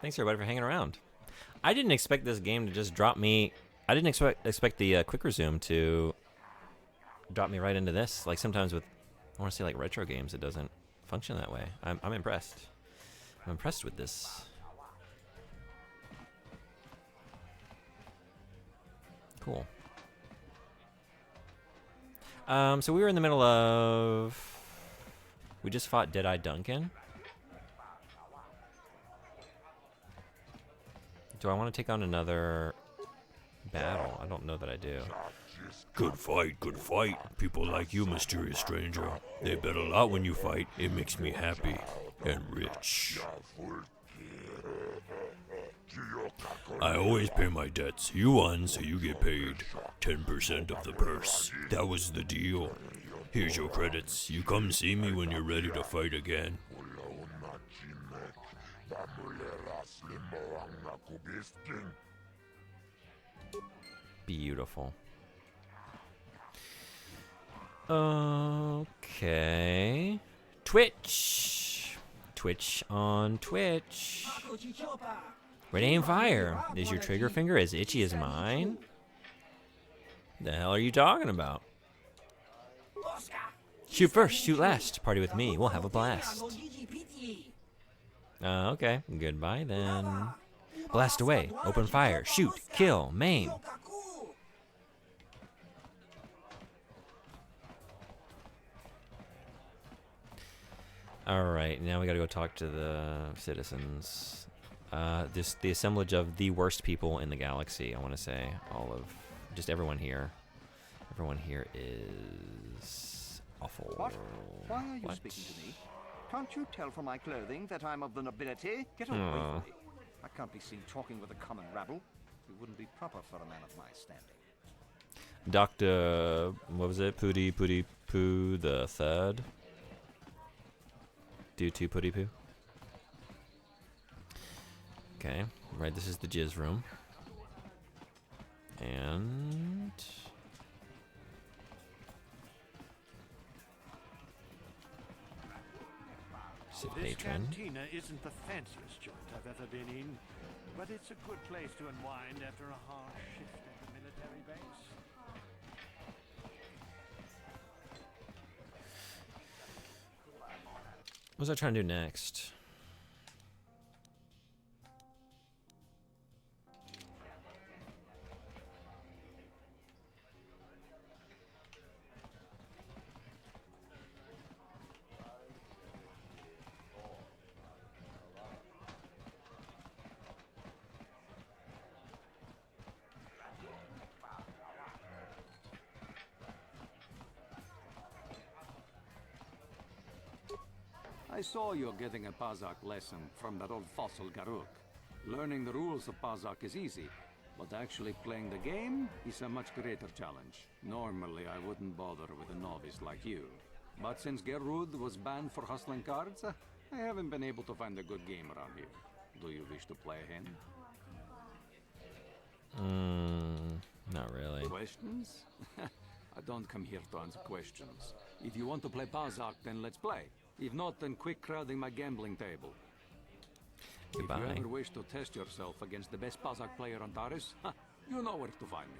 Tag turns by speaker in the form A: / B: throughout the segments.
A: Thanks everybody for hanging around. I didn't expect this game to just drop me. I didn't expect the quick resume to drop me right into this. Like sometimes with, I want to say like retro games, it doesn't function that way. I'm impressed. I'm impressed with this. Cool. So we were in the middle of. We just fought Deadeye Duncan. Do I want to take on another battle? I don't know that I do.
B: Good fight, good fight. People like you, mysterious stranger. They bet a lot when you fight. It makes me happy and rich. I always pay my debts. You won, so you get paid 10% of the purse. That was the deal. Here's your credits. You come see me when you're ready to fight again.
A: Beautiful. Okay. Twitch. Twitch on Twitch. Red aim fire. Is your trigger finger as itchy as mine? The hell are you talking about? Shoot first, shoot last. Party with me. We'll have a blast. Okay. Goodbye then. Blast away. Open fire. Shoot. Kill. Maim. Alright, now we gotta go talk to the citizens. The assemblage of the worst people in the galaxy, I want to say. All of, just everyone here. Everyone here is awful.
C: What? Why are you speaking to me? Can't you tell from my clothing that I'm of the nobility? Get away from me. I can't be seen talking with a common rabble. It wouldn't be proper for a man of my standing.
A: Dr. What was it? Pooty Poo the Third? Do to Pooty Poo? Okay, right, this is the jizz room. And... Sit
D: This
A: patron.
D: cantina isn't the fanciest joint I've ever been in, but it's a good place to unwind after a harsh shift at the military base.
A: What was I trying to do next?
E: I saw you're getting a Pazak lesson from that old fossil Garuk. Learning the rules of Pazak is easy, but actually playing the game is a much greater challenge. Normally, I wouldn't bother with a novice like you. But since Gerud was banned for hustling cards, I haven't been able to find a good game around here. Do you wish to play him?
A: Not really.
E: Questions? I don't come here to answer questions. If you want to play Pazak, then let's play. If not, then quit crowding my gambling table.
A: Goodbye.
E: If you ever wish to test yourself against the best Pazak player on Taris, you know where to find me.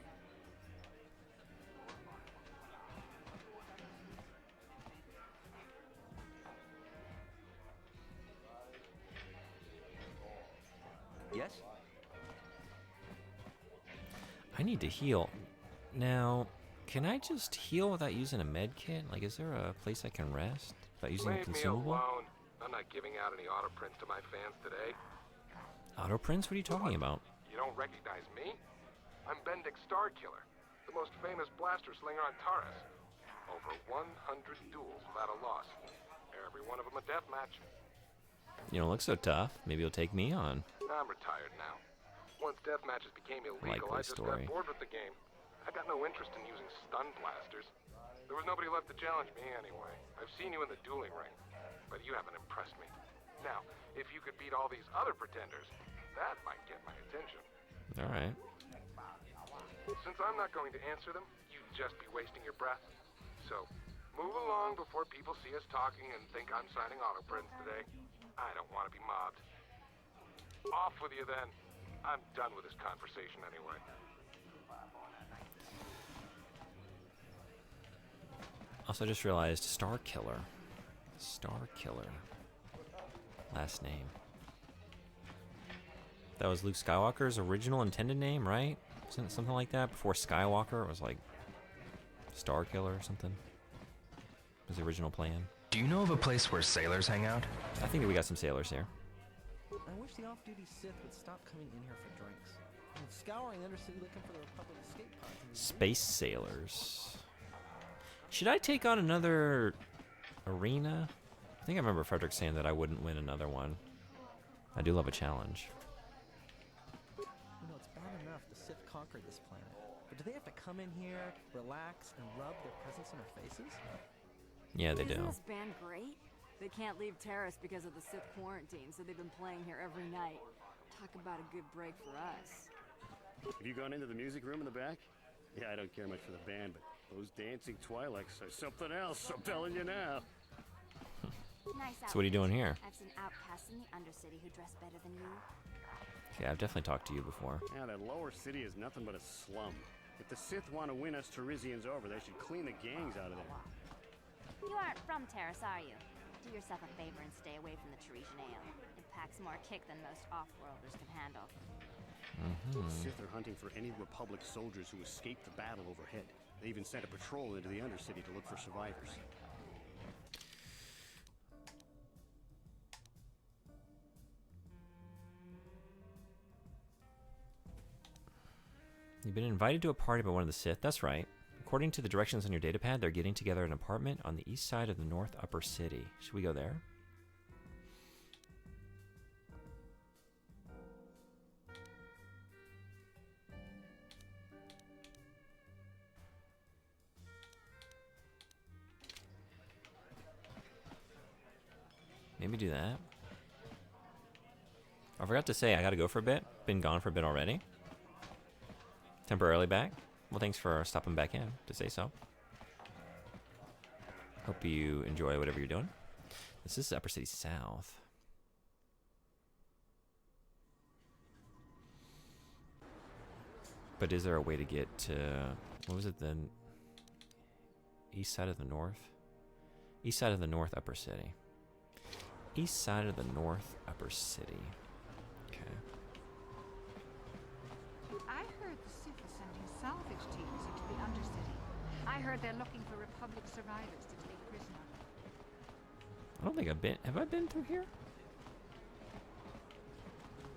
C: Yes?
A: I need to heal. Now, can I just heal without using a med kit? Like, is there a place I can rest without using a
F: Leave me
A: consumable?
F: alone. I'm not giving out any auto prints to my fans today.
A: Auto prints? What are you talking about?
F: You don't recognize me? I'm Bendik Starkiller, the most famous blaster slinger on Taurus. Over 100 duels without a loss. Every one of them a death match.
A: You don't look so tough. Maybe you'll take me on.
F: I'm retired now. Once death matches became illegal,
A: Likely
F: I just
A: story.
F: got bored with the game. I got no interest in using stun blasters. There was nobody left to challenge me anyway. I've seen you in the dueling ring, but you haven't impressed me. Now, if you could beat all these other pretenders, that might get my attention.
A: All right.
F: Since I'm not going to answer them, you'd just be wasting your breath. So, move along before people see us talking and think I'm signing auto prints today. I don't want to be mobbed. Off with you then. I'm done with this conversation anyway.
A: Also, just realized Star Killer. Star Killer. Last name. That was Luke Skywalker's original intended name, right? Wasn't it something like that? Before Skywalker, it was like Star Killer or something. Was the original plan.
G: Do you know of a place where sailors hang out?
A: I think that we got some sailors here.
H: I wish the off-duty Sith would stop coming in here for drinks. And scouring the Undercity looking for the Republic escape pods.
A: Space sailors. Should I take on another arena? I think I remember Frederick saying that I wouldn't win another one. I do love a challenge.
H: You know, it's bad enough the Sith conquered this planet. But do they have to come in here, relax, and rub their presence in our faces?
A: Yeah, they do.
I: Isn't this band great? They can't leave Terrace because of the Sith quarantine, so they've been playing here every night. Talk about a good break for us.
D: Have you gone into the music room in the back? Yeah, I don't care much for the band, but those dancing Twi'leks are something else, I'm telling you now.
I: Nice
A: So what are you doing here?
I: I've seen outcasts in the Undercity who dress better than you.
A: Okay, I've definitely talked to you before.
D: Yeah, that lower city is nothing but a slum. If the Sith want to win us Teresians over, they should clean the gangs out of there.
I: You aren't from Terrace, are you? Do yourself a favor and stay away from the Teresian ale. It packs more kick than most off-worlders can handle.
D: The Sith are hunting for any Republic soldiers who escaped the battle overhead. They even sent a patrol into the Undercity to look for survivors.
A: You've been invited to a party by one of the Sith. That's right. According to the directions on your datapad, they're getting together an apartment on the east side of the North Upper City. Should we go there? Maybe do that. I forgot to say I gotta go for a bit. Been gone for a bit already. Temporarily back. Well, thanks for stopping back in to say so. Hope you enjoy whatever you're doing. This is Upper City South. But is there a way to get to, what was it then? East side of the North? East side of the North Upper City. East side of the North Upper City. Okay.
J: I heard the Sith are sending salvage teams into the Undercity. I heard they're looking for Republic survivors to take prisoner.
A: I don't think I've been, have I been through here?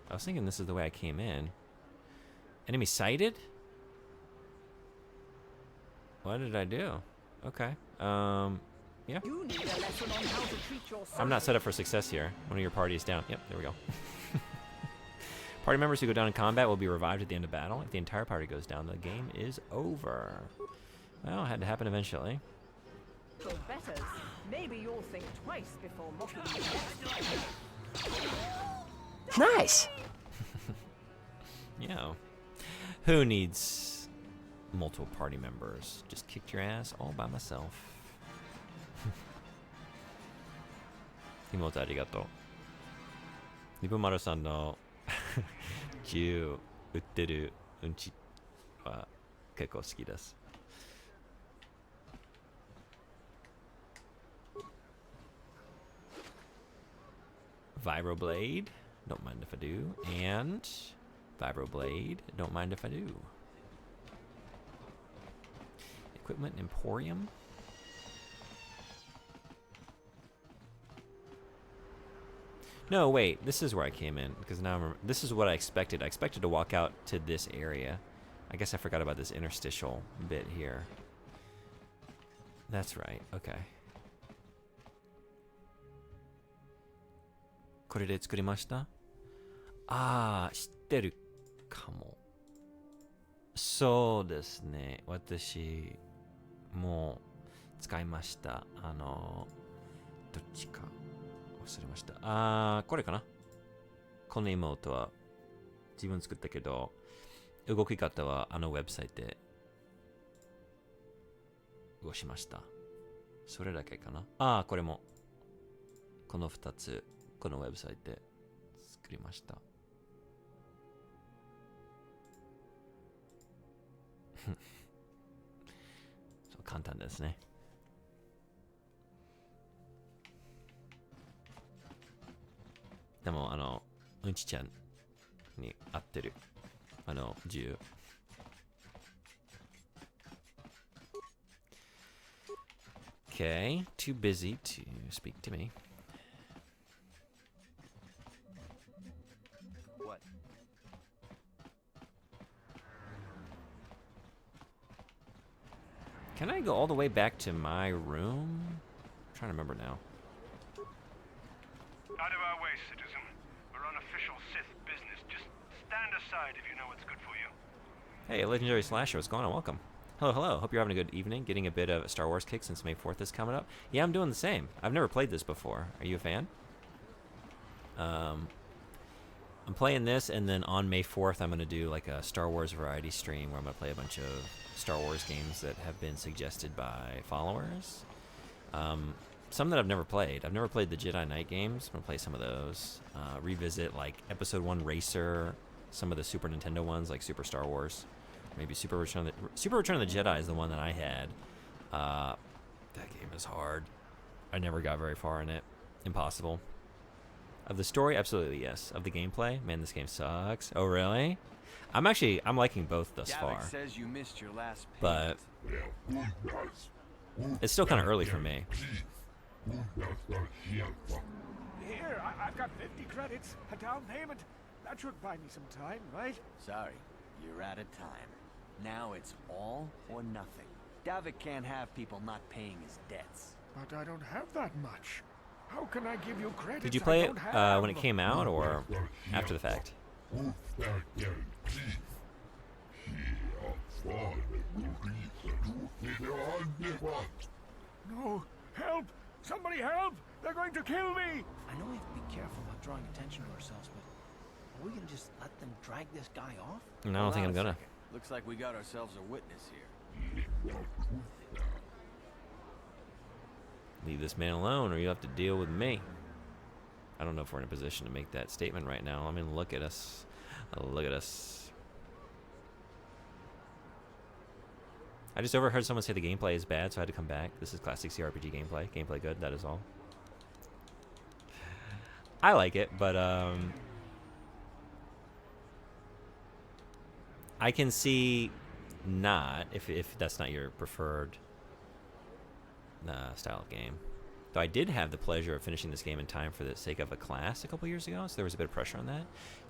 A: I was thinking this is the way I came in. Enemy sighted? What did I do? Okay. Yeah.
H: You need a lesson on how to treat your
A: I'm not set up for success here. One of your party is down. Yep, there we go. Party members who go down in combat will be revived at the end of battle. If the entire party goes down, the game is over. Well, it had to happen eventually.
H: betters. Maybe you'll think twice before mocking me.
K: Nice.
A: Yeah. Who needs multiple party members? Just kicked your ass all by myself. 妹ありがとう。リブマルさんの銃売ってるうんちは結構好きです。Vibroblade, don't mind if I do. And Vibroblade, don't mind if I do. Equipment Emporium. No, wait, this is where I came in, because now this is what I expected. I expected to walk out to this area. I guess I forgot about this interstitial bit here. That's right, okay. これで作りました？あー、知ってるかも。そうですね。私もう使いました。どっちか忘れました。あー、これかな。この妹は自分作ったけど、動き方はウェブサイトで動しました。それだけかな。あー、これもこの2つ。このウェブサイトで作りました。そう簡単ですね。でもうんちちゃんに合ってる銃。Okay, too busy to speak to me.
C: What?
A: Can I go all the way back to my room? I'm trying to remember now.
D: Out of our way, citizen. We're on official Sith business. Just stand aside if you know what's good for you.
A: Hey, Legendary Slasher, what's going on? Welcome. Hello, hello. Hope you're having a good evening. Getting a bit of a Star Wars kick since May 4th is coming up. Yeah, I'm doing the same. I've never played this before. Are you a fan? I'm playing this, and then on May 4th, I'm going to do like a Star Wars variety stream where I'm going to play a bunch of Star Wars games that have been suggested by followers. Some that I've never played. I've never played the Jedi Knight games. I'm going to play some of those. Revisit like Episode 1 Racer, some of the Super Nintendo ones like Super Star Wars. Maybe Super Return of the Jedi is the one that I had. That game is hard. I never got very far in it. Impossible. Of the story, absolutely yes. Of the gameplay, man, this game sucks. Oh, really? I'm liking both thus far.
C: Says you missed your last
A: but it's still kind of early for me.
D: Here, I've got 50 credits, a down payment. That should buy me some time, right?
C: Sorry, you're out of time. Now it's all or nothing. Davik can't have people not paying his debts.
D: But I don't have that much. How can I give you credit?
A: Did you play it when it came out or after the fact?
D: No! Help! Somebody help! They're going to kill me!
H: I know we have to be careful about drawing attention to ourselves, but are we gonna just let them drag this guy off?
A: No, I don't think I'm gonna.
C: Looks like we got ourselves a witness here.
A: Leave this man alone or you have to deal with me. I don't know if we're in a position to make that statement right now. I mean, look at us. Look at us. I just overheard someone say the gameplay is bad, so I had to come back. This is classic CRPG gameplay. Gameplay good, that is all. I like it, but I can see not, if that's not your preferred style of game. Though I did have the pleasure of finishing this game in time for the sake of a class a couple years ago, so there was a bit of pressure on that.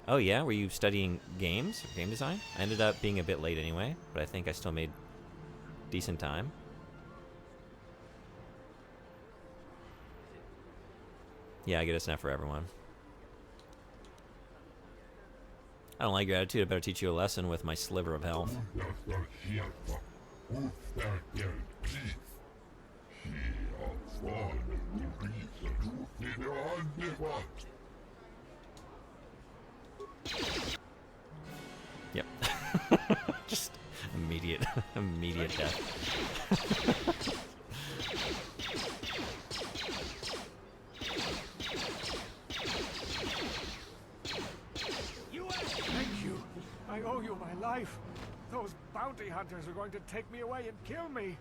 A: Oh yeah, were you studying games, or game design? I ended up being a bit late anyway, but I think I still made decent time. Yeah, I get it's not for everyone. I don't like your attitude. I better teach you a lesson with my sliver of health. Yep. Just immediate death.
D: Thank you. I owe you my life. Those bounty hunters are going to take me away and kill me.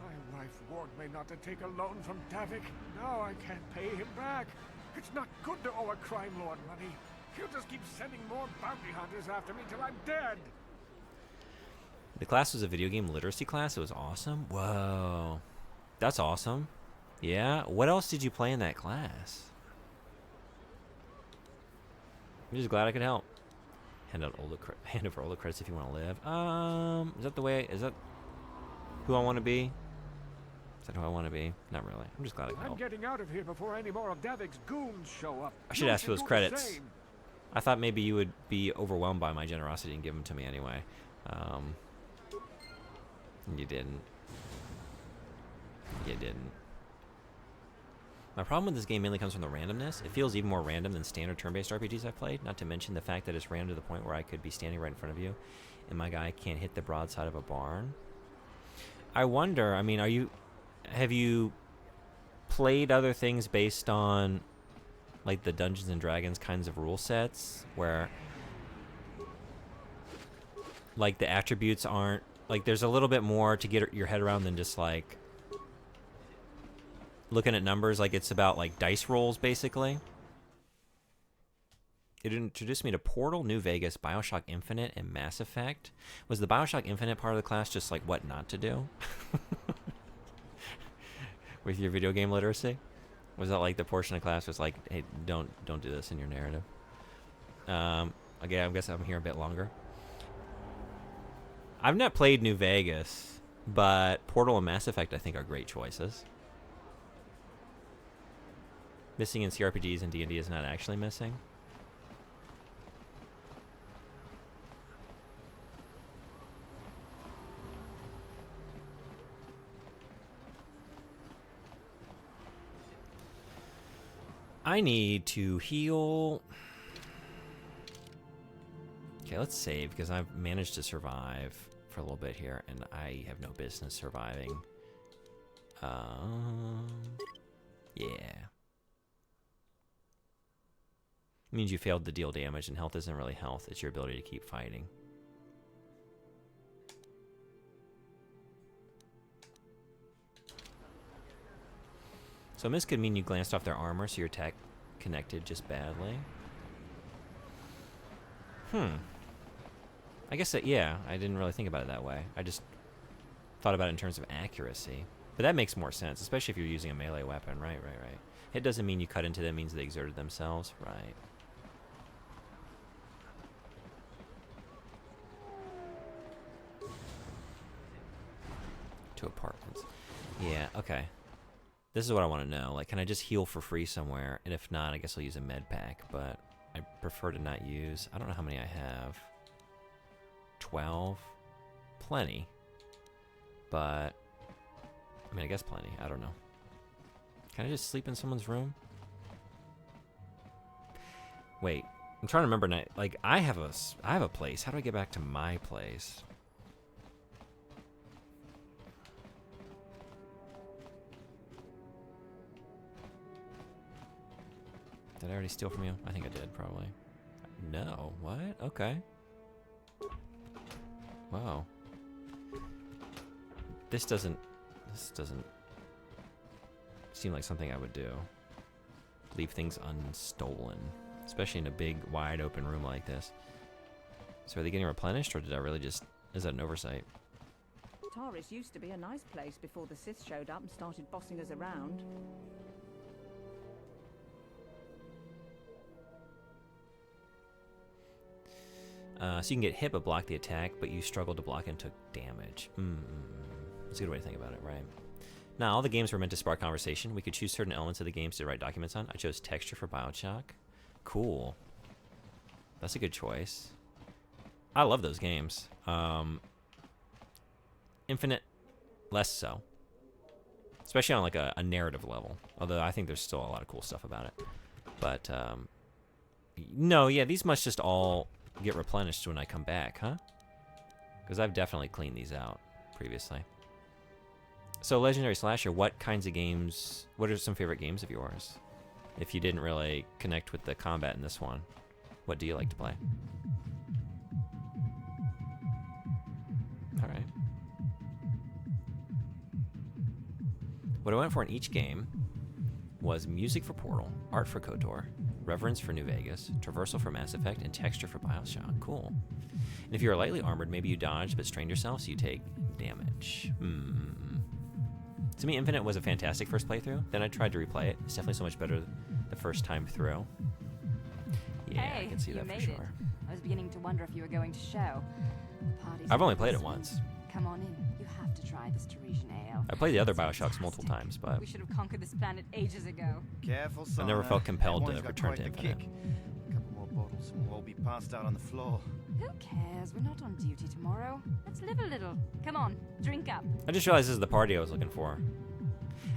D: My wife warned me not to take a loan from Davik. Now I can't pay him back. It's not good to owe a crime lord money. He'll just keep sending more bounty hunters after me till I'm dead.
A: The class was a video game literacy class. It was awesome. Whoa. That's awesome. Yeah. What else did you play in that class? I'm just glad I could help. Hand over all the credits if you want to live. Is that the way? Is that who I want to be? Is that who I want to be? Not really. I'm just glad I could
D: I'm
A: help.
D: getting out of here before any more of Davik's goons show up.
A: I should
D: You
A: ask for those
D: do the
A: credits.
D: same.
A: I thought maybe you would be overwhelmed by my generosity and give them to me anyway. You didn't. You didn't. My problem with this game mainly comes from the randomness. It feels even more random than standard turn-based RPGs I've played, not to mention the fact that it's random to the point where I could be standing right in front of you and my guy can't hit the broadside of a barn. I wonder, I mean, have you played other things based on like the Dungeons and Dragons kinds of rule sets where like the attributes aren't Like, there's a little bit more to get your head around than just, like, looking at numbers. Like, it's about, like, dice rolls, basically. It introduced me to Portal, New Vegas, Bioshock Infinite, and Mass Effect. Was the Bioshock Infinite part of the class just, like, what not to do? With your video game literacy? Was that, like, the portion of class was like, hey, don't do this in your narrative? Okay, I guess I'm here a bit longer. I've not played New Vegas, but Portal and Mass Effect I think are great choices. Missing in CRPGs and D&D is not actually missing. I need to heal. Okay, let's save because I've managed to survive for a little bit here, and I have no business surviving. Yeah. Means you failed to deal damage, and health isn't really health. It's your ability to keep fighting. So miss could mean you glanced off their armor, so your attack connected just badly. I guess that, yeah, I didn't really think about it that way. I just thought about it in terms of accuracy. But that makes more sense, especially if you're using a melee weapon. Right. It doesn't mean you cut into them, it means they exerted themselves. Right. To apartments. Yeah, okay. This is what I want to know. Like, can I just heal for free somewhere? And if not, I guess I'll use a med pack, but I prefer to not use... I don't know how many I have. 12? Plenty. But... I mean, I guess plenty. I don't know. Can I just sleep in someone's room? Wait. I'm trying to remember... Like, I have a place. How do I get back to my place? Did I already steal from you? I think I did, probably. No. What? Okay. Wow. This doesn't seem like something I would do. Leave things unstolen. Especially in a big, wide open room like this. So are they getting replenished, or did I really just... Is that an oversight?
K: Taris used to be a nice place before the Sith showed up and started bossing us around.
A: So you can get hit but block the attack, but you struggled to block and took damage. That's a good way to think about it, right? Now, all the games were meant to spark conversation. We could choose certain elements of the games to write documents on. I chose texture for Bioshock. Cool. That's a good choice. I love those games. Infinite, less so. Especially on like a narrative level. Although I think there's still a lot of cool stuff about it. But, no, yeah, these must just all get replenished when I come back, huh? Because I've definitely cleaned these out previously. So, Legendary Slasher, what kinds of games... What are some favorite games of yours? If you didn't really connect with the combat in this one, what do you like to play? Alright. What I went for in each game was music for Portal, art for KOTOR, reverence for New Vegas, traversal for Mass Effect, and texture for Bioshock. Cool. And if you're lightly armored, maybe you dodge but strain yourself, so you take damage. To me, Infinite was a fantastic first playthrough. Then I tried to replay it. It's definitely so much better the first time through. Yeah,
I: hey,
A: I can see that for sure.
I: I was beginning to wonder if you were going to show.
A: I've only played it once.
I: Come on in. You have to try this Teresian ale.
A: I played the other Bioshocks multiple times, but
I: We should have conquered this planet ages ago.
C: Careful,
A: I never felt compelled to
C: Everyone's got
A: return to
C: quite the
A: Infinite.
C: kick. A couple more bottles and we'll all be passed out on the floor.
I: Who cares? We're not on duty tomorrow. Let's live a little. Come on, drink up.
A: I just realized this is the party I was looking for.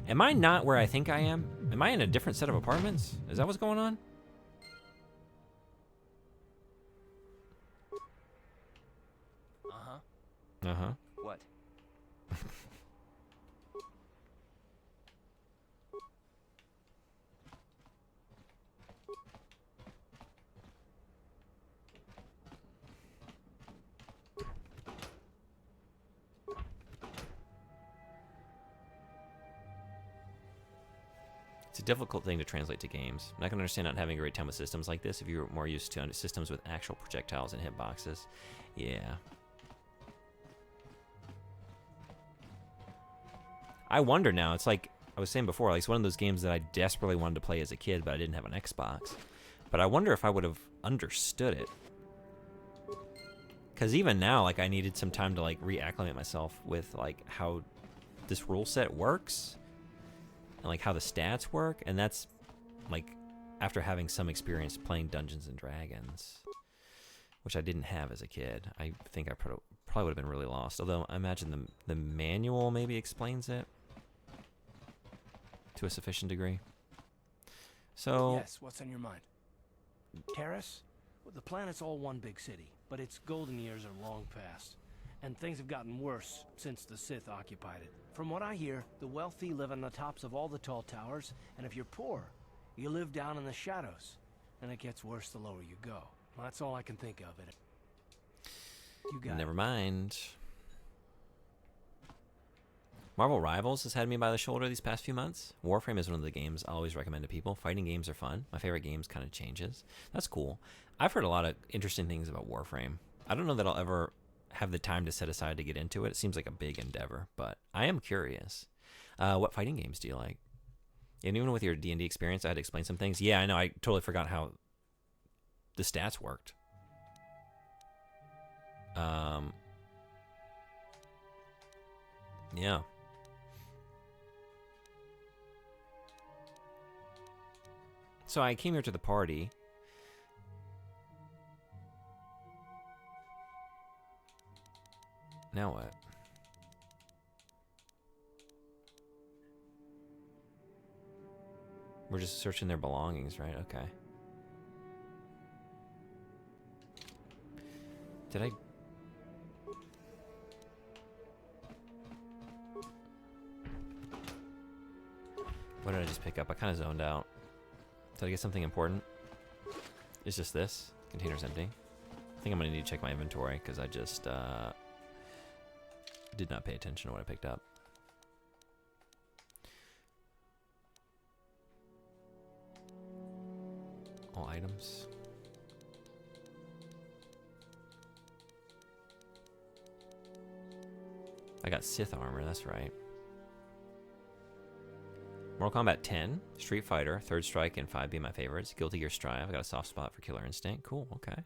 A: Am I not where I think I am? Am I in a different set of apartments? Is that what's going on?
L: Uh-huh.
A: Uh-huh.
L: What?
A: It's a difficult thing to translate to games. And I can understand not having a great time with systems like this if you're more used to systems with actual projectiles and hitboxes. Yeah. I wonder now, it's like I was saying before, like it's one of those games that I desperately wanted to play as a kid, but I didn't have an Xbox. But I wonder if I would have understood it. Because even now, like I needed some time to like reacclimate myself with like how this rule set works. And like how the stats work, and that's like after having some experience playing Dungeons and Dragons, which I didn't have as a kid. I think I probably would have been really lost. Although I imagine the manual maybe explains it to a sufficient degree. So
L: yes, what's on your mind? Terrace? Well, the planet's all one big city, but its golden years are long past. And things have gotten worse since the Sith occupied it. From what I hear, the wealthy live on the tops of all the tall towers, and if you're poor, you live down in the shadows. And it gets worse the lower you go. Well, that's all I can think of. You got
A: never mind. Marvel Rivals has had me by the shoulder these past few months. Warframe is one of the games I always recommend to people. Fighting games are fun. My favorite games kind of changes. That's cool. I've heard a lot of interesting things about Warframe. I don't know that I'll ever have the time to set aside to get into it. It seems like a big endeavor, but I am curious. What fighting games do you like? And even with your D&D experience, I had to explain some things. Yeah, I know. I totally forgot how the stats worked. Yeah. So I came here to the party. Now what? We're just searching their belongings, right? Okay. Did I... What did I just pick up? I kind of zoned out. Did I get something important? It's just this. Container's empty. I think I'm going to need to check my inventory because I just did not pay attention to what I picked up. All items. I got Sith armor, that's right. Mortal Kombat 10, Street Fighter, Third Strike, and 5 being my favorites. Guilty Gear Strive, I got a soft spot for Killer Instinct. Cool, okay.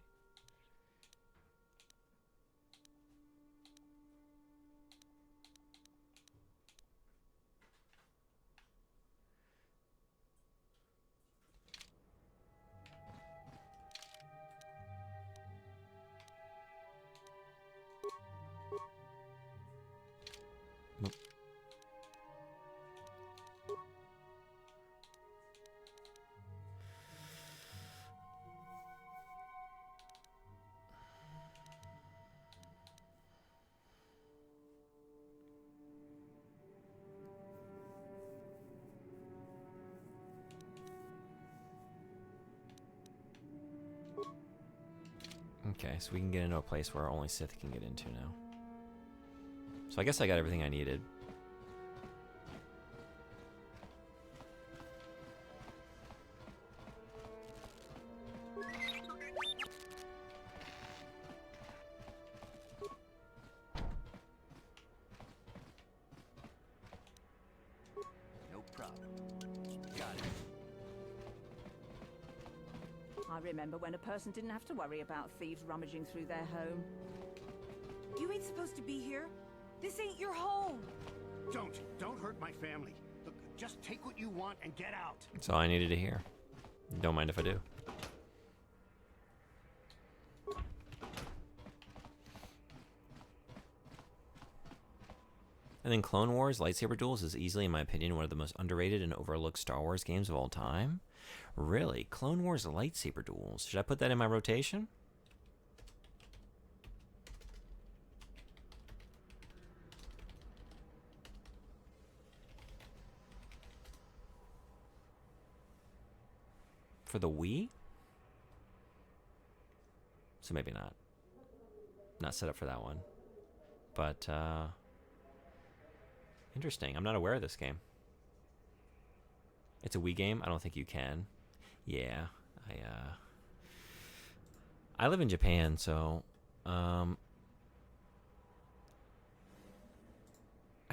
A: Okay, so we can get into a place where only Sith can get into now. So I guess I got everything I needed.
C: No problem. Got it.
K: I remember when a person didn't have to worry about thieves rummaging through their home.
J: You ain't supposed to be here. This ain't your home.
C: Don't hurt my family. Look, just take what you want and get out.
A: That's all I needed to hear. Don't mind if I do. And then Clone Wars Lightsaber Duels is easily, in my opinion, one of the most underrated and overlooked Star Wars games of all time. Really? Clone Wars Lightsaber Duels. Should I put that in my rotation? For the Wii? So maybe not. Not set up for that one. But, interesting. I'm not aware of this game. It's a Wii game. I don't think you can. Yeah, I live in Japan, so I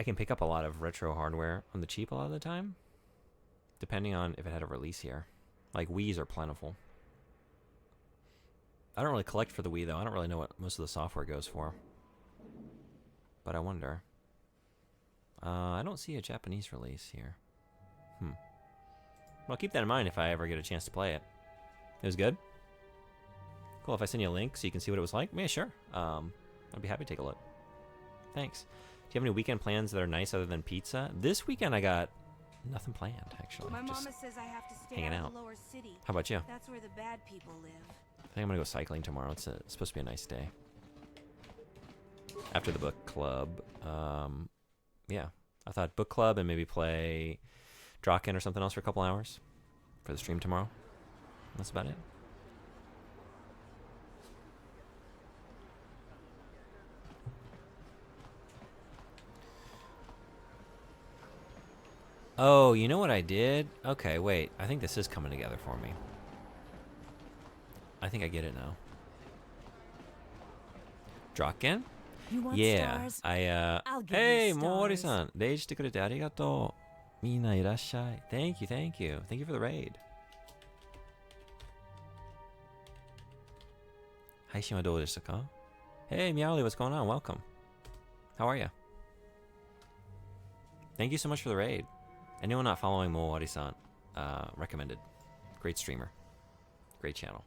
A: can pick up a lot of retro hardware on the cheap a lot of the time, depending on if it had a release here. Like, Wii's are plentiful. I don't really collect for the Wii, though. I don't really know what most of the software goes for. But I wonder. I don't see a Japanese release here. Well, keep that in mind if I ever get a chance to play it. It was good? Cool, if I send you a link so you can see what it was like? Yeah, sure. I'd be happy to take a look. Thanks. Do you have any weekend plans that are nice other than pizza? This weekend I got nothing planned, actually.
M: My
A: Just
M: mama says I have to stay
A: hanging
M: out
A: out.
M: of the lower city.
A: How about you?
M: That's where the bad people live.
A: I think I'm gonna go cycling tomorrow. It's supposed to be a nice day. After the book club, yeah, I thought book club and maybe play Draken or something else for a couple hours for the stream tomorrow. That's about it. Oh, you know what I did? Okay, wait. I think this is coming together for me. I think I get it now. Draken?
M: You want
A: Yeah,
M: stars?
A: I'll
M: give
A: hey,
M: you stars.
A: Mori-san. Raid してくれてありがとう。みんないらっしゃい。Thank you, thank you. Thank you for the raid. 配信はどうでしたか? Hey, Meowly, what's going on? Welcome. How are you? Thank you so much for the raid. Anyone not following Mowari-san, recommended. Great streamer. Great channel.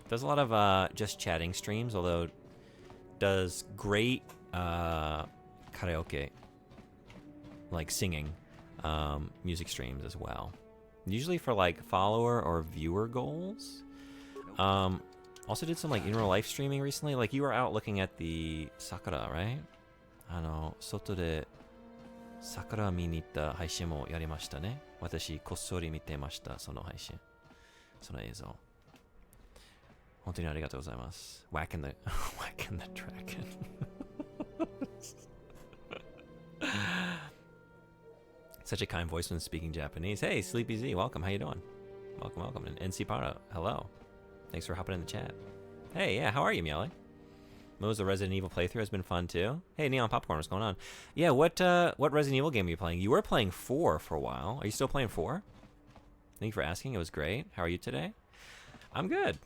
A: Does a lot of just chatting streams, although does great karaoke, like singing, music streams as well. Usually for like follower or viewer goals. Also did some like in real life streaming recently. Like you were out looking at the Sakura, right? 外で桜見に行った配信もやりましたね。私こっそり見てました、その配信、その映像。本当にありがとうございます。Whacking the dragon. Such a kind voice when speaking Japanese. Hey, Sleepy Z, welcome. How you doing? Welcome, welcome. And NC Para, hello. Thanks for hopping in the chat. Hey, yeah, how are you, Miele? Mo's the Resident Evil playthrough has been fun too. Hey, Neon Popcorn, what's going on? Yeah, what Resident Evil game are you playing? You were playing 4 for a while. Are you still playing 4? Thank you for asking. It was great. How are you today? I'm good.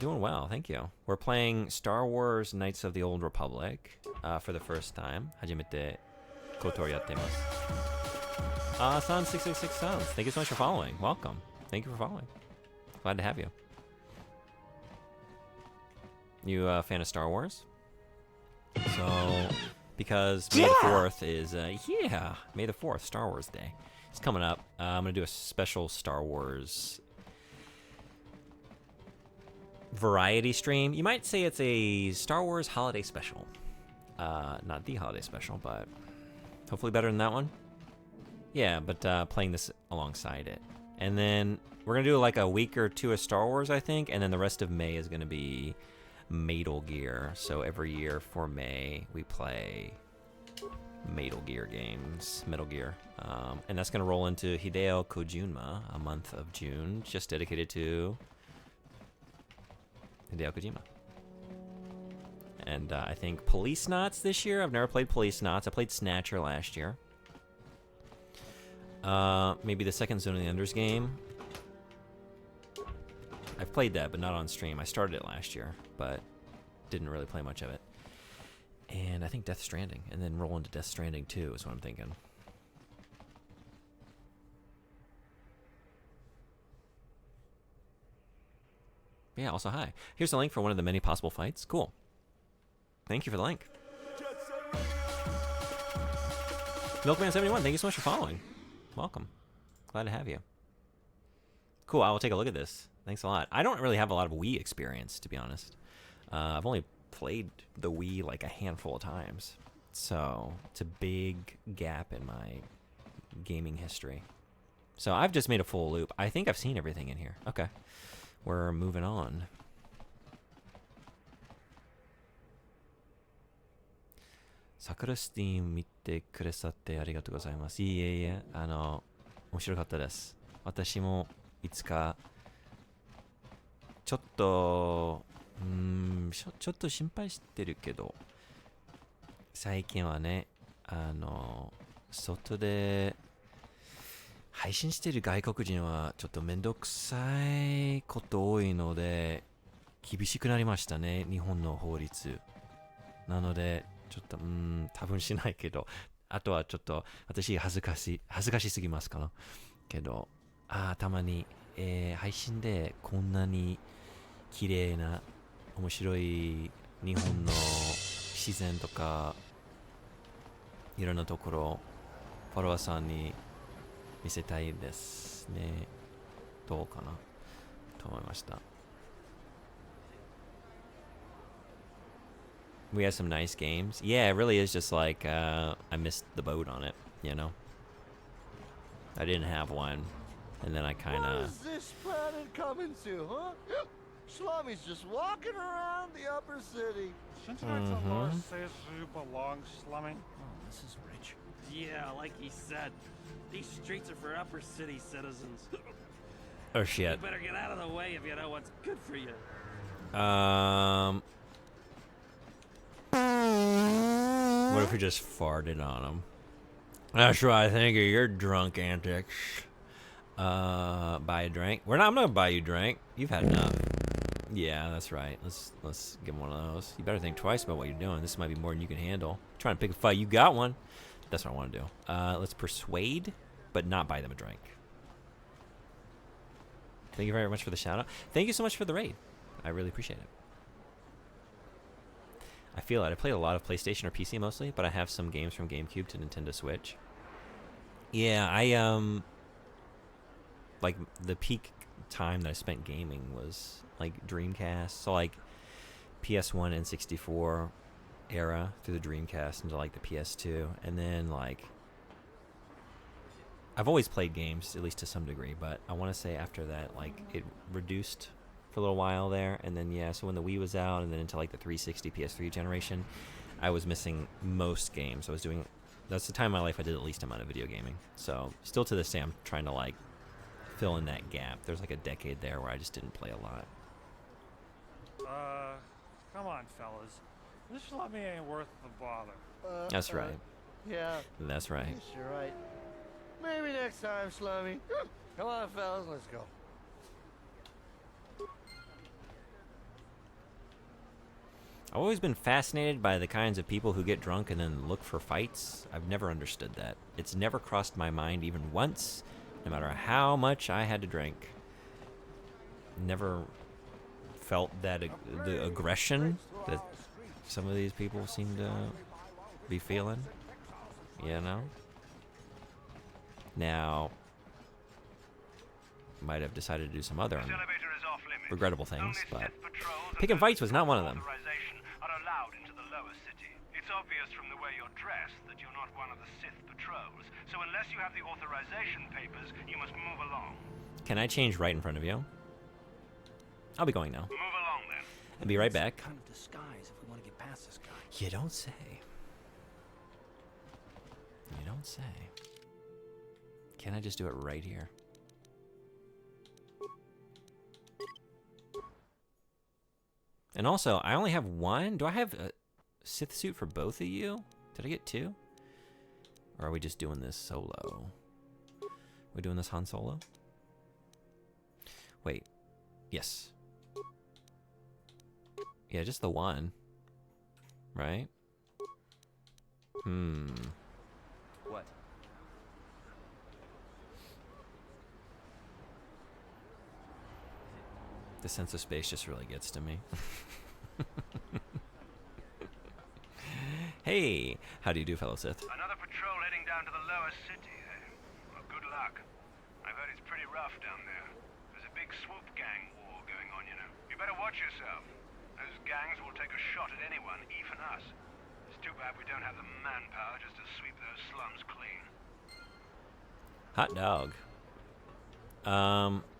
A: Doing well, thank you. We're playing Star Wars Knights of the Old Republic for the first time. 初めてKOTORやってます。San666 Sounds. Thank you so much for following. Welcome. Thank you for following. Glad to have you. You a fan of Star Wars? So, because May the 4th is, yeah, May the 4th, Star Wars Day. It's coming up. I'm going to do a special Star Wars variety stream. You might say it's a Star Wars holiday special. Not the holiday special, but hopefully better than that one. Yeah, but playing this alongside it. And then we're going to do like a week or two of Star Wars, I think, and then the rest of May is going to be Metal Gear. So every year for May, we play Metal Gear games, Metal Gear. And that's going to roll into Hideo Kojima, a month of June, just dedicated to Hideo Kojima. And I think Police Knots this year. I've never played Police Knots. I played Snatcher last year. Maybe the second Zone of the Enders game. I've played that, but not on stream. I started it last year, but didn't really play much of it. And I think Death Stranding, and then roll into Death Stranding 2 is what I'm thinking. Yeah, also hi. Here's a link for one of the many possible fights. Cool. Thank you for the link. Milkman71, thank you so much for following. Welcome. Glad to have you. Cool, I will take a look at this. Thanks a lot. I don't really have a lot of Wii experience, to be honest. I've only played the Wii like a handful of times. So, it's a big gap in my gaming history. So, I've just made a full loop. I think I've seen everything in here. Okay. We're moving on. 桜スティーム見てくださってありがとうございます。いえいえ、面白かったです。私もいつか、ちょっと心配してるけど、最近はね、外で配信してる外国人はちょっとめんどくさいこと多いので、厳しくなりましたね、日本の法律。なので、ちょっと、多分しないけど、あとはちょっと、私恥ずかしすぎますかな。けど、たまに、配信でこんなに綺麗な、面白い日本の自然とか、いろんなところ、フォロワーさんに見せたいですね。どうかなと思いました。We had some nice games. Yeah, it really is just like, I missed the boat on it, you know? I didn't have one. And then I kind
N: What
A: of...
N: is this planet coming to, huh? Slummy's just walking around the upper city.
O: Shouldn't the law say you belong, Slummy?
L: Oh, this is rich.
P: Yeah, like he said. These streets are for upper city citizens.
A: Oh, shit.
P: You better get out of the way if you know what's good for you.
A: What if we just farted on him? That's what I think of your drunk antics. Buy a drink. I'm not gonna buy you a drink. You've had enough. Yeah, that's right. Let's give him one of those. You better think twice about what you're doing. This might be more than you can handle. Trying to pick a fight. You got one. That's what I want to do. Let's persuade, but not buy them a drink. Thank you very much for the shout out. Thank you so much for the raid. I really appreciate it. I feel it. I played a lot of PlayStation or PC mostly, but I have some games from GameCube to Nintendo Switch. Yeah, like the peak time that I spent gaming was like Dreamcast, so like PS1 and 64 era through the Dreamcast into like the PS2, and then like I've always played games at least to some degree, but I want to say after that like it reduced for a little while there, and then so when the Wii was out and then into like the 360 PS3 generation, I was missing most games. That's the time in my life I did the least amount of video gaming. So still to this day I'm trying to like fill in that gap. There's like a decade there where I just didn't play a lot.
O: Come on, fellas. This Slummy ain't worth the bother.
A: That's right.
N: Yeah.
A: That's right.
N: Yes, you're right. Maybe next time, Slummy. Come on, fellas, let's go.
A: I've always been fascinated by the kinds of people who get drunk and then look for fights. I've never understood that. It's never crossed my mind even once, no matter how much I had to drink. Never felt that the aggression that some of these people seem to be feeling, you know? Now, might have decided to do some other regrettable things, but picking fights was not one of them.
Q: It's obvious from the way you're dressed that you're not one of the Sith patrols, so unless you have the authorization papers, you must move along.
A: Can I change right in front of you? I'll be going now.
Q: Move along then.
A: I'll be right back.
L: Kind of disguise if we want to get past this guy.
A: You don't say. You don't say. Can I just do it right here? And also, I only have one. Do I have a Sith suit for both of you? Did I get two? Or are we just doing this solo? We doing this Han Solo? Wait. Yes. Yeah, just the one. Right?
R: What?
A: The sense of space just really gets to me. Hey, how do you do, fellow Sith?
Q: Another patrol heading down to the lower city, eh? Well, good luck. I've heard it's pretty rough down there. There's a big swoop gang war going on, you know. You better watch yourself. Those gangs will take a shot at anyone, even us. It's too bad we don't have the manpower just to sweep those slums clean.
A: Hot dog.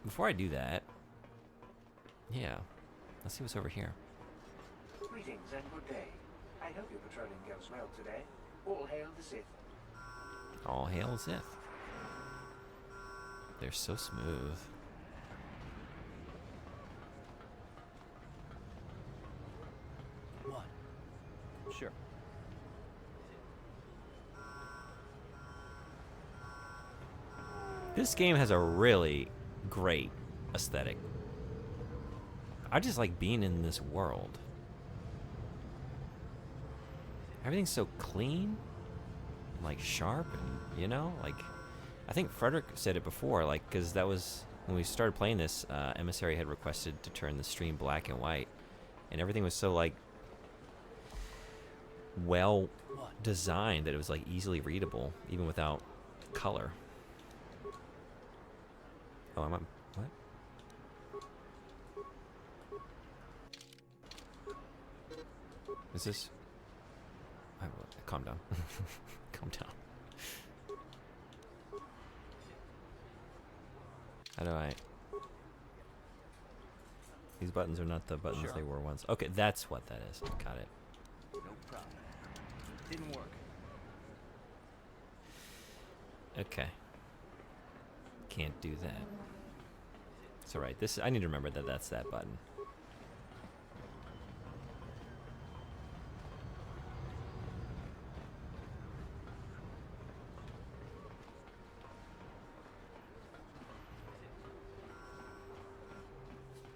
A: Before I do that, yeah, let's see what's over here.
S: Greetings and good day. I hope your patrolling goes well today.
L: All hail the Sith.
A: All hail Sith. They're so smooth.
L: What?
R: Sure.
A: This game has a really great aesthetic. I just like being in this world. Everything's so clean, like sharp, and you know, like I think Frederick said it before, like because that was when we started playing this. Emissary had requested to turn the stream black and white, and everything was so like well designed that it was like easily readable, even without color. Oh, am I? What? Is this? Calm down. Calm down. How do I? These buttons are not the buttons they were once. Okay, that's what that is. Got it.
R: No problem. Didn't work.
A: Okay. Can't do that. It's alright. This I need to remember that that's that button.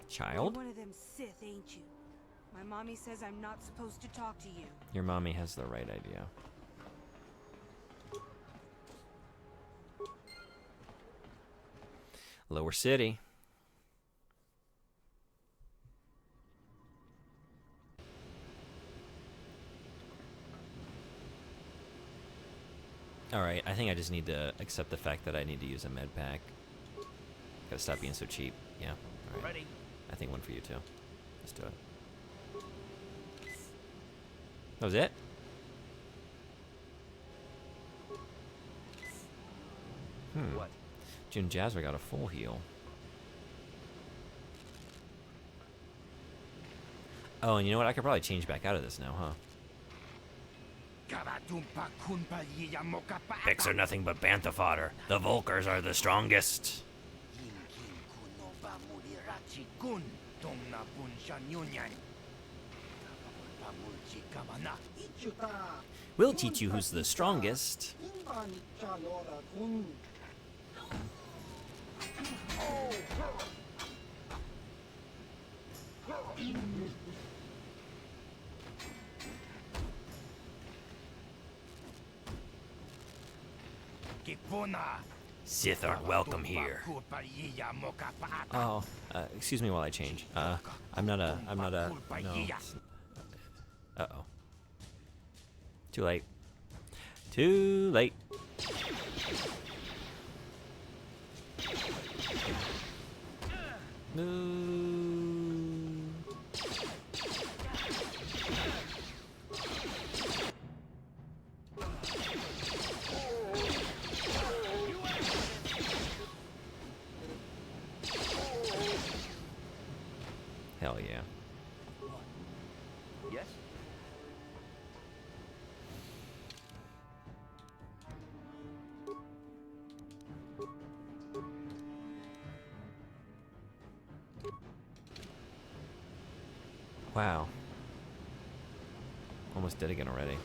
A: Child?
M: You're one of them Sith, ain't you? My mommy says I'm not supposed to talk to you.
A: Your mommy has the right idea. Lower City. Alright, I think I just need to accept the fact that I need to use a med pack. Gotta stop being so cheap. Yeah. All right.
L: Ready.
A: I think one for you too. Let's do it. That was it?
R: What?
A: June Jazzra got a full heal. Oh, and you know what? I could probably change back out of this now, huh?
B: Pigs are nothing but bantha fodder. The Volkers are the strongest.
A: We'll teach you who's the strongest.
B: Sith aren't welcome here.
A: Oh, excuse me while I change. I'm not a, no. Uh-oh. Too late. Too late. Move. Hell yeah.
R: Yes?
A: Wow. Almost dead again already.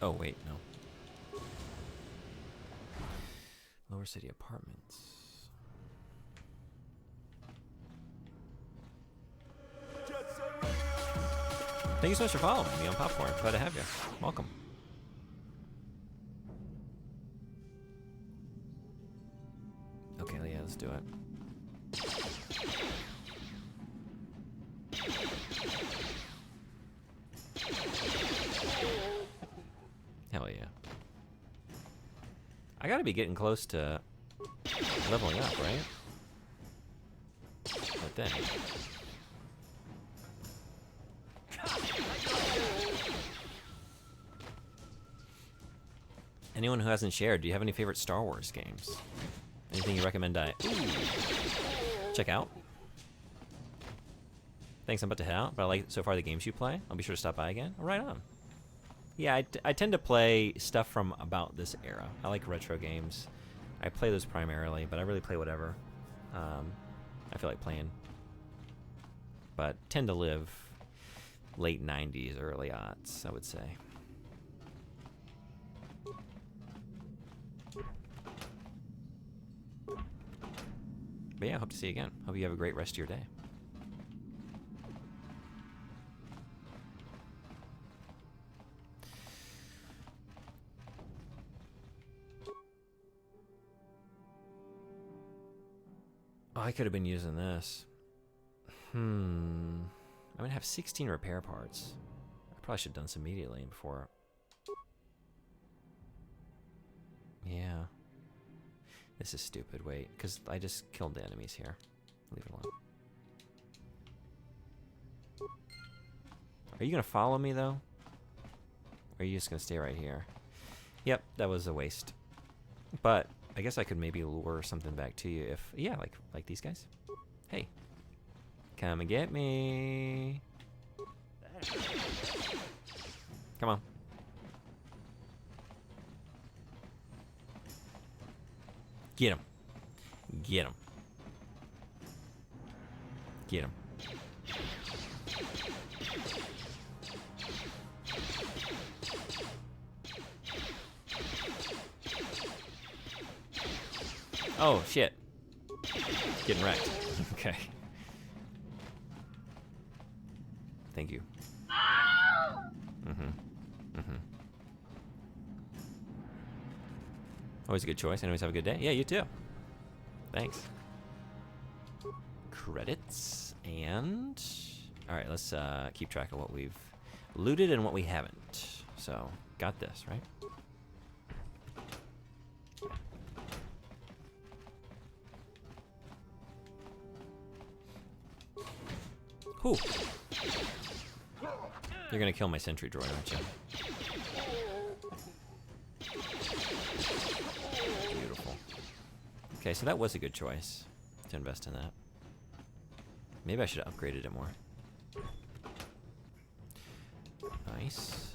A: Oh, wait, no. Lower City Apartments. Thank you so much for following me on Popcorn. Glad to have you. Welcome. Okay, yeah, let's do it. Hell yeah. gotta be getting close to leveling up, right? What then? Anyone who hasn't shared, do you have any favorite Star Wars games? Anything you recommend I check out? Thanks, I'm about to head out, but I like so far the games you play. I'll be sure to stop by again. Oh, right on. Yeah, I tend to play stuff from about this era. I like retro games. I play those primarily, but I really play whatever I feel like playing. But tend to live late 90s, early aughts, I would say. But yeah, hope to see you again. Hope you have a great rest of your day. Oh, I could have been using this. I'm gonna have 16 repair parts. I probably should have done this immediately before. Yeah. This is stupid. Wait, because I just killed the enemies here. Leave it alone. Are you gonna follow me though? Or are you just gonna stay right here? Yep, that was a waste. But I guess I could maybe lure something back to you if, yeah, like these guys. Hey, come and get me. Come on. Get him. Get him. Get him. Oh, shit. Getting wrecked. Okay. Thank you. Always a good choice. Anyways, have a good day. Yeah, you too. Thanks. Credits. And... Alright, let's keep track of what we've looted and what we haven't. So, got this, right? Whew. You're gonna kill my sentry droid, aren't you? Beautiful. Okay, so that was a good choice to invest in that. Maybe I should have upgraded it more. Nice.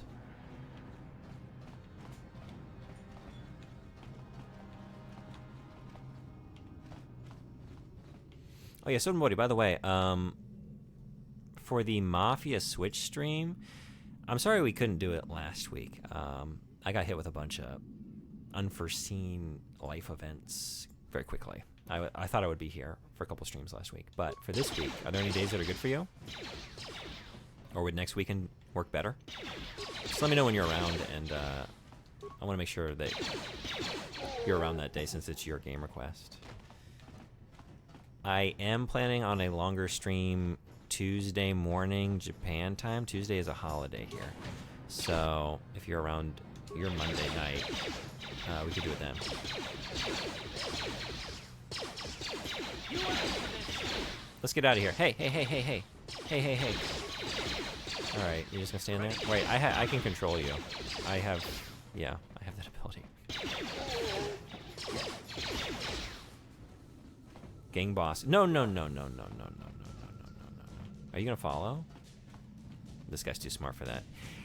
A: Oh yeah, Soda Modi, by the way, for the Mafia Switch stream, I'm sorry we couldn't do it last week. I got hit with a bunch of unforeseen life events very quickly. I thought I would be here for a couple streams last week, but for this week, are there any days that are good for you? Or would next weekend work better? Just let me know when you're around, and I want to make sure that you're around that day since it's your game request. I am planning on a longer stream Tuesday morning Japan time. Tuesday is a holiday here, so if you're around your Monday night, we could do it then. Let's get out of here. Hey, hey, hey, hey, hey. Hey, hey, hey. Alright, you're just gonna stand there? Wait, I can control you. I have that ability. Gang boss. No. Are you gonna follow? This guy's too smart for that.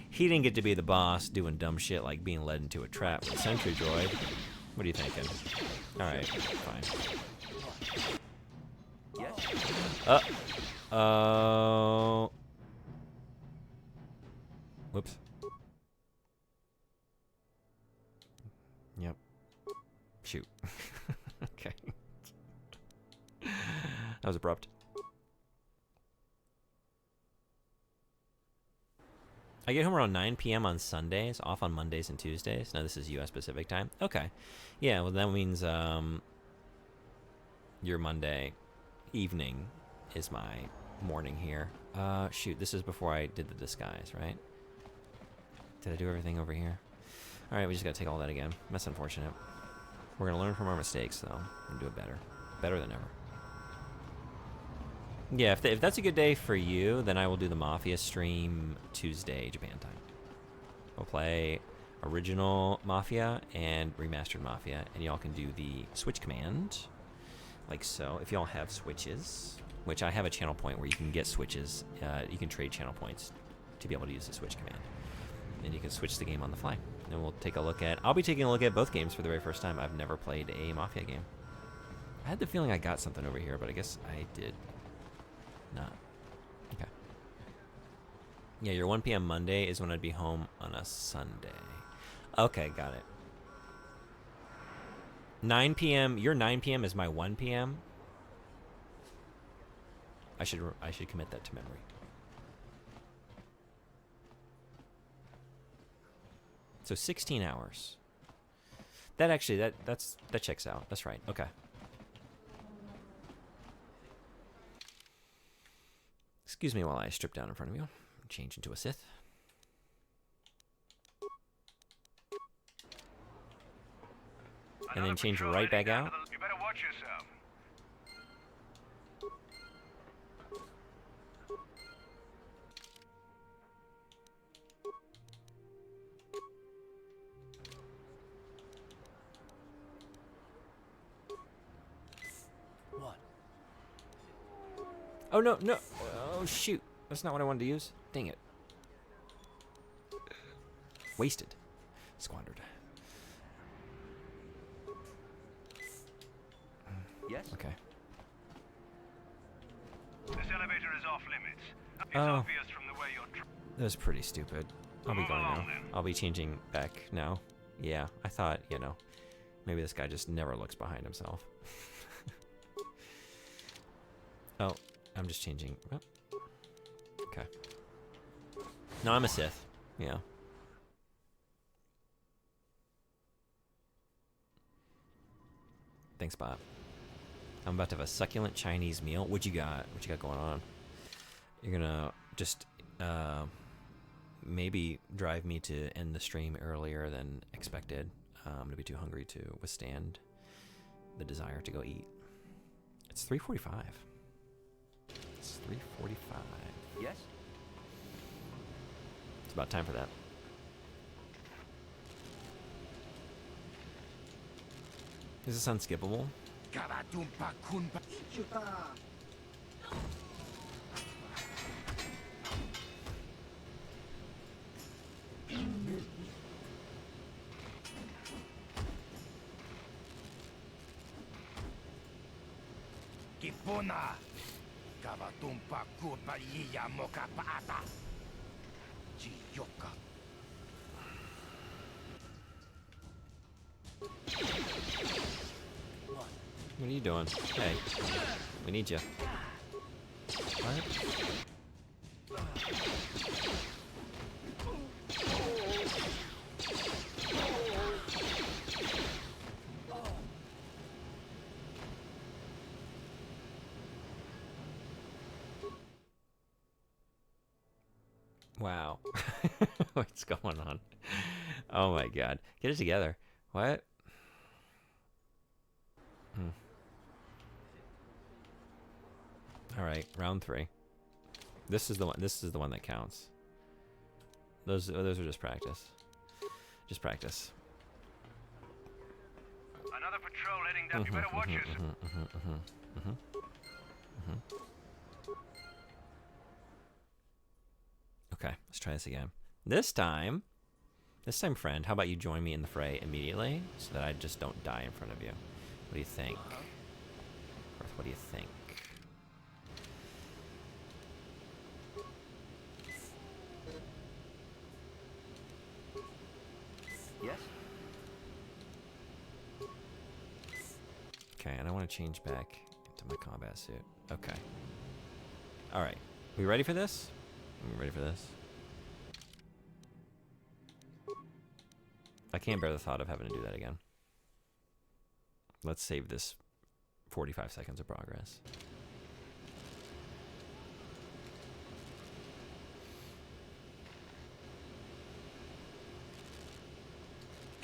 A: He didn't get to be the boss doing dumb shit like being led into a trap with a sentry droid. What are you thinking? Alright, fine. Whoops. Yep. Shoot. Okay. That was abrupt. I get home around 9 p.m. on Sundays, off on Mondays and Tuesdays. Now this is U.S. Pacific time. Okay. Yeah, well that means your Monday evening is my morning here. Shoot, this is before I did the disguise, right? Did I do everything over here? Alright, we just gotta take all that again. That's unfortunate. We're gonna learn from our mistakes, though, and do it better. Better than ever. Yeah, if that's a good day for you, then I will do the Mafia stream Tuesday, Japan time. We'll play original Mafia and remastered Mafia, and y'all can do the Switch command, like so. If y'all have Switches, which I have a channel point where you can get Switches, you can trade channel points to be able to use the Switch command. And you can switch the game on the fly. And we'll take a look at... I'll be taking a look at both games for the very first time. I've never played a Mafia game. I had the feeling I got something over here, but I guess I did not. Okay. Yeah, your 1 p.m. Monday is when I'd be home on a Sunday. Okay, got it. 9 p.m. Your 9 p.m. is my 1 p.m. I should commit that to memory. So 16 hours. That actually that checks out. That's right. Okay. Excuse me while I strip down in front of you. Change into a Sith. And then change right back out.
Q: You better watch yourself.
L: What?
A: Oh, no. Oh, shoot. That's not what I wanted to use. Dang it. Wasted. Squandered.
R: Yes?
A: Okay.
Q: This elevator is off limits. It's
A: Oh.
Q: obvious from the way you're...
A: That was pretty stupid. I'll be going now. I'll be changing back now. Yeah, I thought, maybe this guy just never looks behind himself. Oh, I'm just changing. Oh. Okay. No, I'm a Sith. Yeah. Thanks, Bob. I'm about to have a succulent Chinese meal. What you got? What you got going on? You're gonna just maybe drive me to end the stream earlier than expected. I'm gonna be too hungry to withstand the desire to go eat. It's 3:45. It's 3:45.
R: Yes?
A: It's about time for that. Is this unskippable?
Q: Kipuna. Kavatumpa kupa yiya moka paata. Jiyoka.
A: What are you doing? Hey, we need you. What? Wow. What's going on? Oh my god. Get it together. What? All right, round 3. This is the one. This is the one that counts. Those are just practice. Just practice.
Q: Another patrol heading down. You better watch yourself.
A: Okay, let's try this again. This time, friend, how about you join me in the fray immediately so that I just don't die in front of you? What do you think? Earth, what do you think?
R: Yes?
A: Okay, and I want to change back into my combat suit. Okay. All right. We ready for this? Are we ready for this? I can't bear the thought of having to do that again. Let's save this 45 seconds of progress.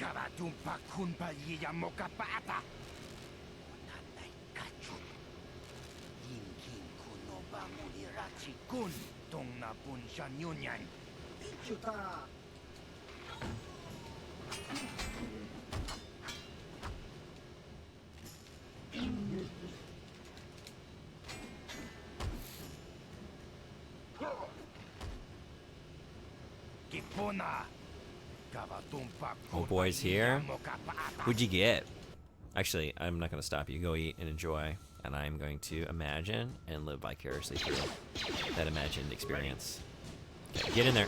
Q: Kavatumpa kunpa yiya mokapata. Nanay kachun. Yinkin kuno ba mulirachi kun. Tong na punshan yunyan. Ichuta.
A: Oh, boys here. What'd you get? Actually, I'm not going to stop you. Go eat and enjoy. And I'm going to imagine and live vicariously through that imagined experience. Okay, get in there.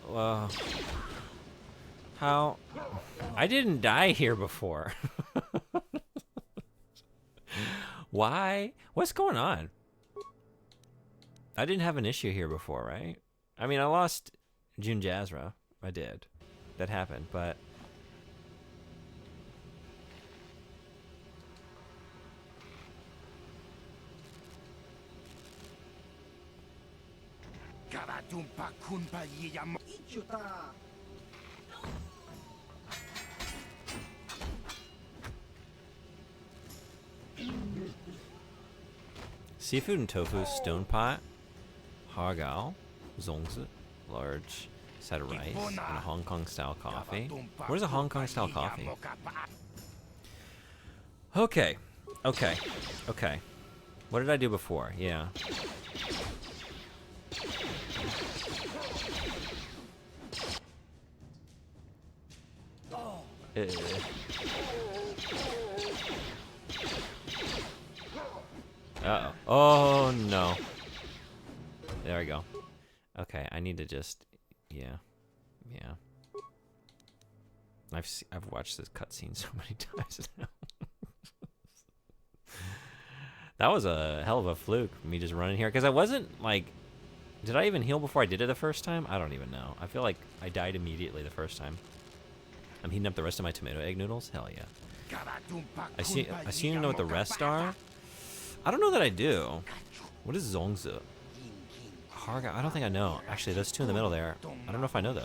A: Whoa. How? I didn't die here before. Why? What's going on? I didn't have an issue here before, right? I mean, I lost June Jazra. I did. That happened, but... Seafood and tofu stone pot, hagao, zongzi, large side of rice, and a Hong Kong style coffee. What is a Hong Kong style coffee? Okay, okay, okay. What did I do before? Yeah. Uh-oh. Oh, no. There we go. Okay, I need to just... Yeah. Yeah. I've watched this cutscene so many times now. That was a hell of a fluke, me just running here. Because I wasn't, like... Did I even heal before I did it the first time? I don't even know. I feel like I died immediately the first time. I'm heating up the rest of my tomato egg noodles? Hell yeah. I seem to know what the rest are. I don't know that I do. What is zongzi? Harga? I don't think I know. Actually, those two in the middle there. I don't know if I know those.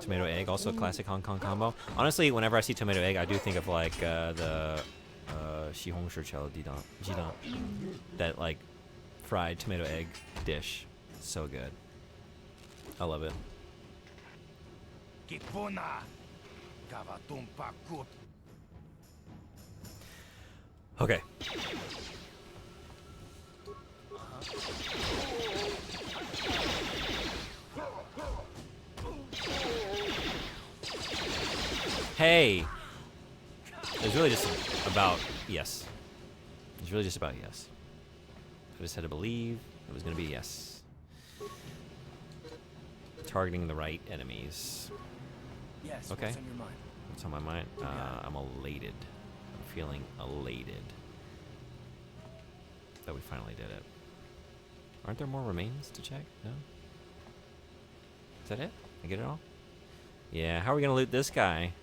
A: Tomato egg, also a classic Hong Kong combo. Honestly, whenever I see tomato egg, I do think of like the Shihong Shichou Jidang. That like fried tomato egg dish. So good. I love it. Okay. Hey! It's really just about yes. It's really just about yes. I just had to believe it was going to be yes. Targeting the right enemies.
L: Yes,
A: okay.
L: What's on your mind?
A: What's on my mind? I'm elated. I'm feeling elated that we finally did it. Aren't there more remains to check? No? Is that it? I get it all? Yeah, how are we going to loot this guy?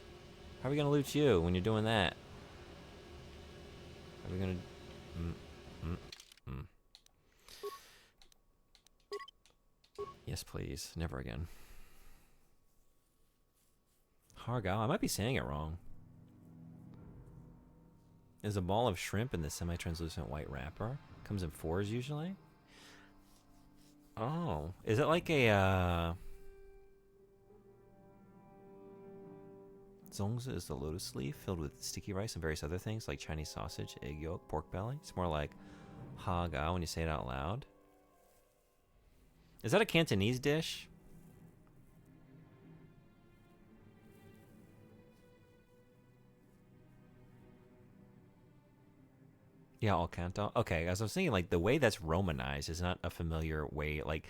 A: How are we going to loot you when you're doing that? Are we going to... Yes, please. Never again. Hargao. I might be saying it wrong. Is a ball of shrimp in the semi-translucent white wrapper. Comes in 4s usually. Oh. Is it like a... Zongzi is the lotus leaf filled with sticky rice and various other things like Chinese sausage, egg yolk, pork belly. It's more like hagao when you say it out loud. Is that a Cantonese dish? Yeah, all Canton. Okay, as I was thinking, like, the way that's Romanized is not a familiar way. Like,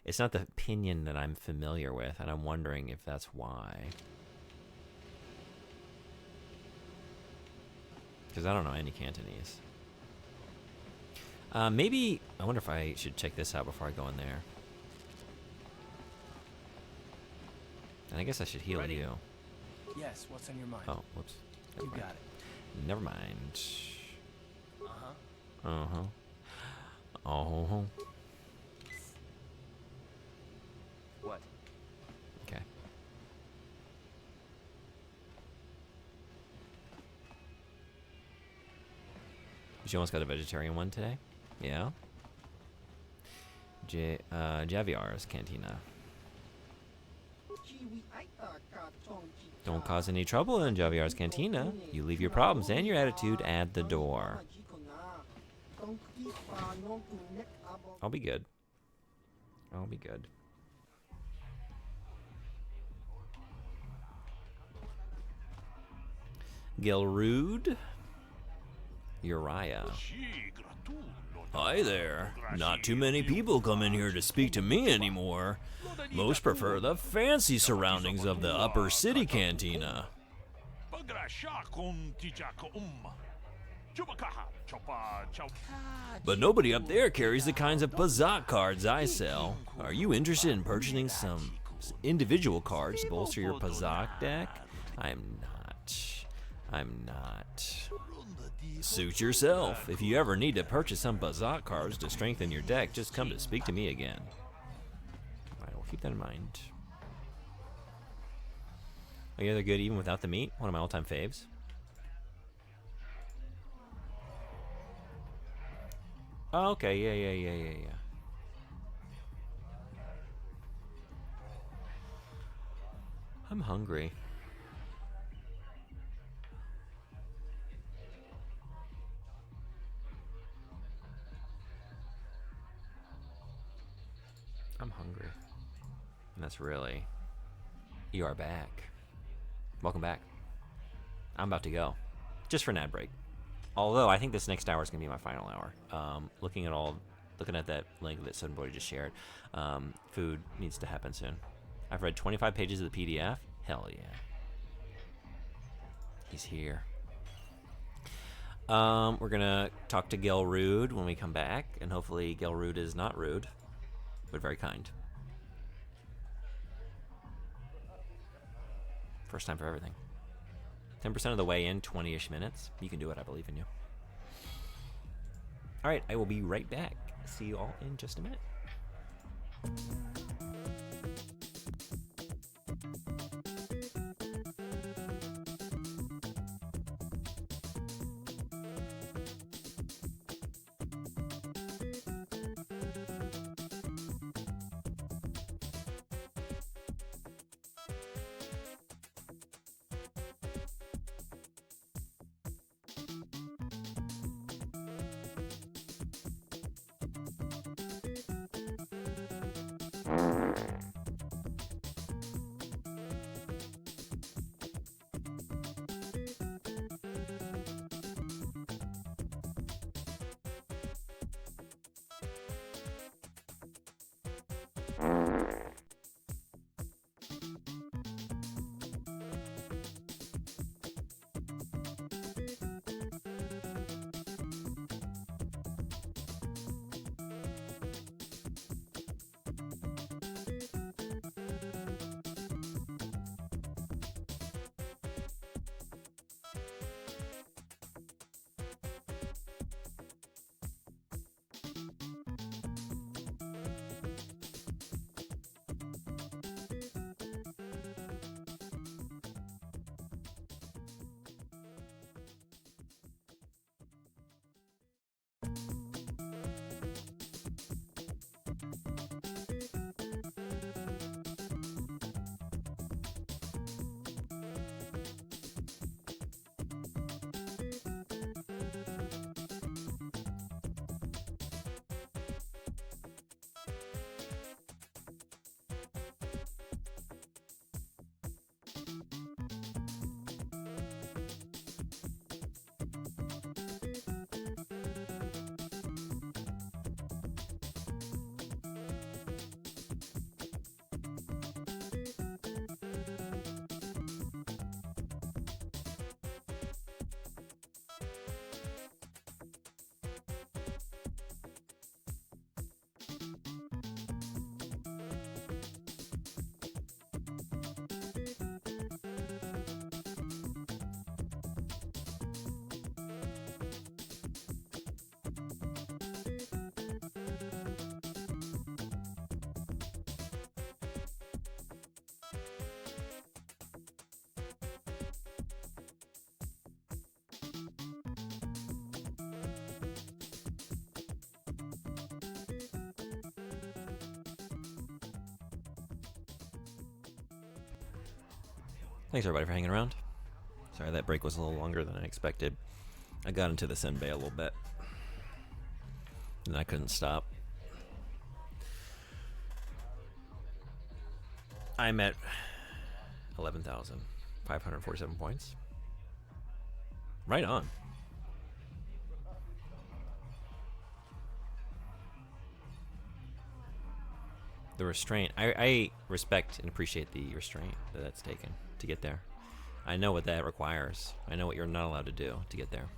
A: it's not the opinion that I'm familiar with, and I'm wondering if that's why. Because I don't know any Cantonese. Maybe, I wonder if I should check this out before I go in there. And I guess I should heal you.
L: Yes, what's on your mind?
A: Oh, whoops.
L: You got it.
A: Never mind. Uh-huh. Oh.
R: What?
A: Okay. She almost got a vegetarian one today? Yeah. Javier's Cantina. Don't cause any trouble in Javier's Cantina. You leave your problems and your attitude at the door. I'll be good. I'll be good. Gilrude. Uriah.
B: Hi there. Not too many people come in here to speak to me anymore. Most prefer the fancy surroundings of the upper city cantina. But nobody up there carries the kinds of Pazak cards I sell. Are you interested in purchasing some individual cards to bolster your Pazak deck? I'm not. Suit yourself. If you ever need to purchase some Pazak cards to strengthen your deck, just come to speak to me again. Alright, we'll keep that in mind. Oh yeah, they're good even without the meat. One of my all-time faves. Oh, okay, yeah. I'm hungry. I'm hungry. And that's really... You are back. Welcome back. I'm about to go. Just for an ad break. Although, I think this next hour is going to be my final hour. Looking at that link that Suddenboy just shared, food needs to happen soon. I've read 25 pages of the PDF. Hell yeah. He's here. We're going to talk to Gelrude when we come back, and hopefully Gelrude is not rude, but very kind. First time for everything. 10% of the way in, 20-ish minutes. You can do it, I believe in you. Alright, I will be right back. See you all in just a minute.
A: Thanks everybody for hanging around. Sorry that break was a little longer than I expected. I got into the Senbei a little bit, and I couldn't stop. I'm at 11,547 points. Right on. The restraint. I respect and appreciate the restraint that's taken to get there. I know what that requires. I know what you're not allowed to do to get there.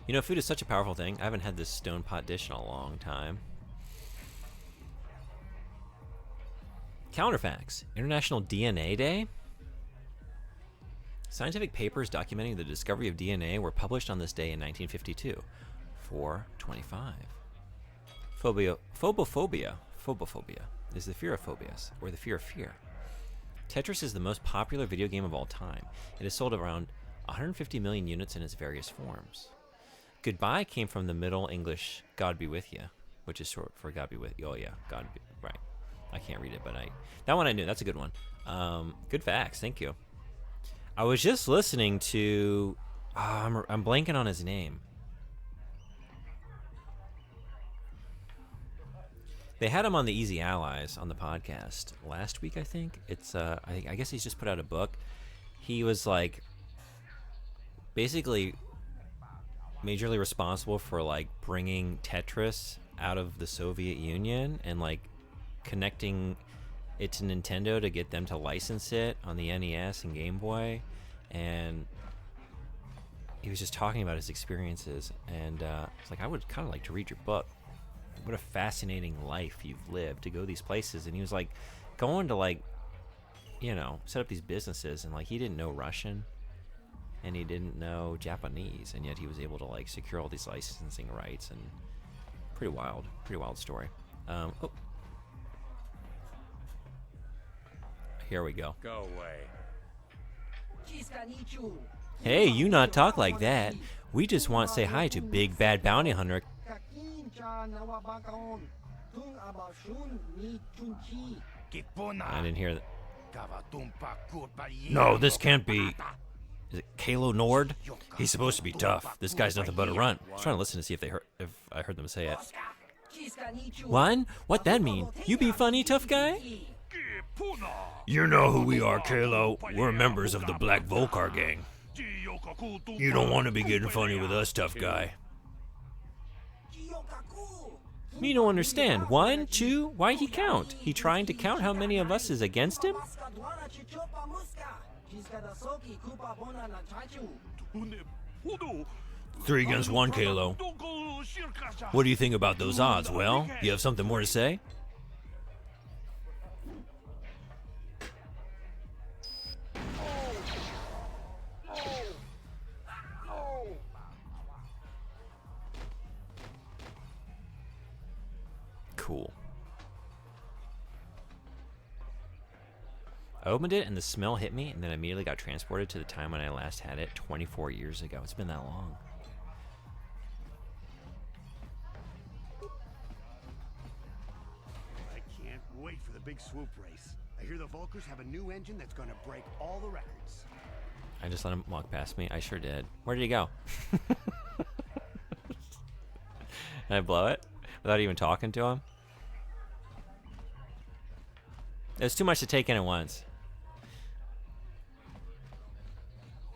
A: You know, food is such a powerful thing. I haven't had this stone pot dish in a long time. Counterfacts. International DNA Day. Scientific papers documenting the discovery of DNA were published on this day in 1952. 425. Phobophobia is the fear of phobias, or the fear of fear. Tetris is the most popular video game of all time. It has sold around 150 million units in its various forms. Goodbye came from the Middle English "God be with you," which is short for "God be with you." Oh yeah, God be right. I can't read it, but that one I knew. That's a good one. Good facts. Thank you. I was just listening to. I'm blanking on his name. They had him on the Easy Allies on the podcast last week, I think. It's I guess he's just put out a book. He was like basically majorly responsible for like bringing Tetris out of the Soviet Union and like connecting it to Nintendo to get them to license it on the NES and Game Boy. And he was just talking about his experiences, and it's like, I would kind of like to read your book. What a fascinating life you've lived to go these places. And he was like going to like, you know, set up these businesses, and like he didn't know Russian and he didn't know Japanese, and yet he was able to like secure all these licensing rights. And pretty wild story. Here we go.
Q: Go away.
A: Hey, you not talk like that. We just want to say hi to Big Bad Bounty Hunter. I didn't hear that. No, this can't be. Is it Kalo Nord? He's supposed to be tough. This guy's nothing but a runt. I was trying to listen to see if I heard them say it. One? What that mean? You be funny, tough guy?
B: You know who we are, Kalo. We're members of the Black Volcar gang. You don't want to be getting funny with us, tough guy.
A: Me don't understand. 1, 2, why he count? He trying to count how many of us is against him?
B: 3 against 1, Kalo. What do you think about those odds? Well, you have something more to say?
A: Cool. I opened it and the smell hit me, and then I immediately got transported to the time when I last had it 24 years ago. It's been that long.
S: I can't wait for the big swoop race. I hear the Volkers have a new engine that's going to break all the records.
A: I just let him walk past me. I sure did. Where did he go? Did I blow it without even talking to him? It was too much to take in at once.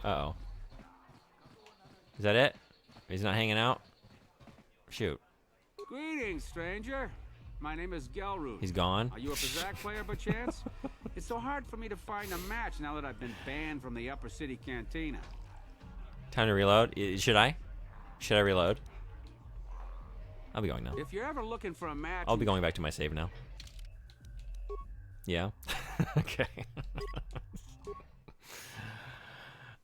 A: Uh-oh. Is that it? He's not hanging out? Shoot.
T: Greetings, stranger. My name is Gelru.
A: He's gone.
T: Are you a Bazak player by chance? It's so hard for me to find a match now that I've been banned from the Upper City Cantina.
A: Time to reload. Should I? Should I reload? I'll be going now.
T: If you're ever looking for a match,
A: I'll be going back to my save now. Yeah. Okay.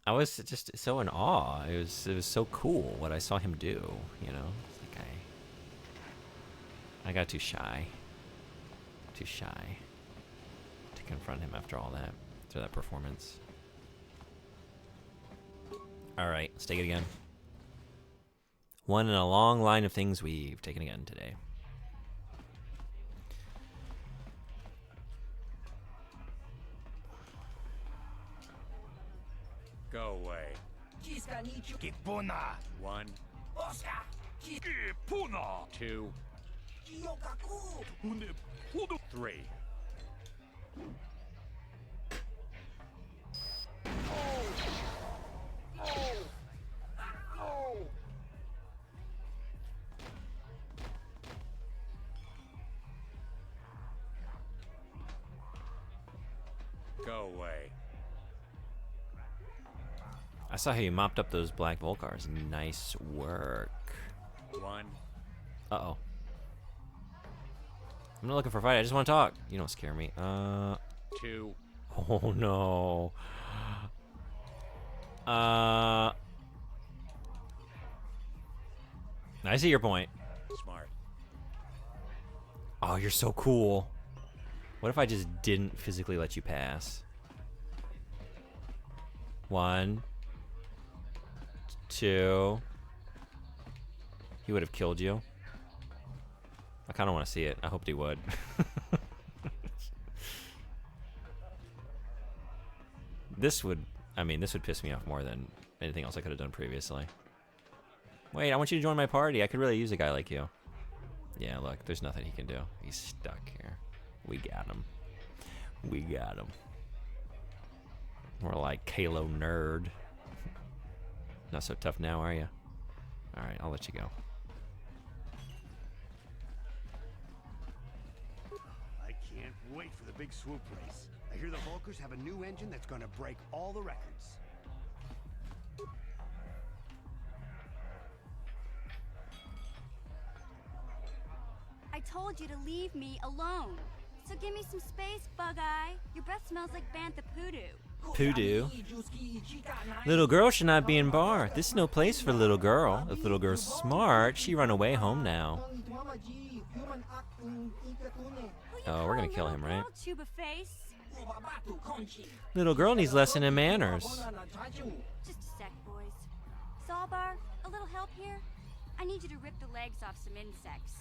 A: I was just so in awe. It was so cool what I saw him do, you know? It's like I got too shy to confront him after all that, after that performance. All right, let's take it again. One in a long line of things we've taken again today.
U: Go away.
S: Kipuna.
U: 1,
O: Kipuna.
U: 2, 3. Go away.
A: I saw how you mopped up those black Volcars. Nice work.
U: 1,
A: Uh-oh. I'm not looking for a fight. I just want to talk. You don't scare me.
U: 2.
A: Oh, no. I see your point.
U: Smart.
A: Oh, you're so cool. What if I just didn't physically let you pass? 1, 2. He would have killed you. I kind of want to see it. I hoped he would. This would piss me off more than anything else I could have done previously. Wait, I want you to join my party. I could really use a guy like you. Yeah, look, there's nothing he can do. He's stuck here. We got him. We got him. We're like Kalo nerd. Not so tough now, are you? Alright, I'll let you go.
S: I can't wait for the big swoop race. I hear the Volkers have a new engine that's gonna break all the records.
I: I told you to leave me alone. So give me some space, Bug-Eye. Your breath smells like Bantha Poodoo.
A: Poodoo? Little girl should not be in bar. This is no place for little girl. If little girl's smart, she run away home now. Oh, we're gonna kill him, right?
I: Chuba face.
A: Little girl needs lesson in manners.
I: Just a sec, boys. Zalbar, a little help here? I need you to rip the legs off some insects.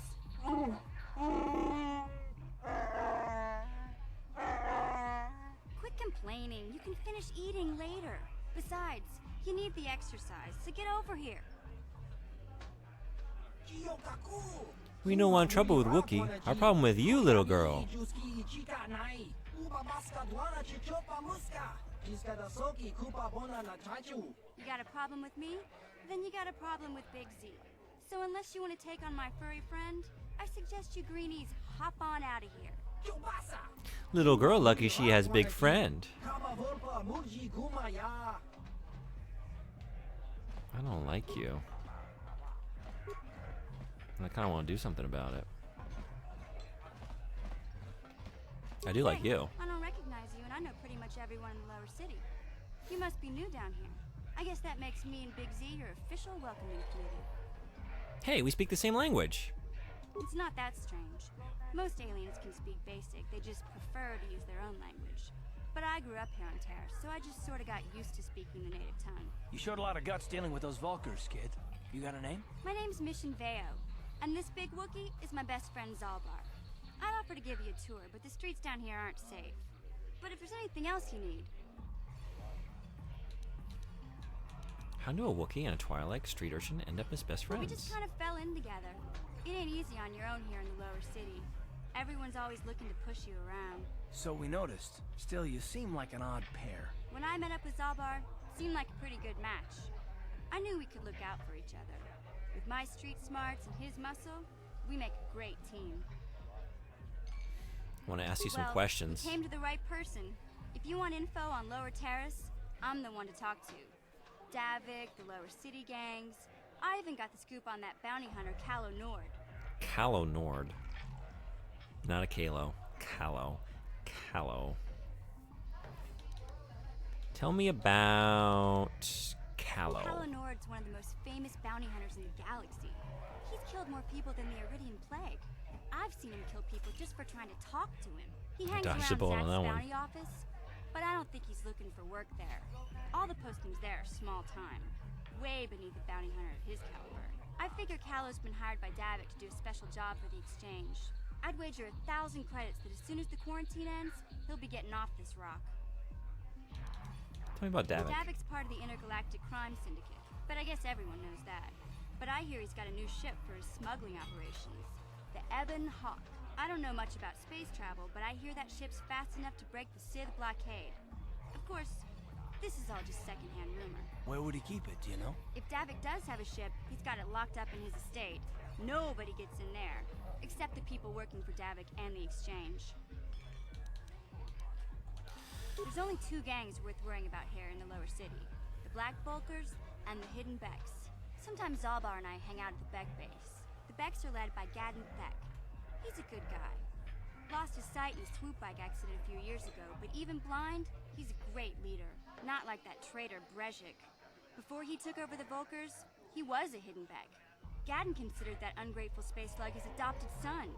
I: Quit complaining. You can finish eating later. Besides, you need the exercise, so get over here.
A: We don't want trouble with Wookiee. Our problem with you, little girl.
I: You got a problem with me? Then you got a problem with Big Z. So unless you want to take on my furry friend, I suggest you greenies hop on out of here.
A: Little girl lucky she has big friend. I don't like you. I kind of want to do something about it. I do like you.
I: I don't recognize you, and I know pretty much everyone in the lower city. You must be new down here. I guess that makes me and Big Z your official welcoming committee.
A: Hey, we speak the same language.
I: It's not that strange. Most aliens can speak basic, they just prefer to use their own language. But I grew up here on Terrace, so I just sort of got used to speaking the native tongue.
L: You showed a lot of guts dealing with those Volkers, kid. You got a name?
I: My name's Mission Veo, and this big Wookiee is my best friend Zalbar. I'd offer to give you a tour, but the streets down here aren't safe. But if there's anything else you need...
A: How do a Wookiee and a Twilight street urchin end up as best friends?
I: We just kind of fell in together. It ain't easy on your own here in the lower city. Everyone's always looking to push you around.
L: So we noticed. Still, you seem like an odd pair.
I: When I met up with Zalbar, it seemed like a pretty good match. I knew we could look out for each other. With my street smarts and his muscle, we make a great team.
A: I want to ask you some questions.
I: You came to the right person. If you want info on Lower Terrace, I'm the one to talk to. Davik, the Lower City gangs. I even got the scoop on that bounty hunter, Calo Nord.
A: Calo Nord. Not a Kalo. Calo. Calo. Tell me about Calo.
I: Calo Nord's one of the most famous bounty hunters in the galaxy. He's killed more people than the Iridian Plague. I've seen him kill people just for trying to talk to him. He hangs around Zack's bounty office, but I don't think he's looking for work there. All the postings there are small time, way beneath a bounty hunter of his caliber. I figure Calo's been hired by Davik to do a special job for the exchange. I'd wager 1,000 credits that as soon as the quarantine ends, he'll be getting off this rock.
A: Tell me about Davik.
I: Davik's part of the Intergalactic Crime Syndicate, but I guess everyone knows that. But I hear he's got a new ship for his smuggling operations, the Ebon Hawk. I don't know much about space travel, but I hear that ship's fast enough to break the Sith blockade. Of course, this is all just secondhand rumor.
L: Where would he keep it, do you know?
I: If Davik does have a ship, he's got it locked up in his estate. Nobody gets in there, except the people working for Davik and the Exchange. There's only 2 gangs worth worrying about here in the lower city. The Black Bulkers and the Hidden Becks. Sometimes Zalbar and I hang out at the Beck base. The Becks are led by Gadden Thek. He's a good guy. Lost his sight in a swoop bike accident a few years ago, but even blind, he's a great leader. Not like that traitor Brezhik. Before he took over the Volkers, he was a Hidden Beck. Gadden considered that ungrateful space slug his adopted son.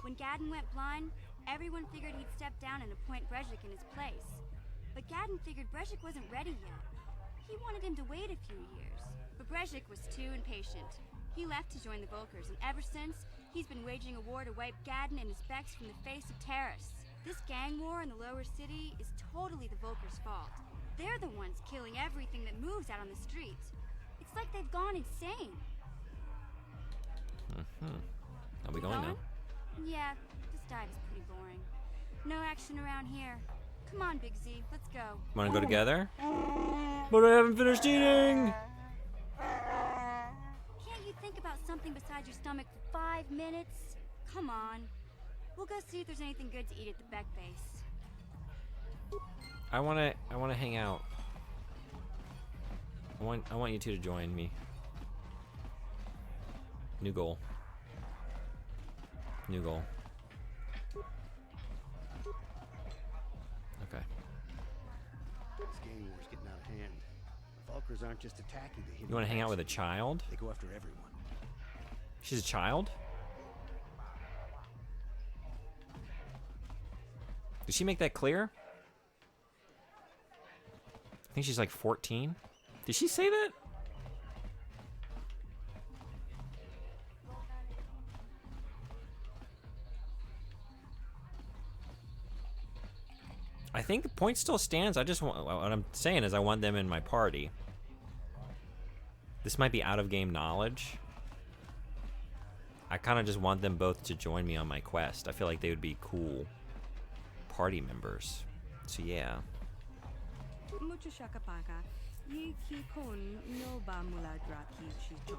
I: When Gadden went blind, everyone figured he'd step down and appoint Brezhik in his place. But Gadden figured Brezhik wasn't ready yet. He wanted him to wait a few years. But Brezhik was too impatient. He left to join the Volkers, and ever since, he's been waging a war to wipe Gadden and his Becks from the face of Terrace. This gang war in the lower city is totally the Volkers' fault. They're the ones killing everything that moves out on the streets. It's like they've gone insane.
A: Are we going now?
I: Yeah, this dive is pretty boring. No action around here. Come on, Big Z, let's go.
A: Want to go together? But I haven't finished eating!
I: Can't you think about something besides your stomach for 5 minutes? Come on. We'll go see if there's anything good to eat at the Beck base.
A: I wanna hang out. I want you two to join me. New goal. New goal. Okay.
S: This gang war's getting out of hand. The Volkers aren't just attacking the Hidden
A: You want to hang out
S: Becks.
A: with a child?
S: They go after everyone.
A: She's a child? Did she make that clear? I think she's like 14. Did she say that? I think the point still stands. I just want, what I'm saying is I want them in my party. This might be out of game knowledge. I kind of just want them both to join me on my quest. I feel like they would be cool party members. So yeah.
M: Mucho shakapaka. Yi ki kon no ba muladra ki chichon.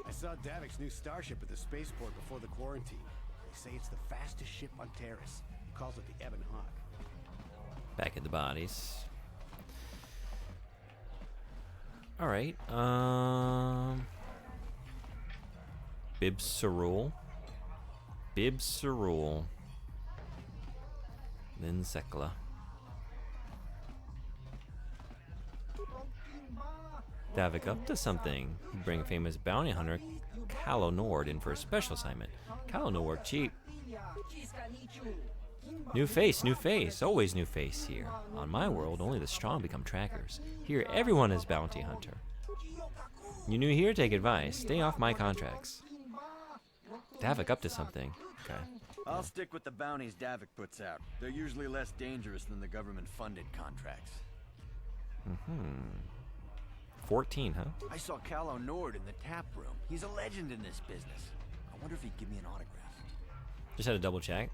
S: I saw Davik's new starship at the spaceport before the quarantine. They say it's the fastest ship on Terrace. He calls it the Ebon Hawk.
A: Back at the bodies. All right. Bib Cerul. Bib Cerul. Then Sekla. Davik up to something. Bring famous bounty hunter Calo Nord in for a special assignment. Calo Nord work cheap. New face, always new face here. On my world, only the strong become trackers. Here, everyone is bounty hunter. You new here? Take advice. Stay off my contracts. Davik up to something. Okay.
E: I'll stick with the bounties Davik puts out. They're usually less dangerous than the government-funded contracts.
A: 14, huh?
E: I saw Calo Nord in the tap room. He's a legend in this business. I wonder if he'd give me an autograph.
A: Just had to double check.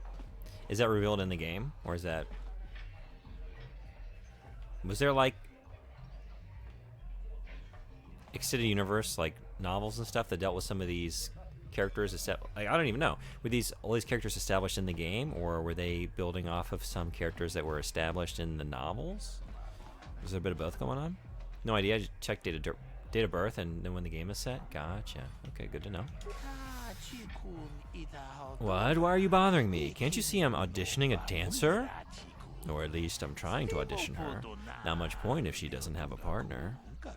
A: Is that revealed in the game? Or is that... Was there, like... Extended universe, like, novels and stuff that dealt with some of these characters? Like, I don't even know. Were all these characters established in the game? Or were they building off of some characters that were established in the novels? Was there a bit of both going on? No idea. I just checked date of birth and then when the game is set. Gotcha. Okay, good to know. What? Why are you bothering me? Can't you see I'm auditioning a dancer? Or at least I'm trying to audition her. Not much point if she doesn't have a partner. What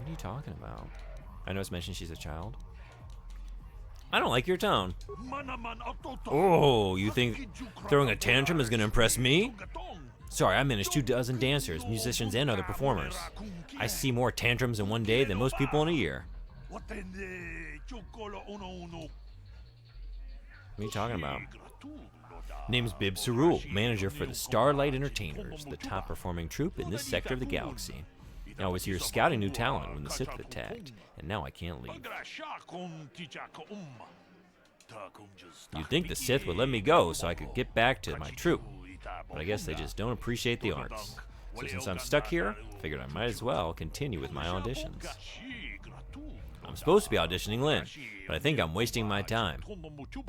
A: are you talking about? I know it's mentioned she's a child. I don't like your tone. Oh, you think throwing a tantrum is going to impress me? Sorry, I manage 24 dancers, musicians, and other performers. I see more tantrums in one day than most people in a year. What are you talking about? Name's Bib Sarul, manager for the Starlight Entertainers, the top performing troupe in this sector of the galaxy. I was here scouting new talent when the Sith attacked, and now I can't leave. You'd think the Sith would let me go so I could get back to my troupe, but I guess they just don't appreciate the arts. So since I'm stuck here, I figured I might as well continue with my auditions. I'm supposed to be auditioning Lynn, but I think I'm wasting my time.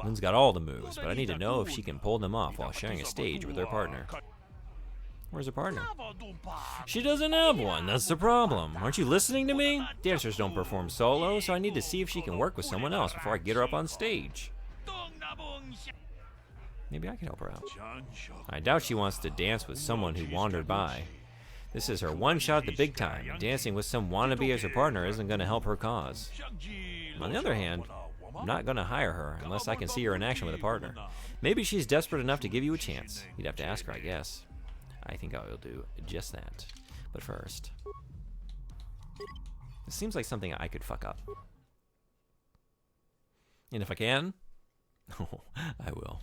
A: Lynn's got all the moves, but I need to know if she can pull them off while sharing a stage with her partner. Where's her partner? She doesn't have one, that's the problem. Aren't you listening to me? Dancers don't perform solo, so I need to see if she can work with someone else before I get her up on stage. Maybe I can help her out. I doubt she wants to dance with someone who wandered by. This is her one shot at the big time, and dancing with some wannabe as her partner isn't going to help her cause. On the other hand, I'm not going to hire her unless I can see her in action with a partner. Maybe she's desperate enough to give you a chance. You'd have to ask her, I guess. I think I will do just that. But first, this seems like something I could fuck up. And if I can, I will.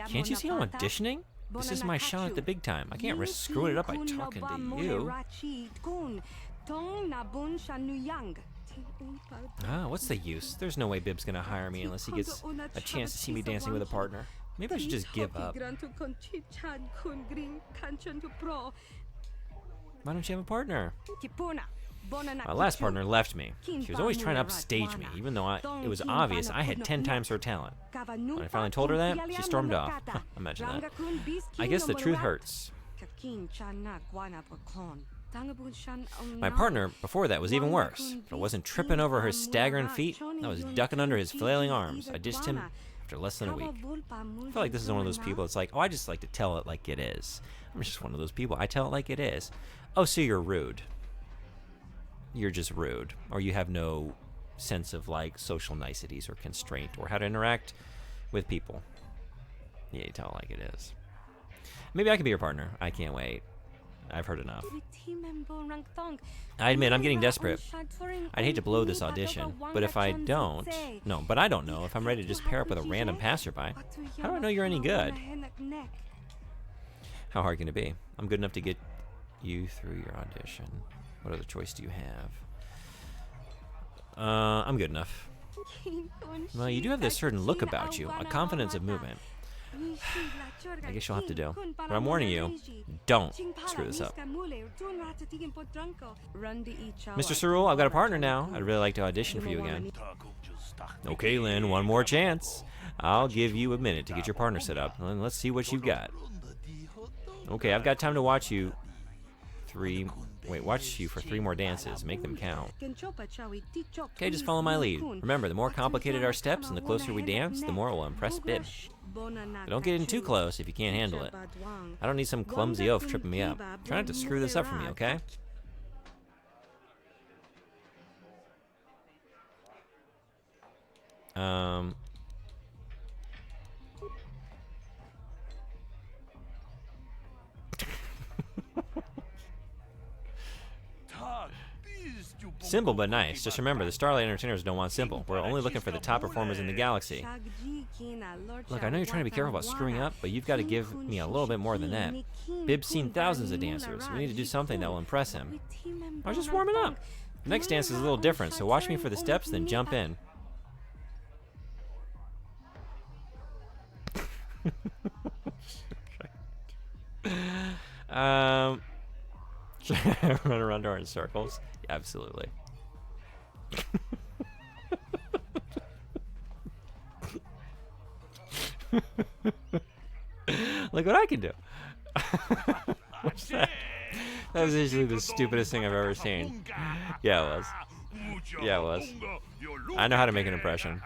A: Can't you see I'm auditioning? This is my shot at the big time. I can't risk screwing it up by talking to you. What's the use? There's no way Bib's gonna hire me unless he gets a chance to see me dancing with a partner. Maybe I should just give up. Why don't you have a partner? My last partner left me. She was always trying to upstage me, even though it was obvious I had 10 times her talent. When I finally told her that, she stormed off. Imagine that. I guess the truth hurts. My partner before that was even worse. If I wasn't tripping over her staggering feet, I was ducking under his flailing arms. I ditched him after less than a week. I feel like this is one of those people that's like, oh, I just like to tell it like it is. I'm just one of those people. I tell it like it is. Oh, so you're rude. You're just rude. Or you have no sense of like social niceties or constraint or how to interact with people. Yeah, you tell it like it is. Maybe I can be your partner. I can't wait. I've heard enough. I admit, I'm getting desperate. I'd hate to blow this audition, but if I don't... No, but I don't know if I'm ready to just pair up with a random passerby. How do I know you're any good? How hard can it be? I'm good enough to get you through your audition. What other choice do you have? I'm good enough. Well, you do have this certain look about you, a confidence of movement. I guess you'll have to do. But I'm warning you, don't screw this up. Mr. Sarul, I've got a partner now. I'd really like to audition for you again. Okay, Lynn, one more chance. I'll give you a minute to get your partner set up, and let's see what you've got. Okay, I've got time to watch you for 3 more dances. Make them count. Okay, just follow my lead. Remember, the more complicated our steps and the closer we dance, the more it will impress Bib. But don't get in too close if you can't handle it. I don't need some clumsy oaf tripping me up. Try not to screw this up for me, okay? Simple but nice. Just remember, the Starlight Entertainers don't want simple. We're only looking for the top performers in the galaxy. Look, I know you're trying to be careful about screwing up, but you've got to give me a little bit more than that. Bib's seen thousands of dancers. We need to do something that will impress him. I was just warming up. The next dance is a little different, so watch me for the steps, then jump in. Run around her in circles. Yeah, absolutely. Look what I can do. What's that? That was usually the stupidest thing I've ever seen. Yeah, it was. Yeah, it was. I know how to make an impression.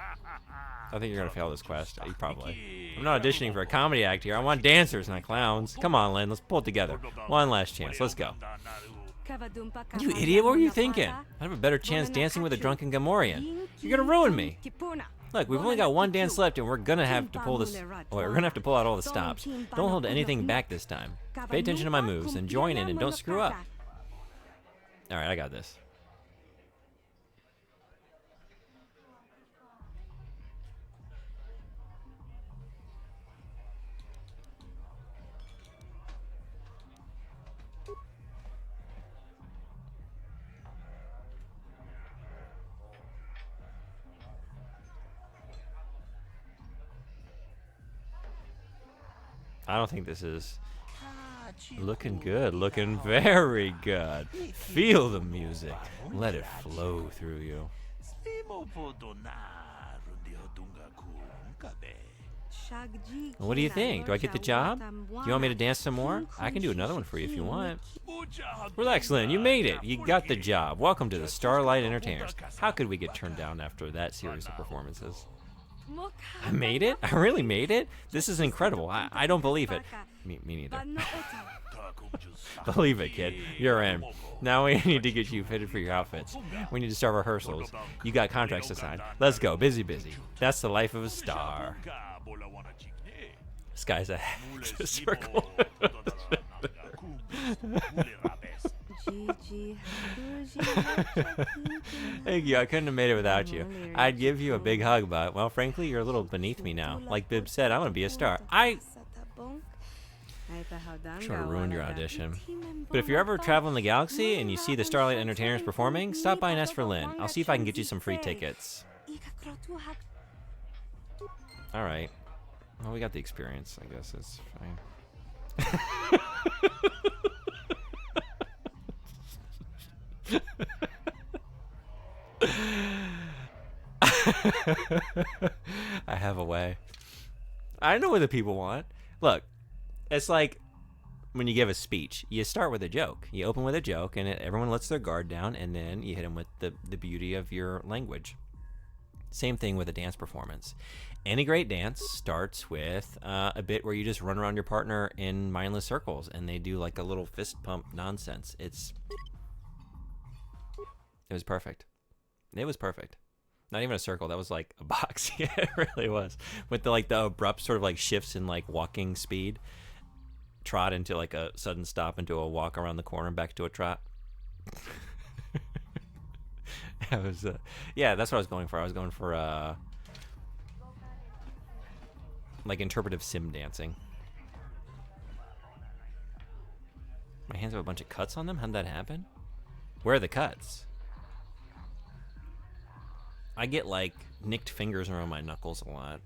A: I think you're gonna fail this quest. Probably. I'm not auditioning for a comedy act here. I want dancers, not clowns. Come on, Lynn. Let's pull it together. One last chance. Let's go. You idiot. What were you thinking? I have a better chance dancing with a drunken Gamorrean. You're gonna ruin me. Look, we've only got one dance left, and we're gonna have to pull this. Oh, we're gonna have to pull out all the stops. Don't hold anything back this time. Pay attention to my moves and join in, and don't screw up. All right, I got this. I don't think this is looking good. Looking very good. Feel the music. Let it flow through you. What do you think? Do I get the job? Do you want me to dance some more? I can do another one for you if you want. Relax, Lynn. You made it. You got the job. Welcome to the Starlight Entertainers. How could we get turned down after that series of performances? I made it? I really made it? This is incredible. I don't believe it. Me neither. Believe it, kid. You're in. Now we need to get you fitted for your outfits. We need to start rehearsals. You got contracts to sign. Let's go. Busy. That's the life of a star. This guy's a circle. Thank you. I couldn't have made it without you. I'd give you a big hug, but, well, frankly, you're a little beneath me now. Like Bib said, I want to be a star. I'm sure I ruined your audition. But if you're ever traveling the galaxy and you see the Starlight Entertainers performing, stop by and ask for Lynn. I'll see if I can get you some free tickets. Alright. Well, we got the experience. I guess it's fine. I have a way. I know what the people want. Look, it's like when you give a speech, you start with a joke. You open with a joke, and everyone lets their guard down, and then you hit them with the beauty of your language. Same thing with a dance performance. Any great dance starts with a bit where you just run around your partner in mindless circles, and they do like a little fist pump nonsense. It was perfect. It was perfect. Not even a circle. That was like a box. Yeah, it really was. With the abrupt sort of like shifts in like walking speed. Trot into like a sudden stop into a walk around the corner and back to a trot. That was yeah, that's what I was going for. I was going for like interpretive sim dancing. My hands have a bunch of cuts on them? How'd that happen? Where are the cuts? I get like nicked fingers around my knuckles a lot.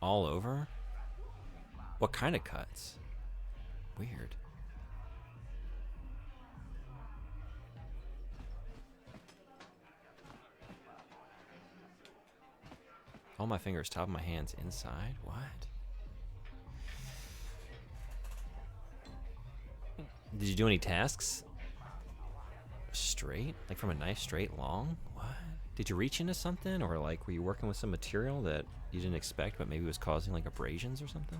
A: All over? What kind of cuts? Weird. All my fingers, top of my hands, inside? What? Did you do any tasks? Straight? Like from a knife straight long? What? Did you reach into something? Or like were you working with some material that you didn't expect but maybe was causing like abrasions or something?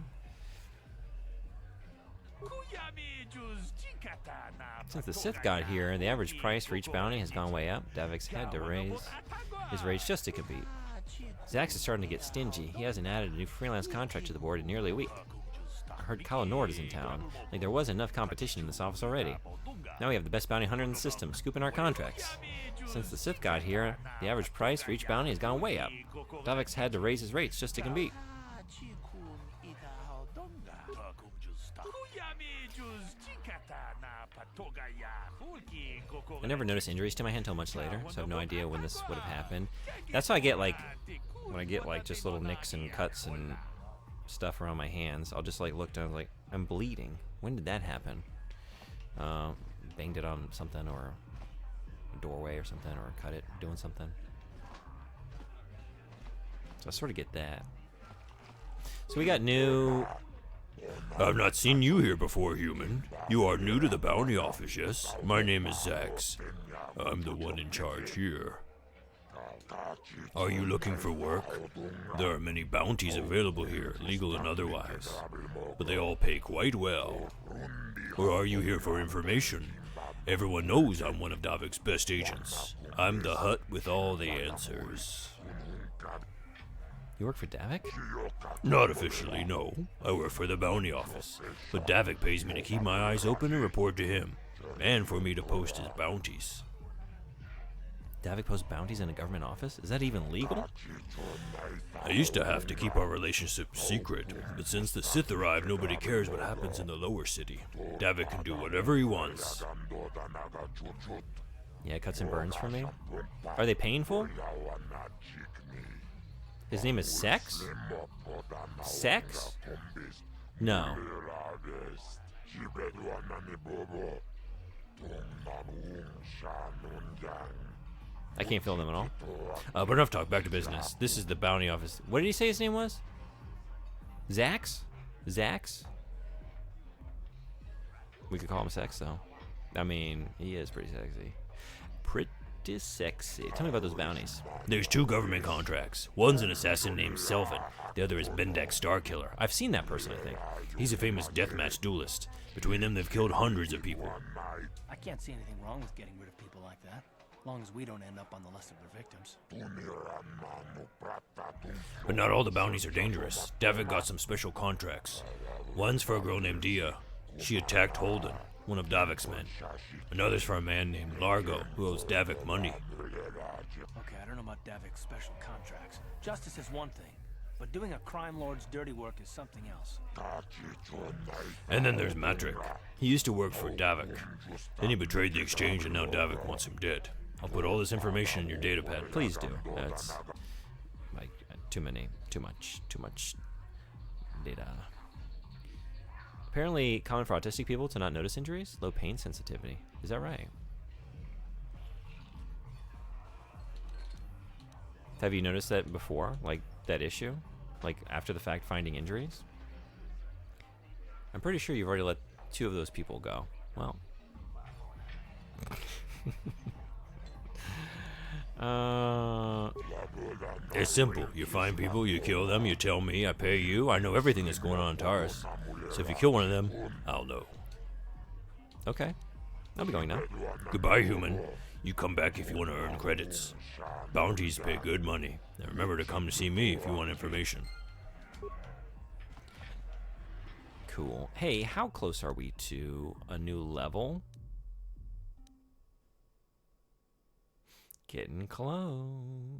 A: Since the Sith got here, the average price for each bounty has gone way up. Davik's had to raise his rates just to compete. Zax is starting to get stingy. He hasn't added a new freelance contract to the board in nearly a week. I heard Kala Nord is in town. Like there was enough competition in this office already. Now we have the best bounty hunter in the system, scooping our contracts. Since the Sith got here, the average price for each bounty has gone way up. Davik's had to raise his rates just to compete. I never noticed injuries to my hand until much later, so I have no idea when this would have happened. That's how I get like, when I get like just little nicks and cuts and stuff around my hands, I'll just like look down like, I'm bleeding. When did that happen? Banged it on something or a doorway or something, or cut it doing something. So I sort of get that. So we got new...
B: I've not seen you here before, human. You are new to the bounty office, yes? My name is Zax. I'm the one in charge here. Are you looking for work? There are many bounties available here, legal and otherwise, but they all pay quite well. Or are you here for information? Everyone knows I'm one of Davik's best agents. I'm the Hutt with all the answers.
A: You work for Davik?
B: Not officially, no. I work for the bounty office, but Davik pays me to keep my eyes open and report to him, and for me to post his bounties.
A: Davik posts bounties in a government office? Is that even legal?
B: I used to have to keep our relationship secret, but since the Sith arrived, nobody cares what happens in the lower city. Davik can do whatever he wants.
A: Yeah, cuts and burns for me. Are they painful? His name is Sex? Sex? No. I can't feel them at all.
B: But enough talk, back to business.
A: This is the bounty office. What did he say his name was? Zax? Zax? We could call him Sex, though. I mean, he is pretty sexy. Pretty sexy. Tell me about those bounties.
B: There's 2 government contracts. One's an assassin named Selvin. The other is Bendak Starkiller.
A: I've seen that person, I think.
B: He's a famous deathmatch duelist. Between them, they've killed hundreds of people.
L: I can't see anything wrong with getting rid of people like that. As long as we don't end up on the list of their victims.
B: But not all the bounties are dangerous. Davik got some special contracts. One's for a girl named Dia. She attacked Holden, one of Davik's men. Another's for a man named Largo, who owes Davik money.
L: Okay, I don't know about Davik's special contracts. Justice is one thing, but doing a crime lord's dirty work is something else.
B: And then there's Matrik. He used to work for Davik. Then he betrayed the exchange and now Davik wants him dead. I'll put all this information in your data pad.
A: Please do. That's like too much data. Apparently common for autistic people to not notice injuries, low pain sensitivity. Is that right? Have you noticed that before? Like that issue? Like after the fact finding injuries? I'm pretty sure you've already let 2 of those people go. Well.
B: It's simple. You find people, you kill them, you tell me, I pay you. I know everything that's going on in Taurus. So if you kill one of them, I'll know.
A: Okay. I'll be going now.
B: Goodbye, human. You come back if you want to earn credits. Bounties pay good money. And remember to come to see me if you want information.
A: Cool. Hey, how close are we to a new level? Getting close.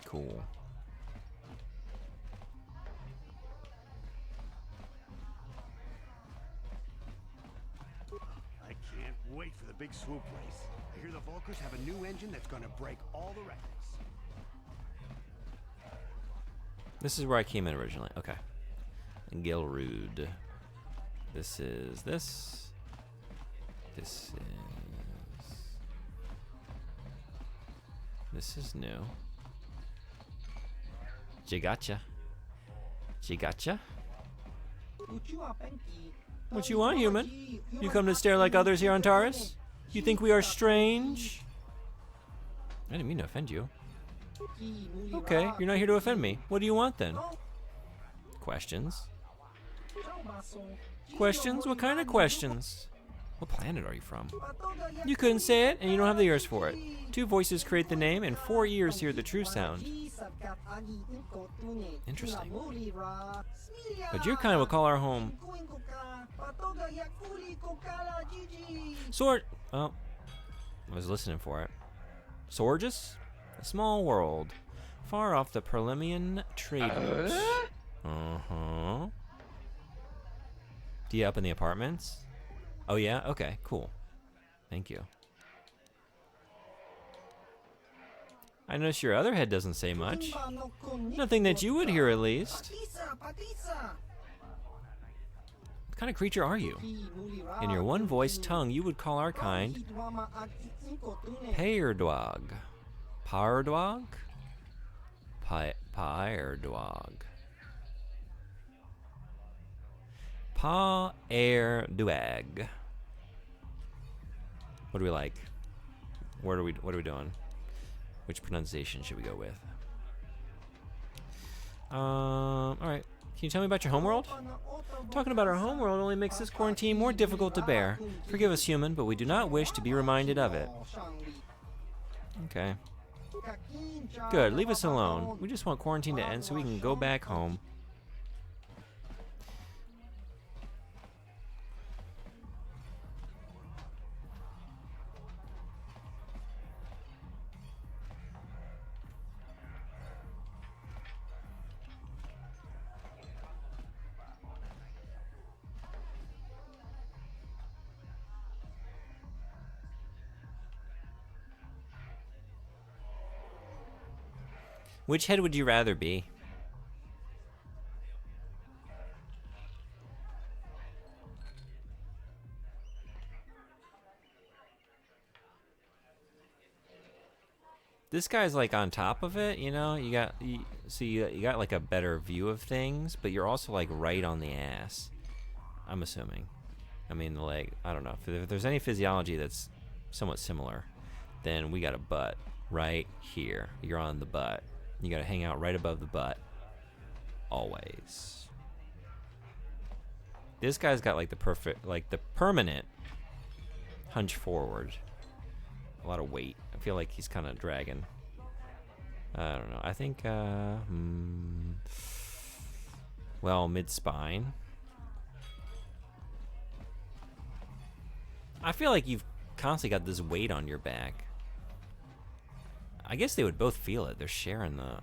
A: Cool.
S: I can't wait for the big swoop race. I hear the Volkers have a new engine that's gonna break all the records.
A: This is where I came in originally. Okay. Gelrude. This is this. This is... This is new. Jigacha. Jigacha? What you want, human? You come to stare like others here on Taurus? You think we are strange? I didn't mean to offend you. Okay, you're not here to offend me. What do you want then? Questions? Questions? What kind of questions? What planet are you from? You couldn't say it, and you don't have the ears for it. 2 voices create the name, and 4 ears hear the true sound. Interesting. But your kind would call our home. Sword. Oh, I was listening for it. Sorgus? A small world, far off the Perlemian traders. Uh-huh. Do you up in the apartments? Oh yeah? Okay, cool. Thank you. I notice your other head doesn't say much. Nothing that you would hear, at least. What kind of creature are you? In your one-voiced tongue, you would call our kind Pairdwag. Pairdwag? Pairdwag. Pairdwag. What do we like? What are we doing? Which pronunciation should we go with? Alright. Can you tell me about your homeworld? Talking about our homeworld only makes this quarantine more difficult to bear. Forgive us, human, but we do not wish to be reminded of it. Okay. Good, leave us alone. We just want quarantine to end so we can go back home. Which head would you rather be? This guy's like on top of it, you know. You got like a better view of things, but you're also like right on the ass. I'm assuming. I mean, the leg. I don't know if there's any physiology that's somewhat similar. Then we got a butt right here. You're on the butt. You got to hang out right above the butt. Always. This guy's got like the permanent hunch forward. A lot of weight. I feel like he's kind of dragging. I don't know. I think, well, mid-spine. I feel like you've constantly got this weight on your back. I guess they would both feel it. They're sharing the...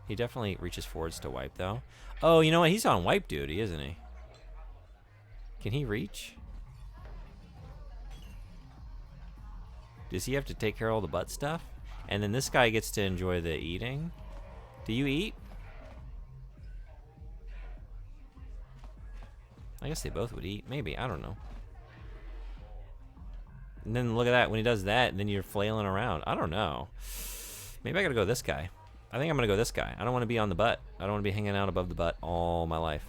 A: He definitely reaches forwards to wipe, though. Oh, you know what? He's on wipe duty, isn't he? Can he reach? Does he have to take care of all the butt stuff? And then this guy gets to enjoy the eating? Do you eat? I guess they both would eat. Maybe. I don't know. And then look at that. When he does that, and then you're flailing around. I don't know. Maybe I gotta go this guy. I think I'm gonna go this guy. I don't want to be on the butt. I don't want to be hanging out above the butt all my life.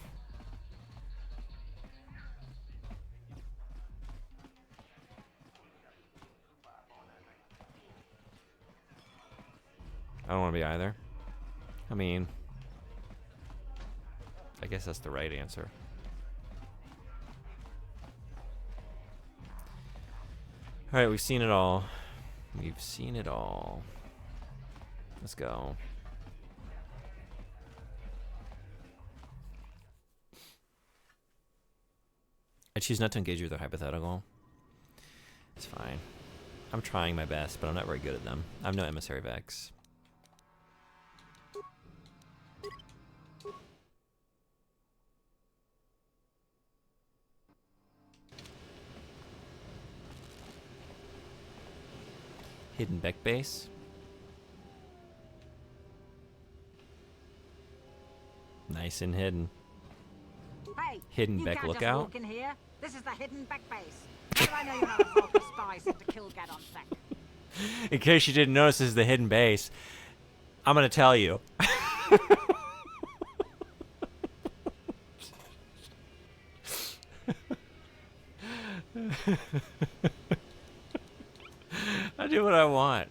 A: I don't want to be either. I mean, I guess that's the right answer. All right, we've seen it all. We've seen it all. Let's go. I choose not to engage with a hypothetical. It's fine. I'm trying my best, but I'm not very good at them. I have no emissary vex. Hidden Beck base. Nice and hidden.
K: Hey,
A: Hidden
K: you
A: Beck
K: can't just
A: lookout.
K: walk in here. This is the Hidden Beck base. How do I know you're not a Volker spy sent to kill Gadon Sec?
A: In case you didn't notice, this is the hidden base. I'm gonna tell you. I do what I want.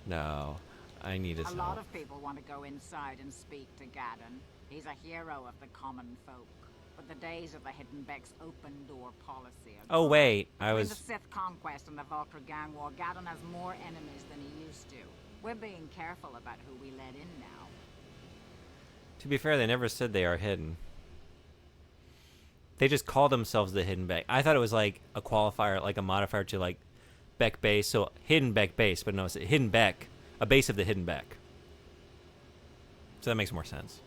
A: No, I need his
K: A
A: help.
K: lot of people want to go inside and speak to Gadon. He's a hero of the common folk. But the days of the Hidden Beck's open door policy are
A: Oh
K: gone.
A: wait, I
K: Between
A: was.
K: the Sith conquest and the Volker gang war, Gadon has more enemies than he used to. We're being careful about who we let in now.
A: To be fair, they never said they are hidden. They just call themselves the Hidden Beck. I thought it was like a qualifier, like a modifier to like Beck base. So Hidden Beck base, but no, it's Hidden Beck, a base of the Hidden Beck. So that makes more sense.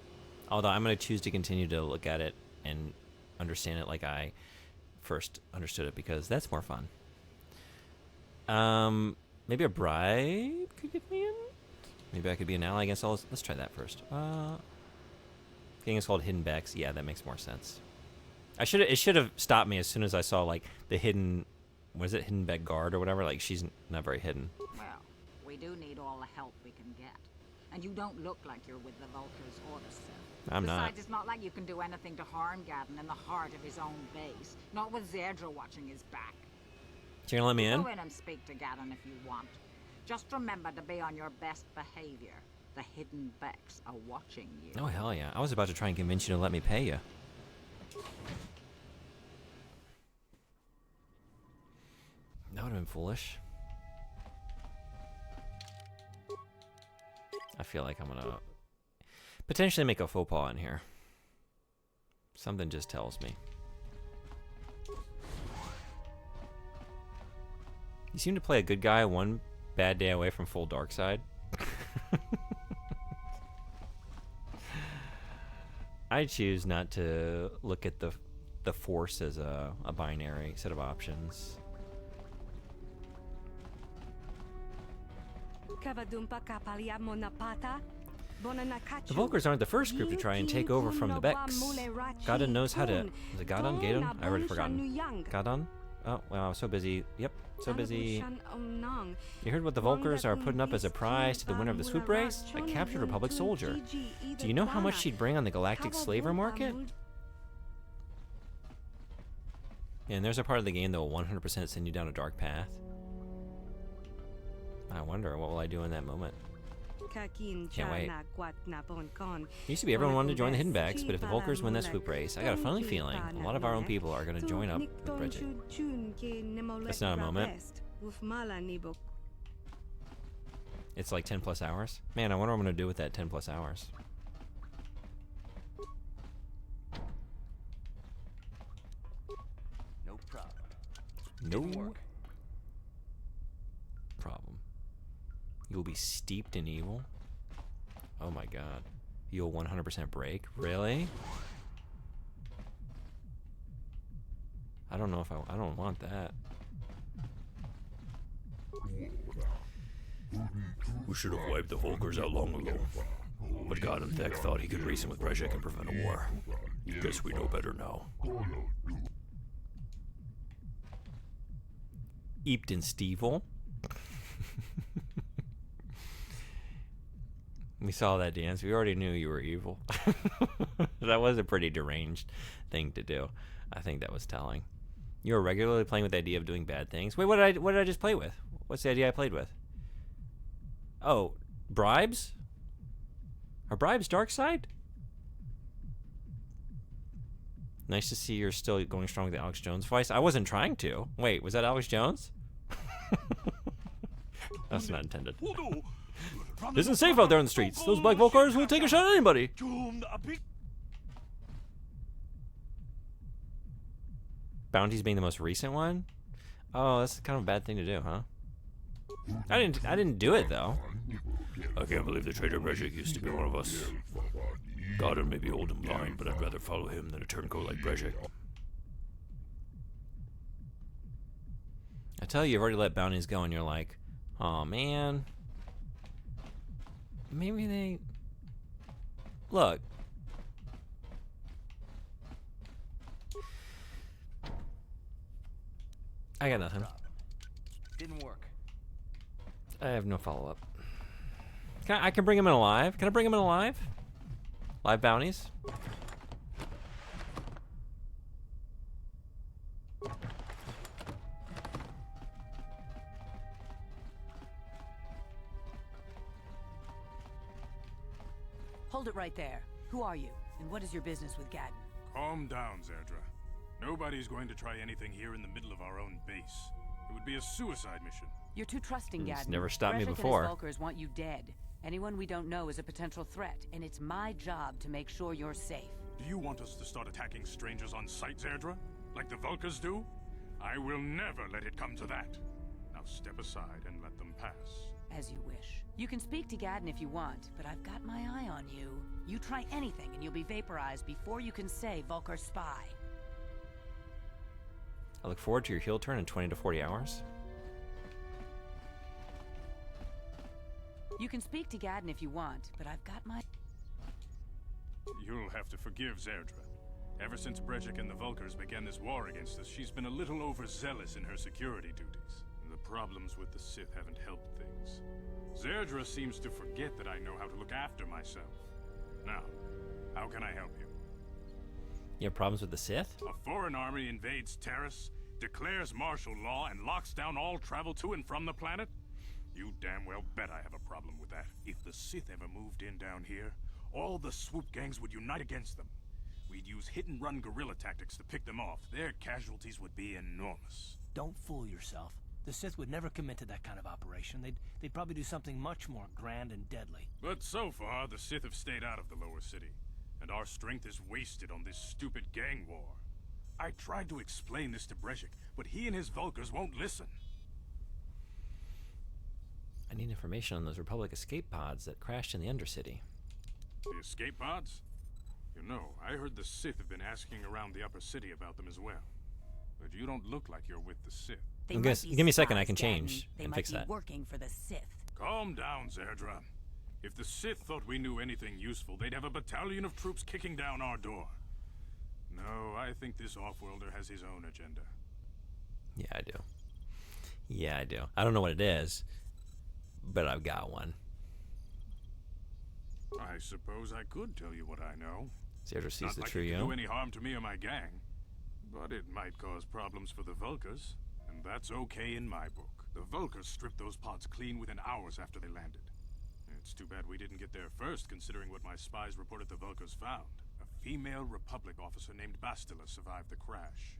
A: Although I'm going to choose to continue to look at it and understand it like I first understood it, because that's more fun. Maybe a bribe could get me in? Maybe I could be an ally against all this. Let's try that first. Getting us called Hidden Becks. Yeah, that makes more sense. It should have stopped me as soon as I saw like the hidden, what is it, Hidden Beck guard or whatever. Like she's not very hidden.
K: Well, we do need all the help we can get. And you don't look like you're with the Volkers or the Sith.
A: I'm not.
K: Besides, it's not like you can do anything to harm Gadon in the heart of his own base. Not with Zedra watching his back.
A: So you're gonna let me in?
K: Go in and speak to Gadon if you want. Just remember to be on your best behavior. The Hidden Becks are watching you.
A: Oh hell yeah! I was about to try and convince you to let me pay you. That would have been foolish. I feel like I'm gonna potentially make a faux pas in here. Something just tells me. You seem to play a good guy one bad day away from full dark side. I choose not to look at the Force as a binary set of options. The Volkers aren't the first group to try and take over from the Becks. Gadon knows how to... Is it Gadon? Gadon? I already forgotten. Gadon? Oh, well, I was so busy. Yep, so busy.
M: Shan Omnang.
A: You heard what the Volkers are putting up as a prize to the winner of the swoop race? A captured Republic soldier. Do you know how much she'd bring on the galactic slaver market? And there's a part of the game that will 100% send you down a dark path. I wonder, what will I do in that moment? Can't wait. Used to be everyone wanted to join the Hidden Becks, but if the Volkers win that swoop race, I got a funny feeling a lot of our own people are going to join up with Bridget. That's not a moment. It's like 10 plus hours. Man, I wonder what I'm going to do with that 10 plus hours.
C: No problem.
A: No problem. You'll be steeped in evil. Oh my god. You'll 100% break? Really? I don't know if I don't want that.
B: We should have wiped the Volkers out long ago. But God and Thek thought he could reason with Brejik and prevent a war. Guess we know better now.
A: Eeped in Stevel. We saw that dance. We already knew you were evil. That was a pretty deranged thing to do. I think that was telling. You were regularly playing with the idea of doing bad things. Wait, what did I just play with? What's the idea I played with? Oh, bribes? Are bribes dark side? Nice to see you're still going strong with the Alex Jones voice. I wasn't trying to. Wait, was that Alex Jones? That's not intended. Isn't safe out there in the streets. Those black Volkars will take a shot at anybody. Bounties being the most recent one? Oh, that's kind of a bad thing to do, huh? I didn't do it though.
B: I can't believe the traitor Brejik used to be one of us. Godin may be old and blind, but I'd rather follow him than a turncoat like Brejik.
A: I tell you, you've already let bounties go and you're like, oh man. Maybe they... Look. I got nothing.
C: Didn't work.
A: I have no follow-up. I can bring him in alive. Can I bring him in alive? Live bounties?
F: Hold it right there. Who are you? And what is your business with Gaddon?
V: Calm down, Zerdra. Nobody's going to try anything here in the middle of our own base. It would be a suicide mission.
F: You're too trusting, Gaddon.
A: He's never stopped me
F: Brejik
A: before.
F: And his Volkers want you dead. Anyone we don't know is a potential threat, and it's my job to make sure you're safe.
V: Do you want us to start attacking strangers on sight, Zerdra? Like the Volkers do? I will never let it come to that. Now step aside and let them pass.
F: As you wish. You can speak to Gaddon if you want, but I've got my eye on you. You try anything and you'll be vaporized before you can say Volker spy.
A: I look forward to your heel turn in 20 to 40 hours.
F: You can speak to Gaddon if you want, but I've got my...
V: You'll have to forgive Zerdra. Ever since Brejik and the Volkers began this war against us, she's been a little overzealous in her security duties. The problems with the Sith haven't helped things. Zerdra seems to forget that I know how to look after myself. Now, how can I help you?
A: You have problems with the Sith?
V: A foreign army invades Taris, declares martial law, and locks down all travel to and from the planet? You damn well bet I have a problem with that. If the Sith ever moved in down here, all the swoop gangs would unite against them. We'd use hit-and-run guerrilla tactics to pick them off. Their casualties would be enormous.
L: Don't fool yourself. The Sith would never commit to that kind of operation. They'd probably do something much more grand and deadly.
V: But so far, the Sith have stayed out of the lower city, and our strength is wasted on this stupid gang war. I tried to explain this to Brejik, but he and his Volkers won't listen.
A: I need information on those Republic escape pods that crashed in the Undercity.
V: The escape pods? You know, I heard the Sith have been asking around the upper city about them as well. But you don't look like you're with the Sith.
A: Give me a second, I can change and fix that.
F: They might be working for the Sith.
V: Calm down, Zerdra. If the Sith thought we knew anything useful, they'd have a battalion of troops kicking down our door. No, I think this Offworlder has his own agenda.
A: Yeah, I do. Yeah, I do. I don't know what it is, but I've got one.
V: I suppose I could tell you what I know.
A: Zerdor sees
V: Not
A: the
V: like it
A: trio.
V: could do any harm to me or my gang, but it might cause problems for the Vulkars, and that's okay in my book. The Vulkars stripped those pods clean within hours after they landed. It's too bad we didn't get there first, considering what my spies reported the Vulkars found. A female Republic officer named Bastila survived the crash.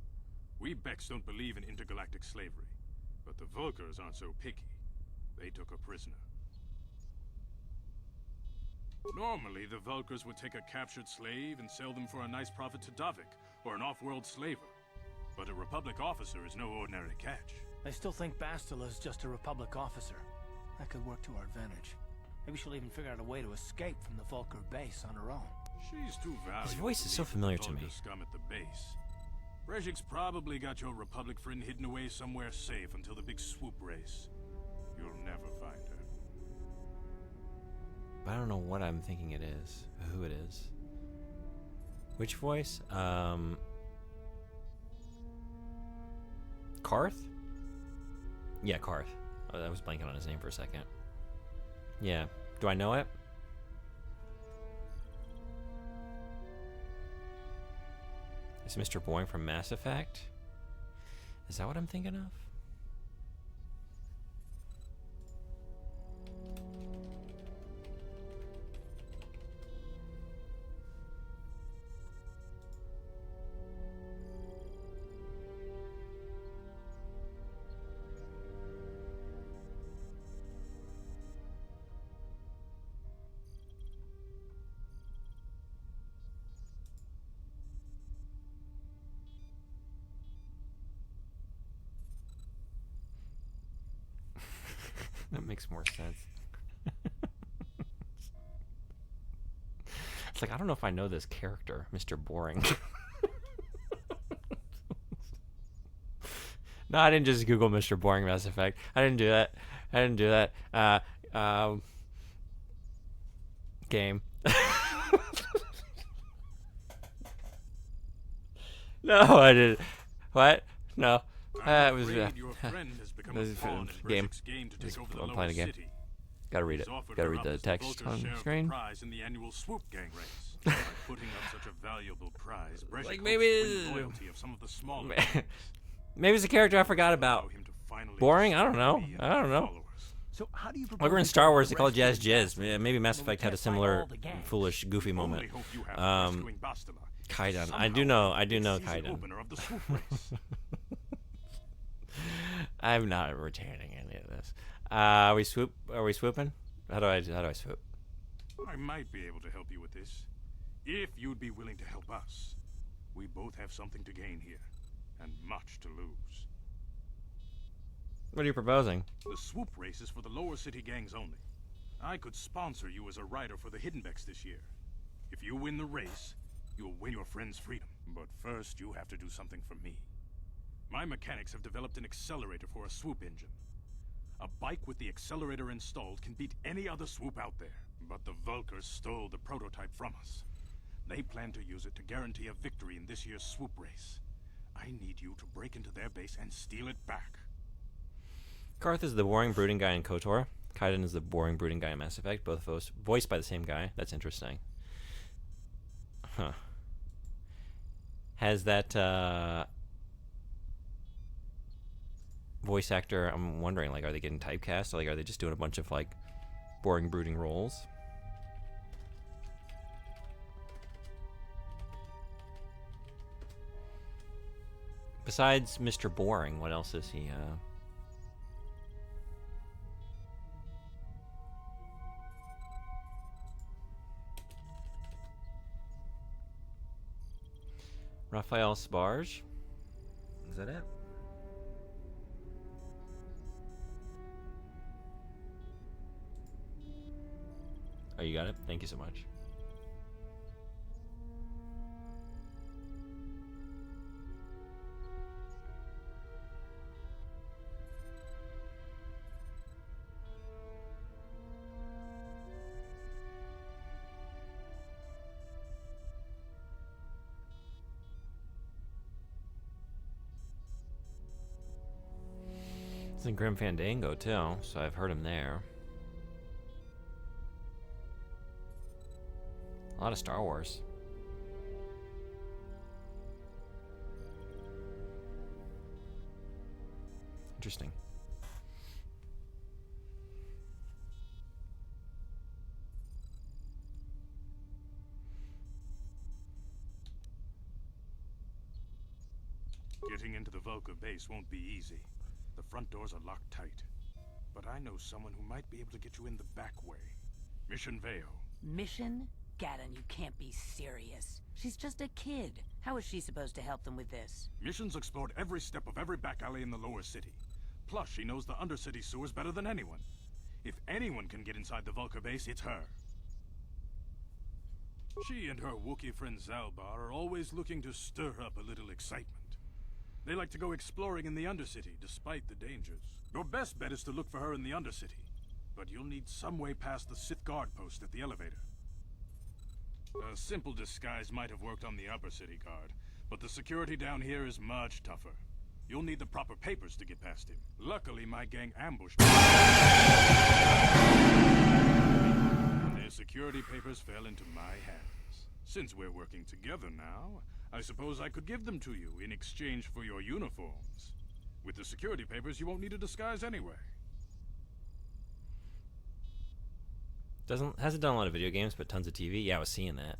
V: We Becks don't believe in intergalactic slavery, but the Vulkars aren't so picky. They took a prisoner. Normally, the Vulkars would take a captured slave and sell them for a nice profit to Davik, or an off-world slaver. But a Republic officer is no ordinary catch.
L: I still think Bastila's just a Republic officer. That could work to our advantage. Maybe she'll even figure out a way to escape from the Vulkar base on her own.
V: She's too valuable.
A: His voice is so familiar to me.
V: Scum at the base. Brejik's probably got your Republic friend hidden away somewhere safe until the big swoop race. You'll never find her.
A: But I don't know what I'm thinking it is. Who it is. Which voice? Karth? Yeah, Karth. Oh, I was blanking on his name for a second. Yeah. Do I know it? Is Mr. Boring from Mass Effect? Is that what I'm thinking of? That makes more sense. It's like, I don't know if I know this character, Mr. Boring. No, I didn't just Google Mr. Boring Mass Effect. I didn't do that. Game. No, I didn't. What? No. It was
V: Your friend has become a pawn in
A: game.
V: Brejik's game to take over the
A: I'm
V: lower
A: playing a game.
V: city.
A: Gotta read it.
V: He's offered
A: Gotta
V: her
A: read
V: up
A: the
V: as
A: text
V: Vulkar
A: on
V: share of the
A: screen.
V: prize in the annual swoop gang race. By putting up such a valuable prize, Brejik
A: Like,
V: hopes
A: maybe
V: to
A: it
V: win
A: is-
V: the loyalty of some of the smaller
A: Maybe it's a character I forgot about. Boring? I don't know. I don't know.
L: So how do you
A: Like we're in Star Wars, they call it Jazz Jizz. Maybe Mass Effect had a similar foolish, goofy moment. Kaidan. I do know Kaidan. I'm not retaining any of this. Are we swooping? How do I swoop?
V: I might be able to help you with this. If you'd be willing to help us. We both have something to gain here, and much to lose.
A: What are you proposing?
V: The swoop race is for the lower city gangs only. I could sponsor you as a rider for the Hiddenbecks this year. If you win the race, you'll win your friend's freedom. But first, you have to do something for me. My mechanics have developed an accelerator for a swoop engine. A bike with the accelerator installed can beat any other swoop out there. But the Vulkars stole the prototype from us. They plan to use it to guarantee a victory in this year's swoop race. I need you to break into their base and steal it back.
A: Karth is the boring, brooding guy in KOTOR. Kaidan is the boring, brooding guy in Mass Effect. Both voiced by the same guy. That's interesting. Huh. Has that voice actor, I'm wondering, like, are they getting typecast? Or, like, are they just doing a bunch of, like, boring, brooding roles? Besides Mr. Boring, what else is he, Raphael Sbarge? Is that it? Oh, you got it? Thank you so much. in Grim Fandango too, so I've heard him there. A lot of Star Wars. Interesting.
V: Getting into the Vulca base won't be easy. The front doors are locked tight. But I know someone who might be able to get you in the back way. Mission Veo.
F: Mission? Gaddon, you can't be serious. She's just a kid. How is she supposed to help them with this?
V: Mission's explored every step of every back alley in the lower city. Plus, she knows the undercity sewers better than anyone. If anyone can get inside the Vulca base, it's her. She and her Wookiee friend Zalbar are always looking to stir up a little excitement. They like to go exploring in the Undercity, despite the dangers. Your best bet is to look for her in the Undercity. But you'll need some way past the Sith guard post at the elevator. A simple disguise might have worked on the Upper City guard, but the security down here is much tougher. You'll need the proper papers to get past him. Luckily, my gang ambushed him. Their security papers fell into my hands. Since we're working together now, I suppose I could give them to you in exchange for your uniforms. With the security papers, you won't need a disguise anyway.
A: Hasn't done a lot of video games, but tons of TV. Yeah, I was seeing that.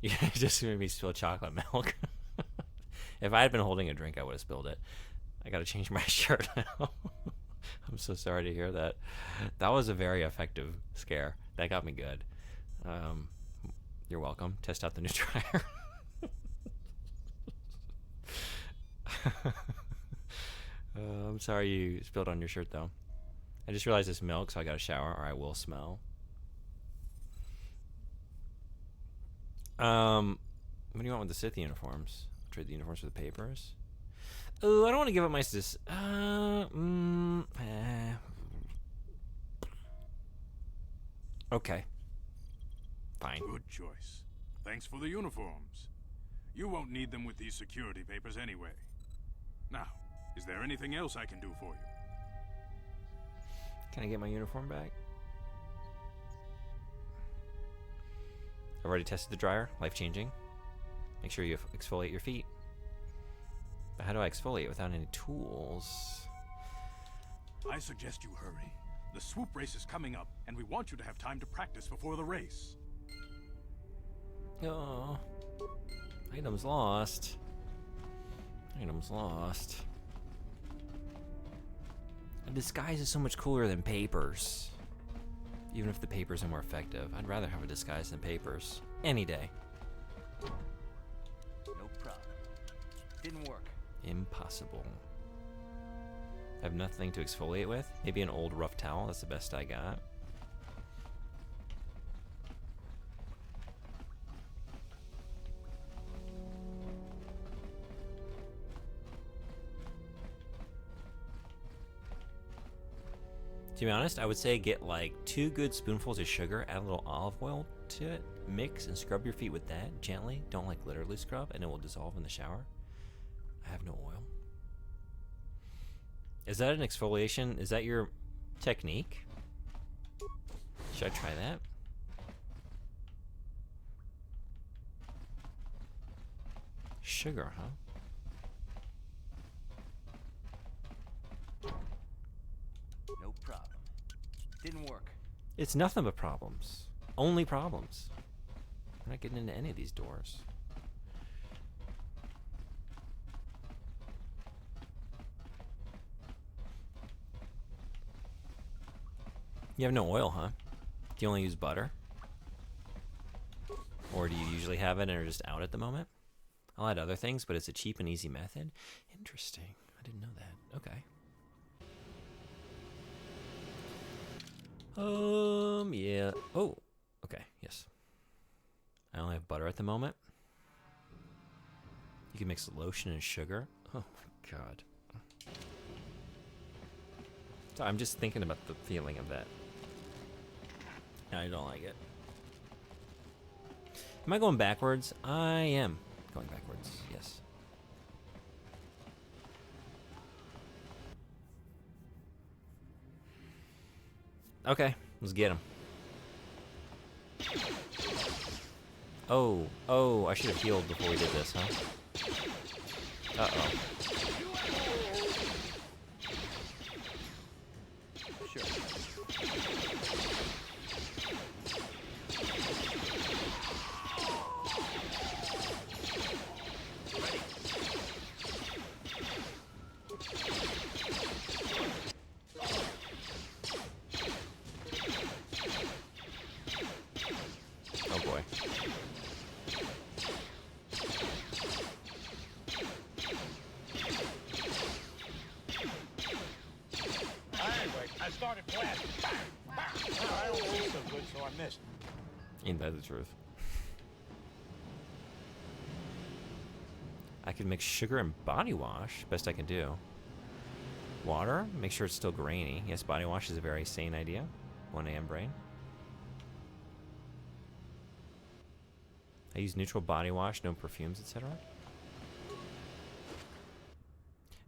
A: Yeah, it just made me spill chocolate milk. If I had been holding a drink, I would have spilled it. I gotta change my shirt now. I'm so sorry to hear that. That was a very effective scare. That got me good. You're welcome. Test out the new dryer. I'm sorry you spilled on your shirt, though. I just realized it's milk, so I got to shower, or I will smell. What do you want with the Sith uniforms? Trade the uniforms for the papers? Oh, I don't want to give up my Okay. Fine.
V: Good choice. Thanks for the uniforms. You won't need them with these security papers anyway. Now, is there anything else I can do for you?
A: Can I get my uniform back? I've already tested the dryer. Life-changing. Make sure you exfoliate your feet. But how do I exfoliate without any tools?
V: I suggest you hurry. The swoop race is coming up, and we want you to have time to practice before the race.
A: Oh. Items lost. Items lost. A disguise is so much cooler than papers. Even if the papers are more effective. I'd rather have a disguise than papers. Any day.
E: No problem. Didn't work.
A: Impossible. I have nothing to exfoliate with. Maybe an old rough towel. That's the best I got. To be honest, I would say get like 2 good spoonfuls of sugar, add a little olive oil to it, mix and scrub your feet with that gently. Don't like literally scrub, and it will dissolve in the shower. I have no oil. Is that an exfoliation? Is that your technique? Should I try that? Sugar, huh?
E: No problem. Didn't work.
A: It's nothing but problems. Only problems. I'm not getting into any of these doors. You have no oil, huh? Do you only use butter? Or do you usually have it and are just out at the moment? I'll add other things, but it's a cheap and easy method. Interesting. I didn't know that. Okay. Yeah. Oh, okay. Yes. I only have butter at the moment. You can mix lotion and sugar. Oh my god. So I'm just thinking about the feeling of that. I don't like it. Am I going backwards? I am going backwards, yes. Okay, let's get him. Oh, I should have healed before we did this, huh? Uh-oh.
C: Sure.
A: Oh boy.
U: Anyway, I started blasting. I don't feel so good, so I missed.
A: Ain't that the truth? I can mix sugar and body wash. Best I can do. Water. Make sure it's still grainy. Yes, body wash is a very sane idea. 1 a.m. brain. I use neutral body wash, no perfumes, etc.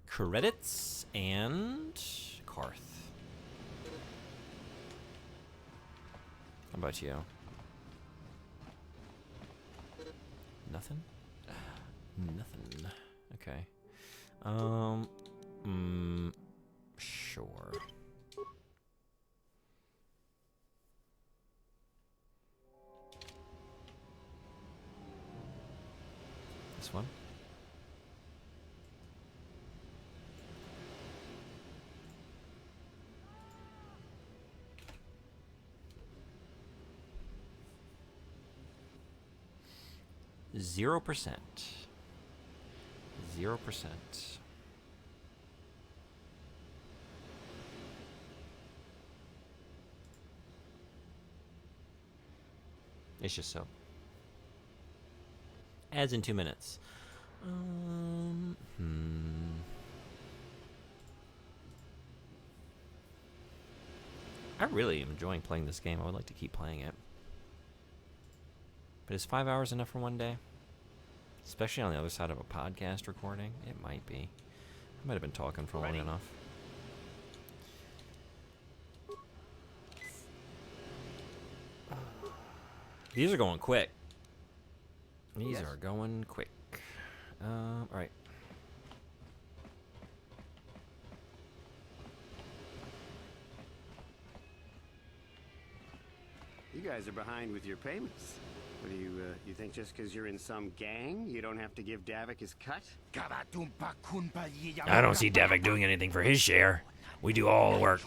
A: Credits and Karth. How about you? Nothing? Nothing. Okay. Sure. This one? Zero %. 0%. It's just so. Ads in 2 minutes. I really am enjoying playing this game. I would like to keep playing it. But is 5 hours enough for one day? Especially on the other side of a podcast recording? It might be. I might have been talking for long enough. These are going quick. These are going quick. Alright.
S: You guys are behind with your payments. What do you think just because you're in some gang, you don't have to give Davik his cut?
G: I don't see Davik doing anything for his share. We do all the work.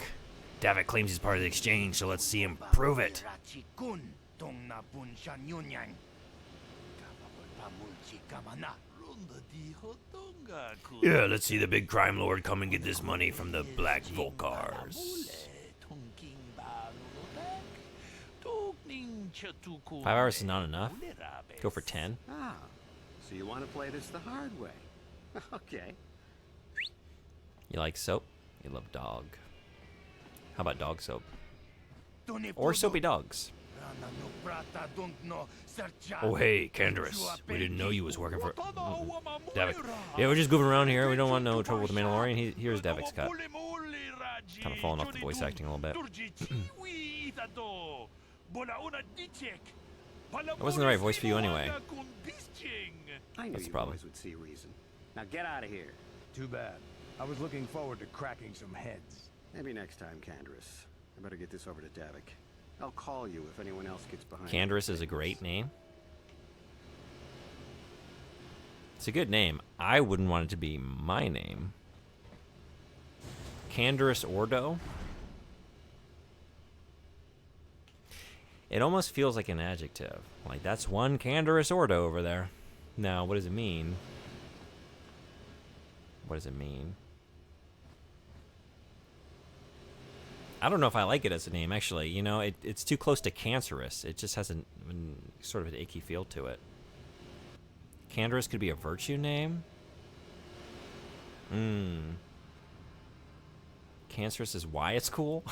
G: Davik claims he's part of the exchange, so let's see him prove it. Yeah, let's see the big crime lord come and get this money from the Black Volkars.
A: 5 hours is not enough? Go for 10.
S: Ah, so you want to play this the hard way. Okay.
A: You like soap? You love dog. How about dog soap? Or soapy dogs?
G: Oh hey, Canderous. We didn't know you was working for Davik. Yeah, we're just goofing around here. We don't want no trouble with the Mandalorian.
A: Here's Davik's cut. Kind of falling off the voice acting a little bit. That wasn't the right voice for you anyway.
S: I knew
A: That's the
S: you
A: problem.
S: boys would see reason. Now get out of here.
D: Too bad. I was looking forward to cracking some heads.
S: Maybe next time, Canderous. I better get this over to Davik. I'll call you if anyone else gets behind.
A: Canderous is a great name. It's a good name. I wouldn't want it to be my name. Canderous Ordo? It almost feels like an adjective. Like, that's one Canderous Ordo over there. Now, what does it mean? What does it mean? I don't know if I like it as a name, actually. You know, it's too close to cancerous. It just has sort of an icky feel to it. Canderous could be a virtue name? Cancerous is why it's cool?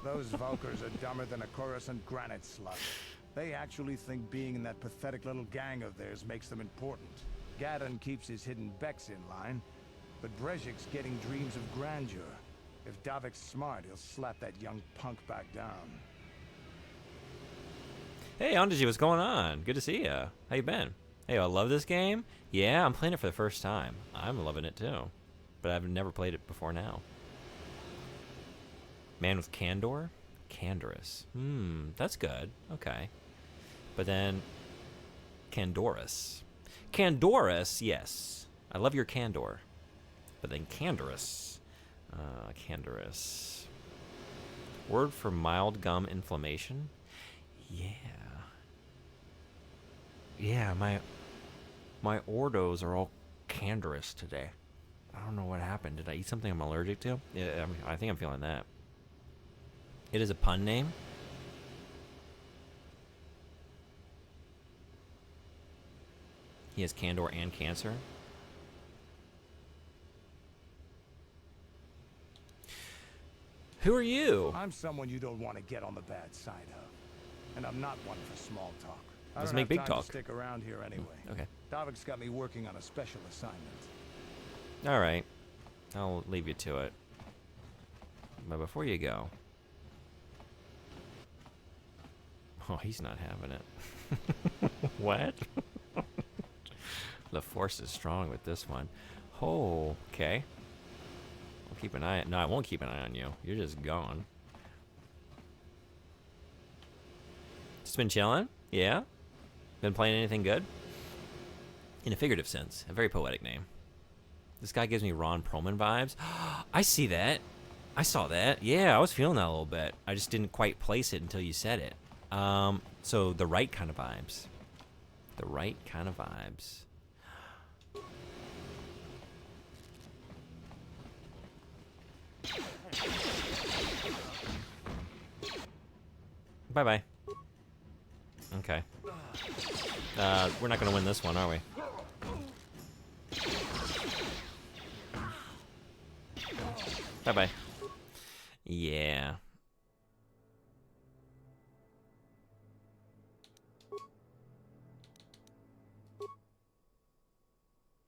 D: Those Valkers are dumber than a Coruscant granite slug. They actually think being in that pathetic little gang of theirs makes them important. Gadon keeps his hidden Becks in line, but Brejik's getting dreams of grandeur.
S: If Davik's smart, he'll slap that young punk back down.
A: Hey, Andaji, what's going on? Good to see ya. How you been? Hey, I love this game. Yeah, I'm playing it for the first time. I'm loving it too, but I've never played it before now. Man with candor, candorous. That's good. Okay, but then candorous, candorous. Yes, I love your candor, but then candorous, candorous. Word for mild gum inflammation. Yeah. Yeah, my ordos are all candorous today. I don't know what happened. Did I eat something I'm allergic to? Yeah, I think I'm feeling that. It is a pun name. He has candor and cancer. Who are you?
S: I'm someone you don't want to get on the bad side of. And I'm not one for small talk.
A: Let's
S: I don't
A: make
S: have
A: big
S: time
A: talk.
S: To stick around here anyway.
A: Okay.
S: Davik's got me working on a special assignment.
A: All right. I'll leave you to it. But before you go... Oh, he's not having it. What? The force is strong with this one. Oh, okay. I'll keep an eye... No, I won't keep an eye on you. You're just gone. Just been chilling? Yeah? Been playing anything good? In a figurative sense. A very poetic name. This guy gives me Ron Perlman vibes. I see that. I saw that. Yeah, I was feeling that a little bit. I just didn't quite place it until you said it. So the right kind of vibes. The right kind of vibes. Bye-bye. Okay. We're not going to win this one, are we? Bye-bye. Yeah.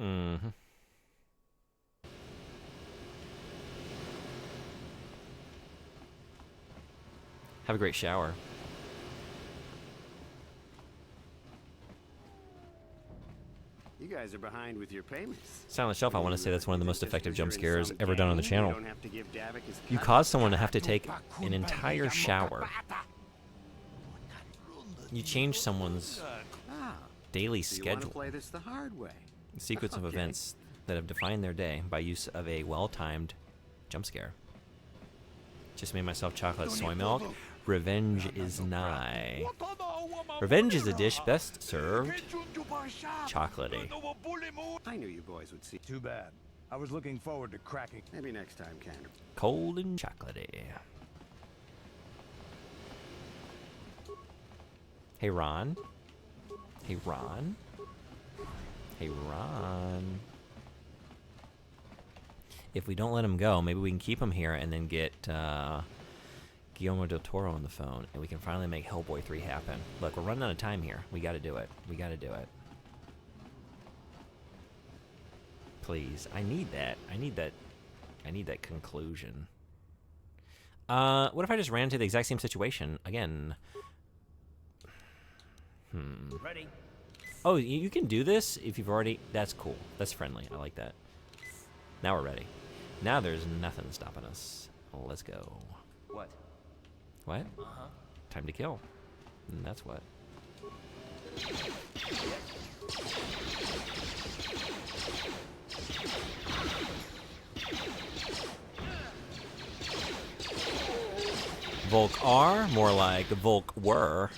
A: Mm-hmm. Have a great shower.
H: You guys are behind with your payments.
A: Silent Shelf, I want to say that's one of the most effective jump scares ever done on the channel.
H: You don't have to give Davik his
A: You
H: cut.
A: cause someone to have to take an entire shower. You change someone's daily
H: So you want to
A: schedule.
H: play this the hard way.
A: The sequence of
H: Okay.
A: events that have defined their day by use of a well-timed jump scare. Just made myself chocolate soy milk. Revenge is nigh. Revenge is a dish best served chocolatey.
H: I knew you boys would see.
S: Too bad. I was looking forward to cracking.
H: Maybe next time, Candor.
A: Cold and chocolatey. Hey, Ron. Hey, Ron. Hey, Ron. If we don't let him go, maybe we can keep him here and then get Guillermo del Toro on the phone, and we can finally make Hellboy 3 happen. Look, we're running out of time here. We got to do it. We got to do it. Please, I need that. I need that conclusion. What if I just ran into the exact same situation again?
L: Ready?
A: Oh, you can do this if you've already... That's cool. That's friendly. I like that. Now we're ready. Now there's nothing stopping us. Let's go.
R: What?
A: What? Time to kill. And that's what. Volk R? More like Volk were.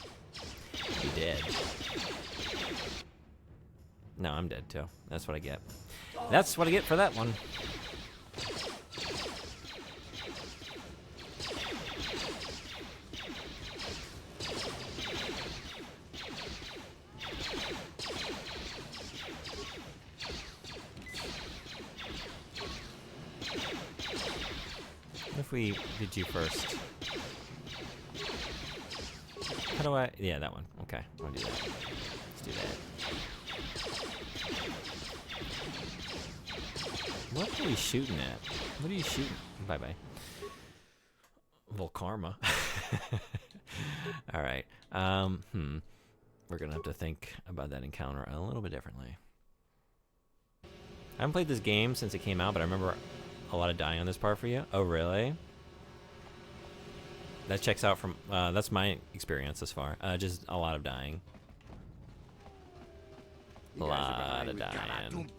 A: You dead. No, I'm dead too. That's what I get. That's what I get for that one. What if we did you first? How do I... Yeah, that one. Okay, I'll do that. Let's do that. What are we shooting at? What are you shooting? Bye-bye. little karma. All right. We're gonna have to think about that encounter a little bit differently. I haven't played this game since it came out, but I remember a lot of dying on this part for you. Oh, really? That checks out from, that's my experience thus far. Just a lot of dying. A lot of dying.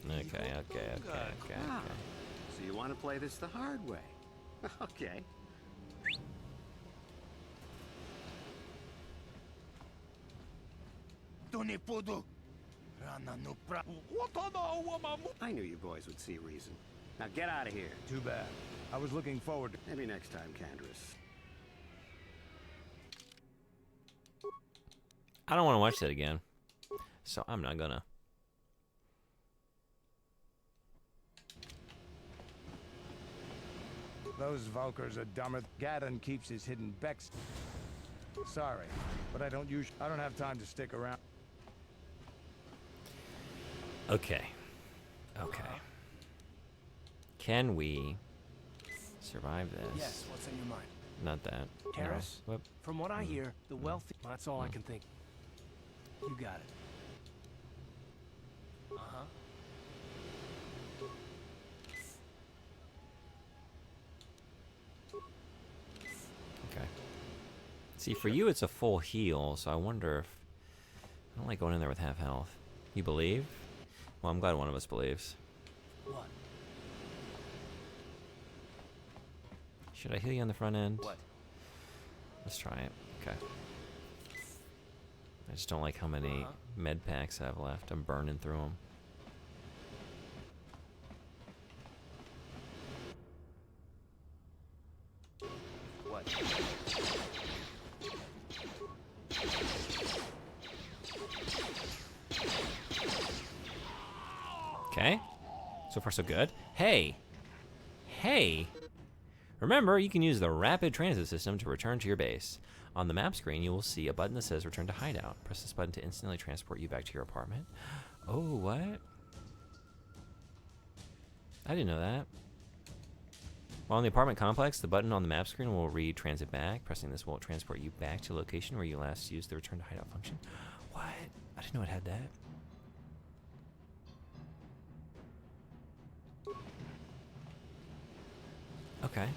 A: Okay.
H: So you want to play this the hard way? Okay. I knew you boys would see reason. Now get out of here.
S: Too bad. I was looking forward to...
H: Maybe next time, Canderous.
A: I don't want to watch that again, so I'm not gonna.
D: Those Valkers are dumber. Gaddon keeps his hidden becks. Sorry, but I don't have time to stick around.
A: Okay. Can we survive this?
L: Yes, what's in your mind?
A: Not that.
L: Terrace?
A: No. Whoop.
L: From what I hear, the wealthy... That's all I can think. You got it. Uh-huh.
A: Okay. See, for you, it's a full heal, so I wonder if... I don't like going in there with half health. You believe? Well, I'm glad one of us believes.
L: What?
A: Should I heal you on the front end?
R: What?
A: Let's try it. Okay. I just don't like how many med packs I have left. I'm burning through them.
R: What?
A: Okay. So far, so good. Hey! Remember, you can use the rapid transit system to return to your base. On the map screen, you will see a button that says Return to Hideout. Press this button to instantly transport you back to your apartment. Oh, what? I didn't know that. While in the apartment complex, the button on the map screen will read Transit Back. Pressing this will transport you back to the location where you last used the Return to Hideout function. What? I didn't know it had that. Okay.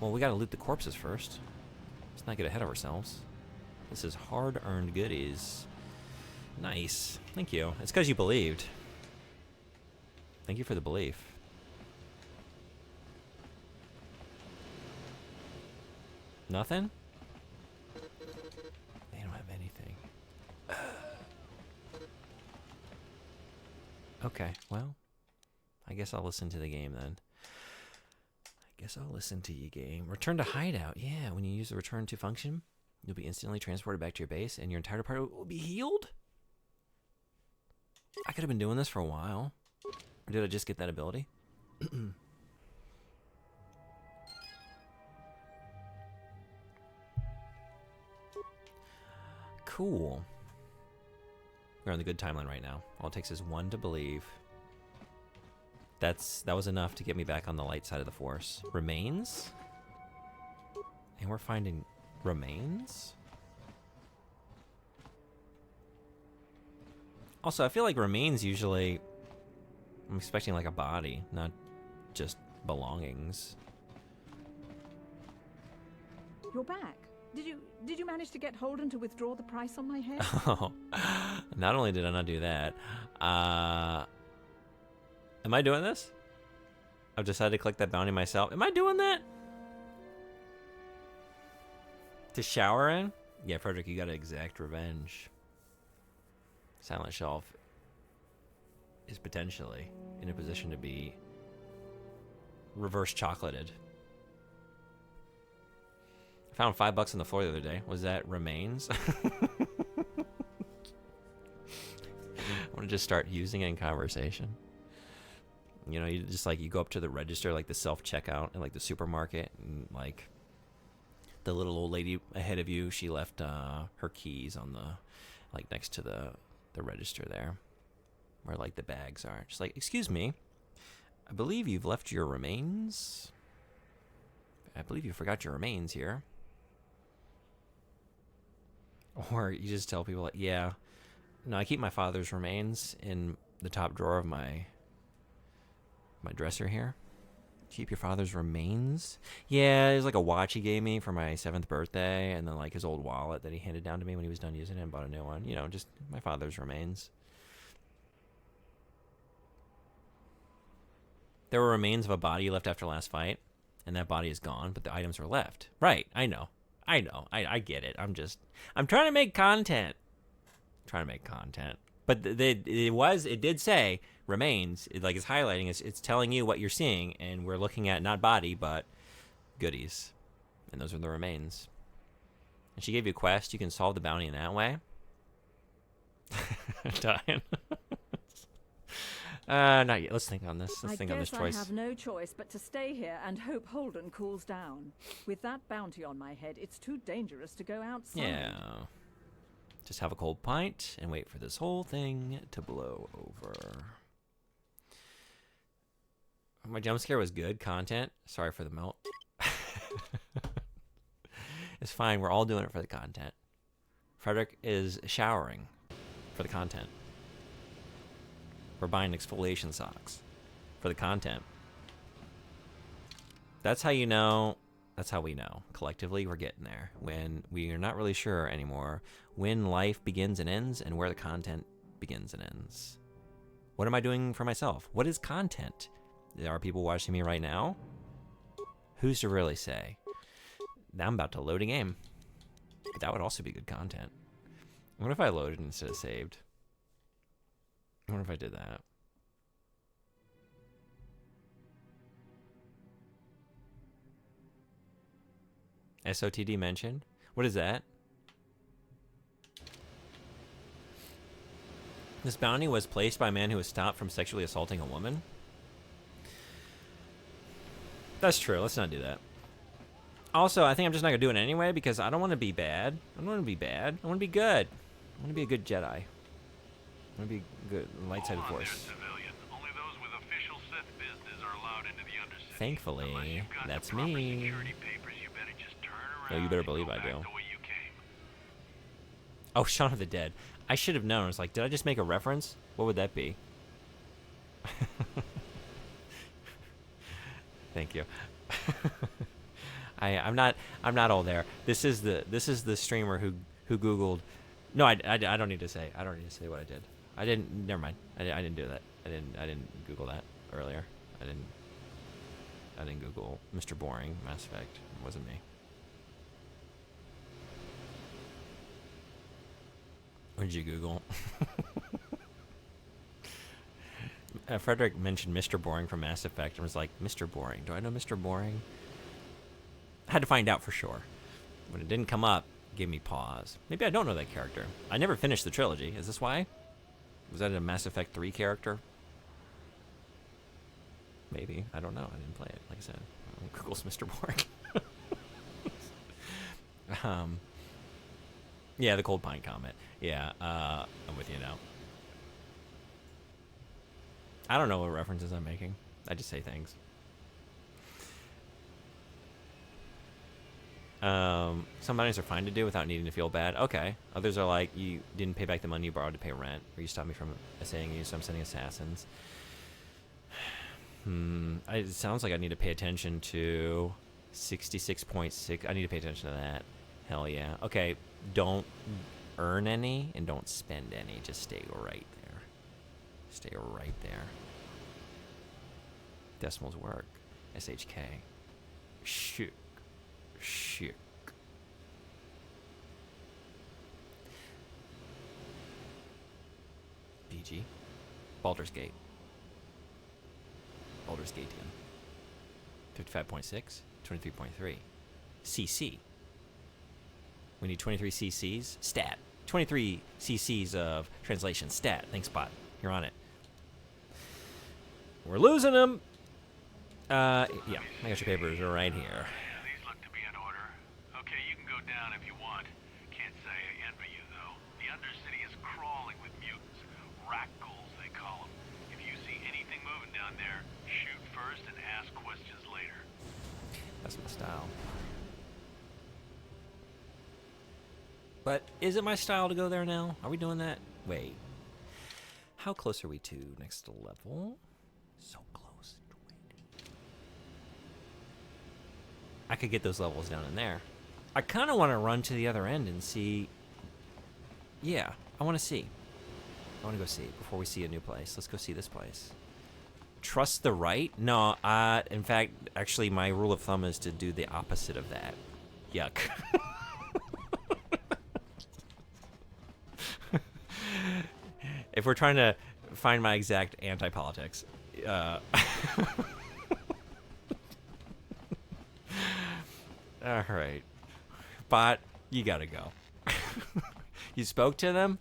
A: Well, we gotta loot the corpses first. Let's not get ahead of ourselves. This is hard-earned goodies. Nice. Thank you. It's because you believed. Thank you for the belief. Nothing? They don't have anything. Okay, well, I guess I'll listen to the game then. Guess I'll listen to you, game. Return to Hideout. Yeah, when you use the return to function, you'll be instantly transported back to your base and your entire party will be healed? I could have been doing this for a while. Or did I just get that ability? Cool. We're on the good timeline right now. All it takes is one to believe. That was enough to get me back on the light side of the Force. Remains? And we're finding remains? Also, I feel like remains usually... I'm expecting like a body, not just belongings.
J: You're back. Did you manage to get Holden to withdraw the price on my head?
A: Oh, not only did I not do that, am I doing this? I've decided to click that bounty myself. Am I doing that? To shower in? Yeah, Frederick, you gotta exact revenge. Silent Shelf is potentially in a position to be reverse chocolated. I found $5 on the floor the other day. Was that remains? I want to just start using it in conversation. You know, you just like, you go up to the register, like the self-checkout in like the supermarket, and like the little old lady ahead of you, she left her keys on the, like next to the register there, where like the bags are. Just like, excuse me, I believe you've left your remains I believe you forgot your remains here. Or you just tell people, like, yeah, no, I keep my father's remains in the top drawer of my dresser here. Keep your father's remains? Yeah, there's like a watch he gave me for my 7th birthday, and then like his old wallet that he handed down to me when he was done using it and bought a new one. You know, just my father's remains. There were remains of a body left after last fight, and that body is gone, but the items were left. Right, I know. I get it. I'm trying to make content. But it did say remains. It's highlighting. It's telling you what you're seeing, and we're looking at not body, but goodies. And those are the remains. And she gave you a quest. You can solve the bounty in that way. Dying. Not yet. Let's think on this. Let's think on this choice.
J: I have no choice but to stay here and hope Holden cools down. With that bounty on my head, it's too dangerous to go outside.
A: Yeah. Just have a cold pint and wait for this whole thing to blow over. My jump scare was good content. Sorry for the melt. It's fine. We're all doing it for the content. Frederick is showering for the content. We're buying exfoliation socks for the content. That's how you know. That's how we know. Collectively, we're getting there. When we are not really sure anymore when life begins and ends and where the content begins and ends. What am I doing for myself? What is content? Are people watching me right now? Who's to really say? Now I'm about to load a game. But that would also be good content. What if I loaded instead of saved? I wonder if I did that. SOTD mentioned. What is that? This bounty was placed by a man who was stopped from sexually assaulting a woman. That's true. Let's not do that. Also, I think I'm just not going to do it anyway because I don't want to be bad. I don't want to be bad. I want to be good. I want to be a good Jedi. I want to be good. Light side of Force.
Q: Only those with official Sith business are allowed into the Undercity.
A: Thankfully, that's me. Oh, you better believe I do. Oh, Shaun of the Dead. I should have known. I was like, did I just make a reference? What would that be? Thank you. I'm not all there. This is the streamer who Googled. No, I don't need to say. I don't need to say what I did. I didn't. Never mind. I didn't do that. I didn't Google that earlier. I didn't Google Mr. Boring Mass Effect. It wasn't me. What did you Google? Frederick mentioned Mr. Boring from Mass Effect and was like, Mr. Boring. Do I know Mr. Boring? I had to find out for sure. When it didn't come up, it gave me pause. Maybe I don't know that character. I never finished the trilogy. Is this why? Was that a Mass Effect 3 character? Maybe. I don't know. I didn't play it. Like I said, Google's Mr. Boring. Yeah, the cold pine comment. Yeah, I'm with you now. I don't know what references I'm making. I just say things. Some bounties are fine to do without needing to feel bad. Okay. Others are like, you didn't pay back the money you borrowed to pay rent, or you stopped me from assaying you, so I'm sending assassins. It sounds like I need to pay attention to 66.6. I need to pay attention to that. Hell yeah. Okay, don't earn any and don't spend any. Just stay right there. Stay right there. Decimals work. SHK. Shook. Shook. BG. Baldur's Gate. Baldur's Gate 55.6. 23.3. CC. We need 23 CCs. Stat. 23 CCs of translation. Stat. Thanks, bot. You're on it. We're losing them. Yeah. I got your papers right here.
Q: These look to be in order. Okay, you can go down if you want. Can't say I envy you, though. The Undercity is crawling with mutants. Rakghouls, they call them. If you see anything moving down there, shoot first and ask questions later.
A: That's my style. But is it my style to go there now? Are we doing that? Wait. How close are we to next level? So close. I could get those levels down in there. I kind of want to run to the other end and see. Yeah, I want to see. I want to go see before we see a new place. Let's go see this place. Trust the right? No, in fact, actually, my rule of thumb is to do the opposite of that. Yuck. If we're trying to find my exact anti-politics, all right, bot, you gotta go. You spoke to them?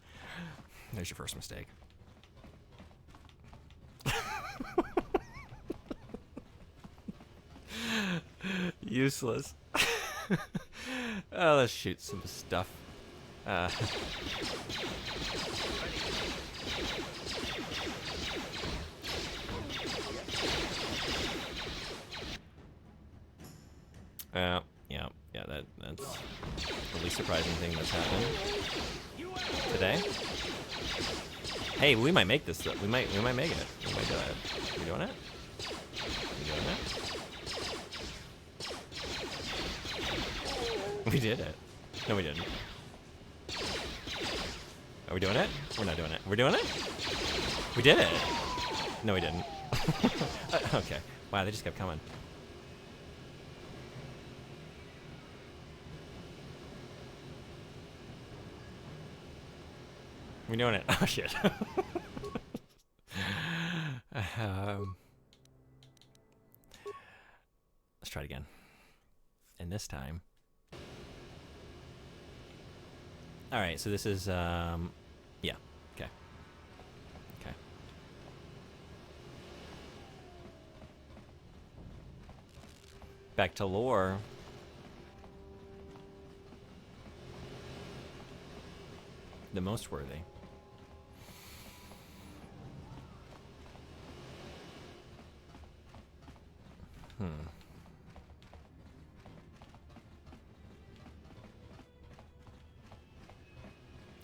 A: There's your first mistake. Useless. Oh, let's shoot some stuff. Yeah, that's the least surprising thing that's happened today. Hey, we might make this though. We might make it. We might do it. We doing it? We doing it? We did it. No, we didn't. Are we doing it? We're not doing it. We're doing it? We did it. No, we didn't. Okay. Wow, they just kept coming. We're doing it. Oh, shit. Let's try it again. And this time. All right, so this is, yeah. Okay. Okay. Back to lore. The most worthy.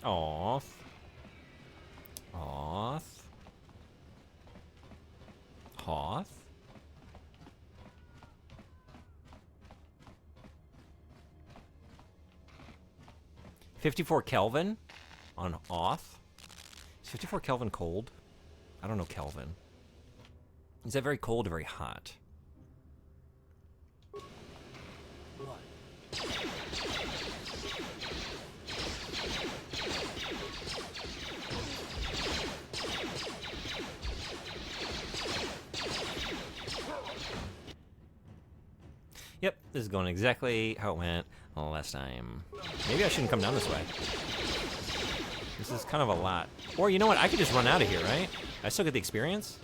A: Off. 54 Kelvin on Oth. Is 54 Kelvin cold? I don't know Kelvin. Is that very cold or very hot? Yep, this is going exactly how it went last time. Maybe I shouldn't come down this way. This is kind of a lot. Or you know what? I could just run out of here, right? I still get the experience.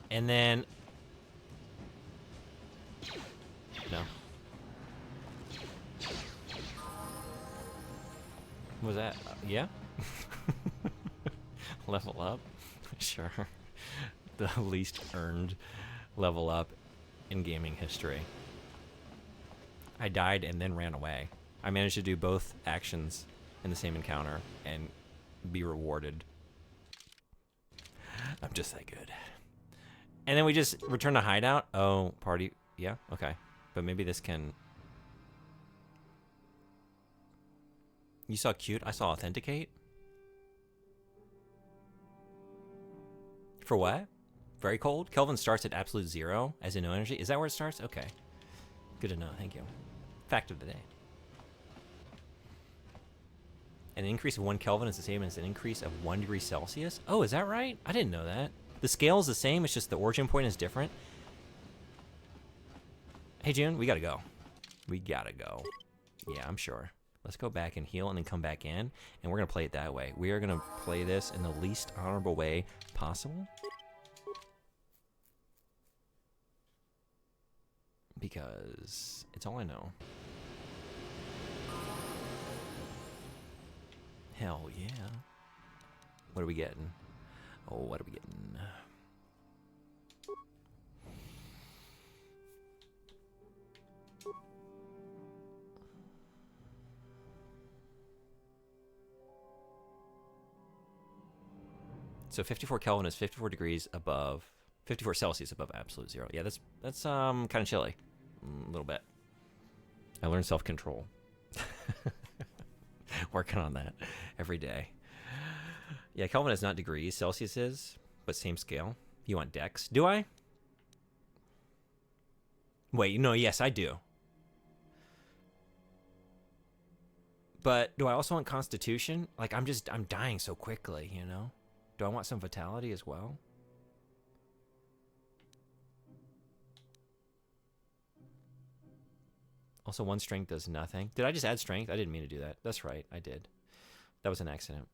A: And then... No. What was that? Yeah? Level up? Sure. The least earned level up in gaming history. I died and then ran away. I managed to do both actions in the same encounter and be rewarded. I'm just that good. And then we just return to hideout. Oh, party. Yeah, okay. But maybe this can... You saw cute? I saw authenticate. For what? Very cold? Kelvin starts at absolute 0, as in no energy. Is that where it starts? Okay. Good to know. Thank you. Fact of the day. An increase of 1 Kelvin is the same as an increase of 1 degree Celsius? Oh, is that right? I didn't know that. The scale is the same, it's just the origin point is different. Hey, June, we gotta go. We gotta go. Yeah, I'm sure. Let's go back and heal and then come back in, and we're gonna play it that way. We are gonna play this in the least honorable way possible. Because it's all I know. Hell yeah. What are we getting? Oh, what are we getting? So 54 Kelvin is 54 degrees above, 54 Celsius above absolute zero. Yeah, that's kind of chilly, a little bit. I learned self-control. Working on that every day. Yeah, Kelvin is not degrees. Celsius is, but same scale. You want Dex? Do I? Wait, no, yes, I do. But do I also want Constitution? Like, I'm dying so quickly, you know? Do I want some Vitality as well? Also, 1 strength does nothing. Did I just add strength? I didn't mean to do that. That's right, I did. That was an accident.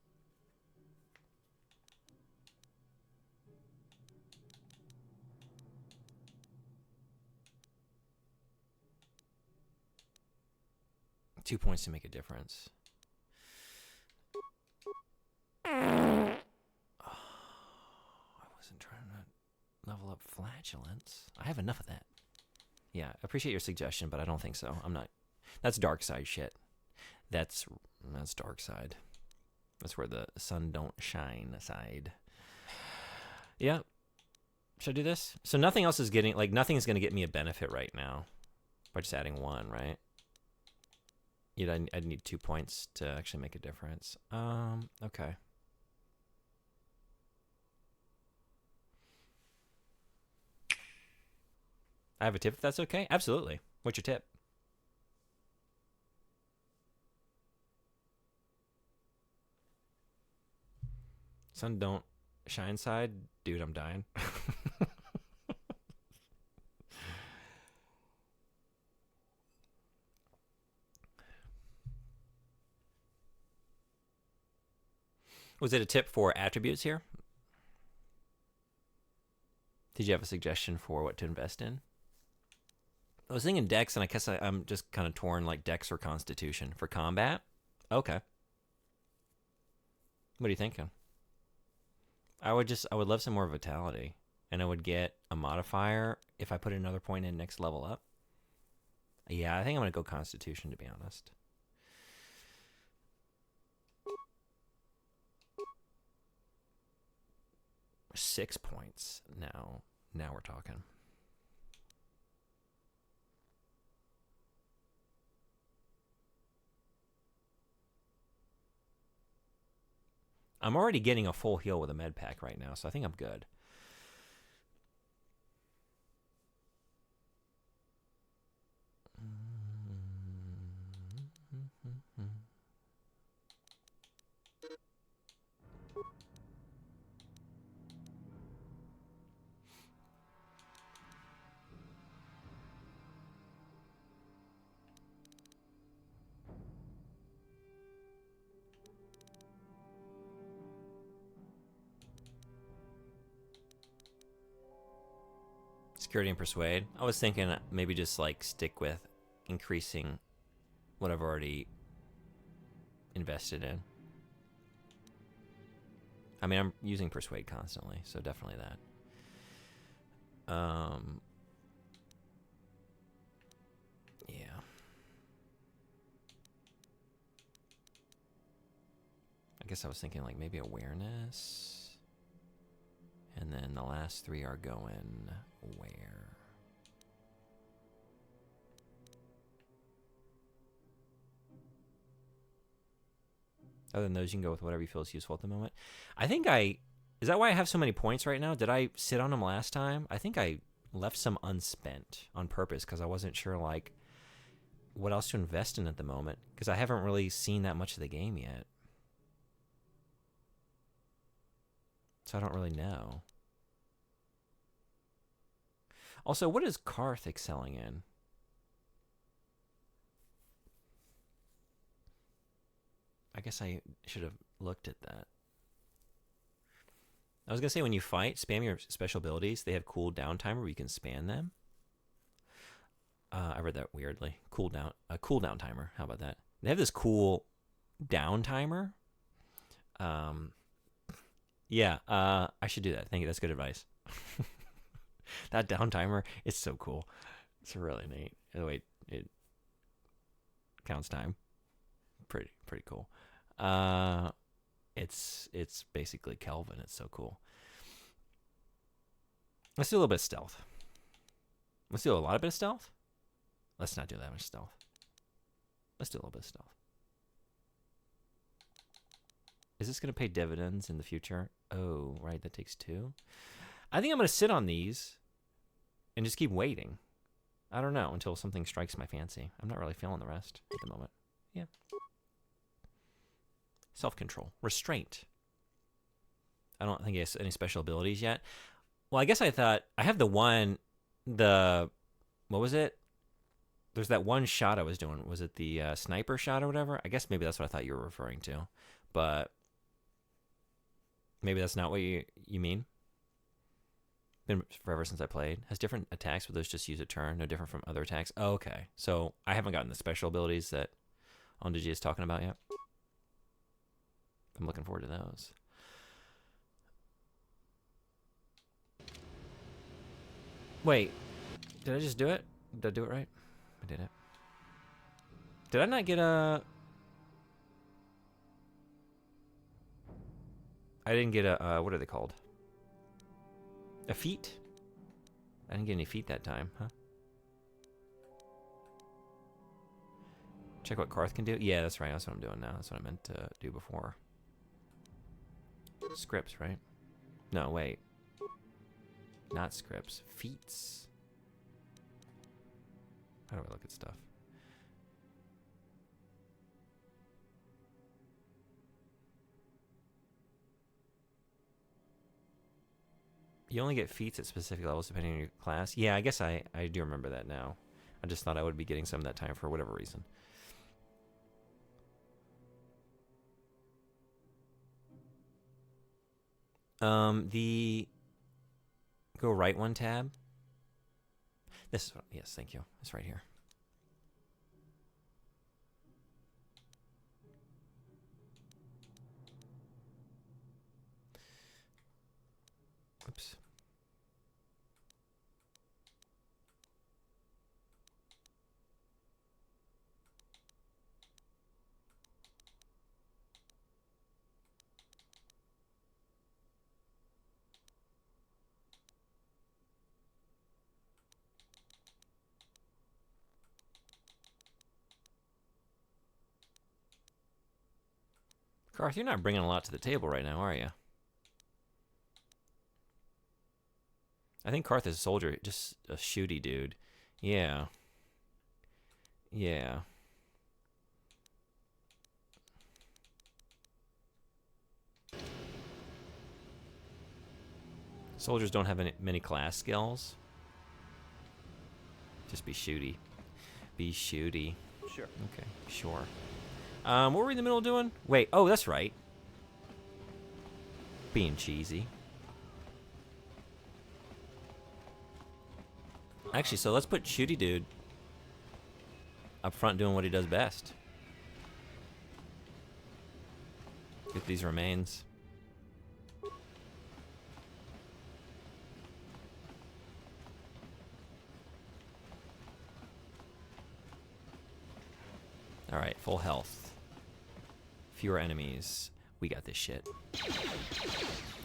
A: Two points to make a difference. Oh, I wasn't trying to level up flatulence. I have enough of that. Yeah, I appreciate your suggestion, but I don't think so. I'm not. That's dark side shit. That's dark side. That's where the sun don't shine side. Yeah. Should I do this? So nothing else is getting, like, nothing's going to get me a benefit right now by just adding 1, right? I'd need 2 points to actually make a difference. Okay. I have a tip if that's okay? Absolutely. What's your tip? Sun don't shine side? Dude, I'm dying. Was it a tip for attributes here? Did you have a suggestion for what to invest in? I was thinking Dex, and I guess I'm just kind of torn, like Dex or Constitution for combat. Okay. What are you thinking? I would love some more Vitality, and I would get a modifier if I put another point in next level up. Yeah, I think I'm gonna go Constitution, to be honest. $6 points. Now we're talking. I'm already getting a full heal with a med pack right now, so I think I'm good. Security and Persuade. I was thinking maybe just like stick with increasing what I've already invested in. I mean, I'm using Persuade constantly, so definitely that. Yeah. I guess I was thinking like maybe Awareness. And then the last 3 are going where? Other than those, you can go with whatever you feel is useful at the moment. I think is that why I have so many points right now? Did I sit on them last time? I think I left some unspent on purpose because I wasn't sure, like, what else to invest in at the moment. Because I haven't really seen that much of the game yet. So I don't really know. Also, what is Karth excelling in? I guess I should have looked at that. I was going to say, when you fight, spam your special abilities. They have cooldown timer where you can spam them. I read that weirdly. A cooldown timer. How about that? They have this cool down timer. Yeah, I should do that. Thank you. That's good advice. That down timer is so cool. It's really neat. The way it counts time. Pretty cool. It's basically Kelvin. It's so cool. Let's do a little bit of stealth. Let's do a lot of bit of stealth. Let's not do that much stealth. Let's do a little bit of stealth. Is this going to pay dividends in the future? Oh, right. That takes 2. I think I'm going to sit on these and just keep waiting. I don't know until something strikes my fancy. I'm not really feeling the rest at the moment. Yeah. Self-control. Restraint. I don't think he has any special abilities yet. Well, I guess I thought I have what was it? There's that one shot I was doing. Was it the sniper shot or whatever? I guess maybe that's what I thought you were referring to. But maybe that's not what you mean. Been forever since I played. Has different attacks, but those just use a turn. No different from other attacks. Oh, okay. So I haven't gotten the special abilities that Ondiji is talking about yet. I'm looking forward to those. Wait. Did I just do it? Did I do it right? I did it. Did I not get a... I didn't get a, what are they called? A feat? I didn't get any feat that time, huh? Check what Karth can do? Yeah, that's right. That's what I'm doing now. That's what I meant to do before. Scripts, right? No, wait. Not scripts. Feats. How do I look at stuff? You only get feats at specific levels depending on your class. Yeah, I guess I do remember that now. I just thought I would be getting some that time for whatever reason. The go right one tab. This is what, yes, thank you. It's right here. Oops. Karth, you're not bringing a lot to the table right now, are you? I think Karth is a soldier, just a shooty dude. Yeah. Yeah. Soldiers don't have many class skills. Just be shooty. Be shooty.
R: Sure.
A: Okay, sure. What were we in the middle of doing? Wait, oh, that's right. Being cheesy. Actually, so let's put Shooty Dude up front doing what he does best. Get these remains. Alright, full health. Fewer enemies. We got this shit.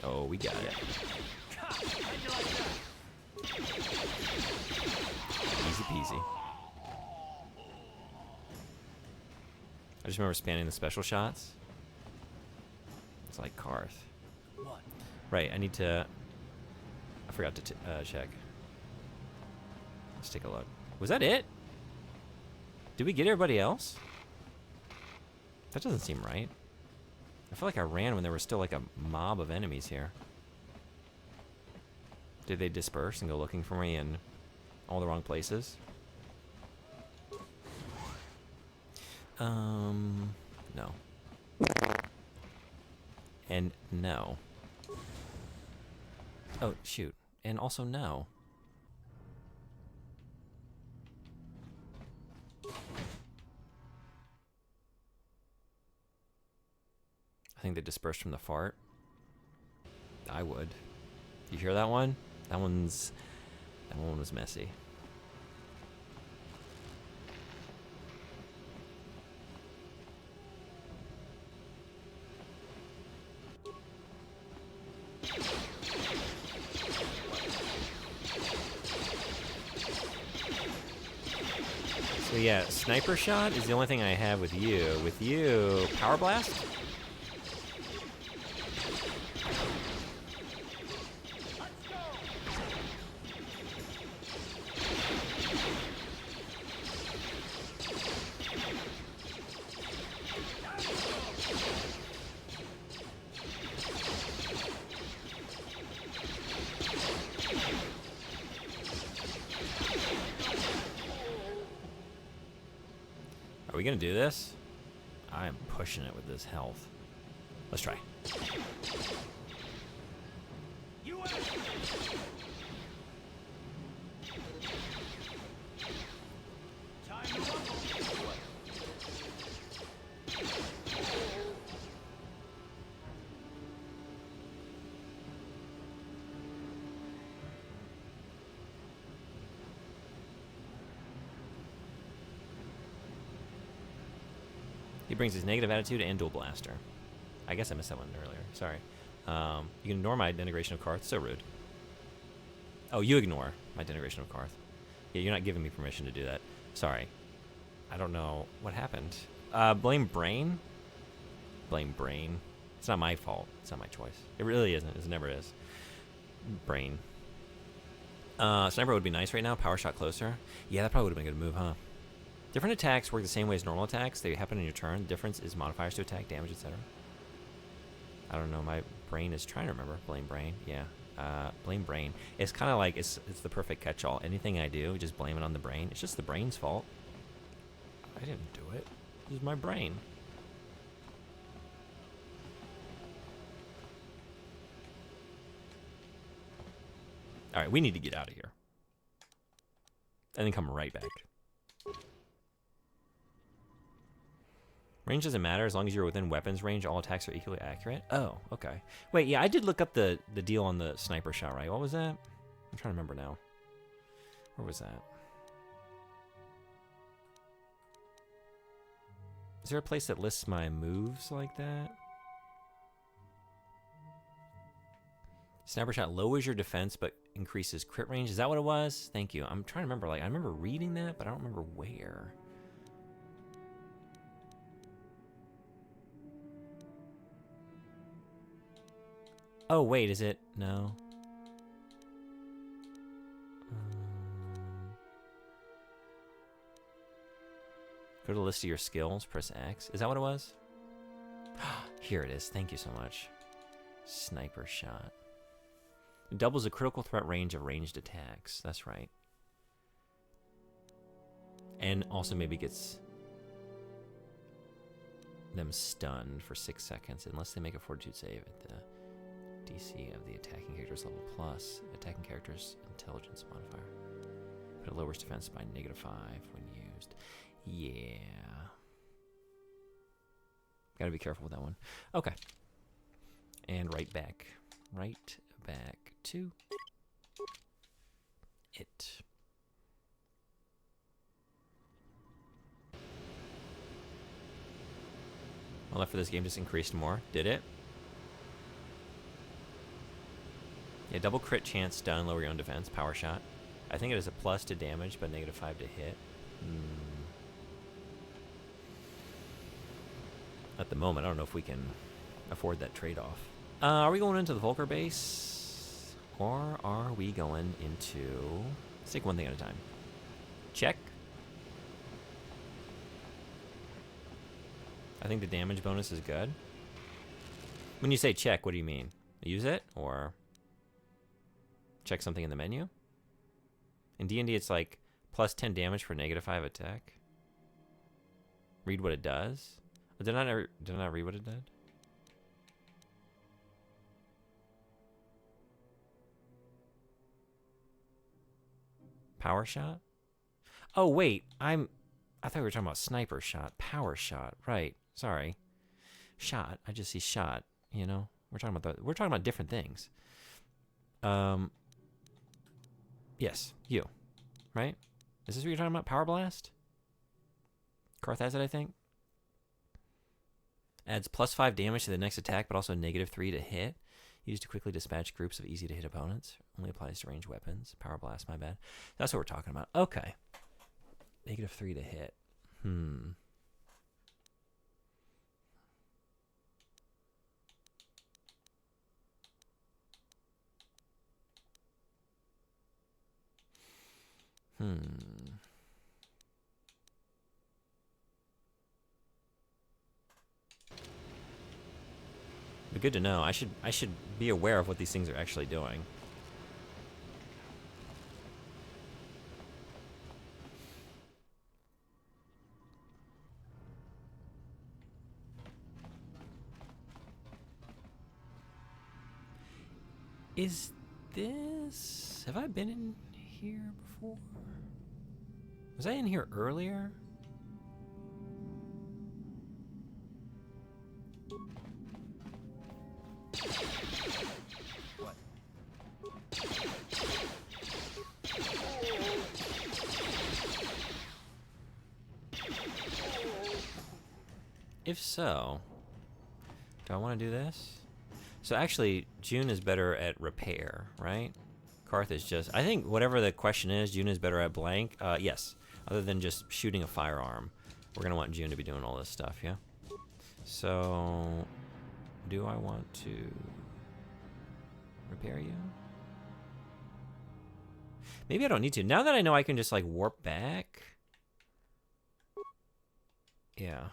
A: Oh, we got it. Easy peasy. I just remember spamming the special shots. It's like Karth.
L: What?
A: Right, I need to... I forgot to check. Let's take a look. Was that it? Did we get everybody else? That doesn't seem right. I feel like I ran when there was still like a mob of enemies here. Did they disperse and go looking for me in all the wrong places? No. And no. Oh, shoot. And also no. I think they dispersed from the fart. I would. You hear that one? That one was messy. So yeah, sniper shot is the only thing I have with you. With you, power blast? Are we gonna do this? I am pushing it with this health. Let's try. He brings his negative attitude and dual blaster. I guess I missed that one earlier. Sorry. You can ignore my denigration of Karth. So rude. Oh, you ignore my denigration of Karth. Yeah, you're not giving me permission to do that. Sorry. I don't know what happened. Blame Brain? Blame Brain. It's not my fault. It's not my choice. It really isn't. It never is. Brain. Sniper would be nice right now. Power shot closer. Yeah, that probably would have been a good move, huh? Different attacks work the same way as normal attacks. They happen in your turn. The difference is modifiers to attack, damage, etc. I don't know. My brain is trying to remember. Blame Brain. Yeah. Blame Brain. It's kind of like it's the perfect catch-all. Anything I do, just blame it on the brain. It's just the brain's fault. I didn't do it. It was my brain. All right, we need to get out of here. And then come right back. Range doesn't matter as long as you're within weapons range. All attacks are equally accurate. Oh, okay. Wait, yeah, I did look up the deal on the sniper shot, right? What was that? I'm trying to remember now. Where was that? Is there a place that lists my moves like that? Sniper shot lowers your defense but increases crit range. Is that what it was? Thank you. I'm trying to remember. Like, I remember reading that, but I don't remember where. Oh, wait, is it? No. Go to the list of your skills, press X. Is that what it was? Here it is. Thank you so much. Sniper shot. It doubles the critical threat range of ranged attacks. That's right. And also maybe gets them stunned for 6 seconds unless they make a fortitude save at the DC of the attacking character's level plus attacking character's intelligence modifier. But it lowers defense by -5 when used. Yeah. Gotta be careful with that one. Okay. And right back. Right back to it. My left for this game just increased more. Did it? Yeah, double crit chance stun, lower your own defense, power shot. I think it is a plus to damage, but -5 to hit. At the moment, I don't know if we can afford that trade-off. Are we going into the Volker base? Or are we going into... Let's take one thing at a time. Check. I think the damage bonus is good. When you say check, what do you mean? Use it, or... check something in the menu? In D&D, it's like plus 10 damage for -5 attack. Read what it does. Did I not read what it did? Power shot? Oh wait, I thought we were talking about sniper shot. Power shot, right? Sorry. Shot. I just see shot. You know. We're talking about different things. Yes, you, right? Is this what you're talking about? Power Blast? Karth has it, I think. Adds +5 damage to the next attack, but also -3 to hit. Used to quickly dispatch groups of easy-to-hit opponents. Only applies to ranged weapons. Power Blast, my bad. That's what we're talking about. Okay. -3 to hit. But good to know. I should be aware of what these things are actually doing. Is this... Have I been in here before? Was I in here earlier?
C: What?
A: If so, do I want to do this? So actually, June is better at repair, right? Karth is just... I think whatever the question is, June is better at blank. Yes. Other than just shooting a firearm. We're going to want June to be doing all this stuff, yeah? So... Do I want to... repair you? Maybe I don't need to. Now that I know I can just, like, warp back... Yeah.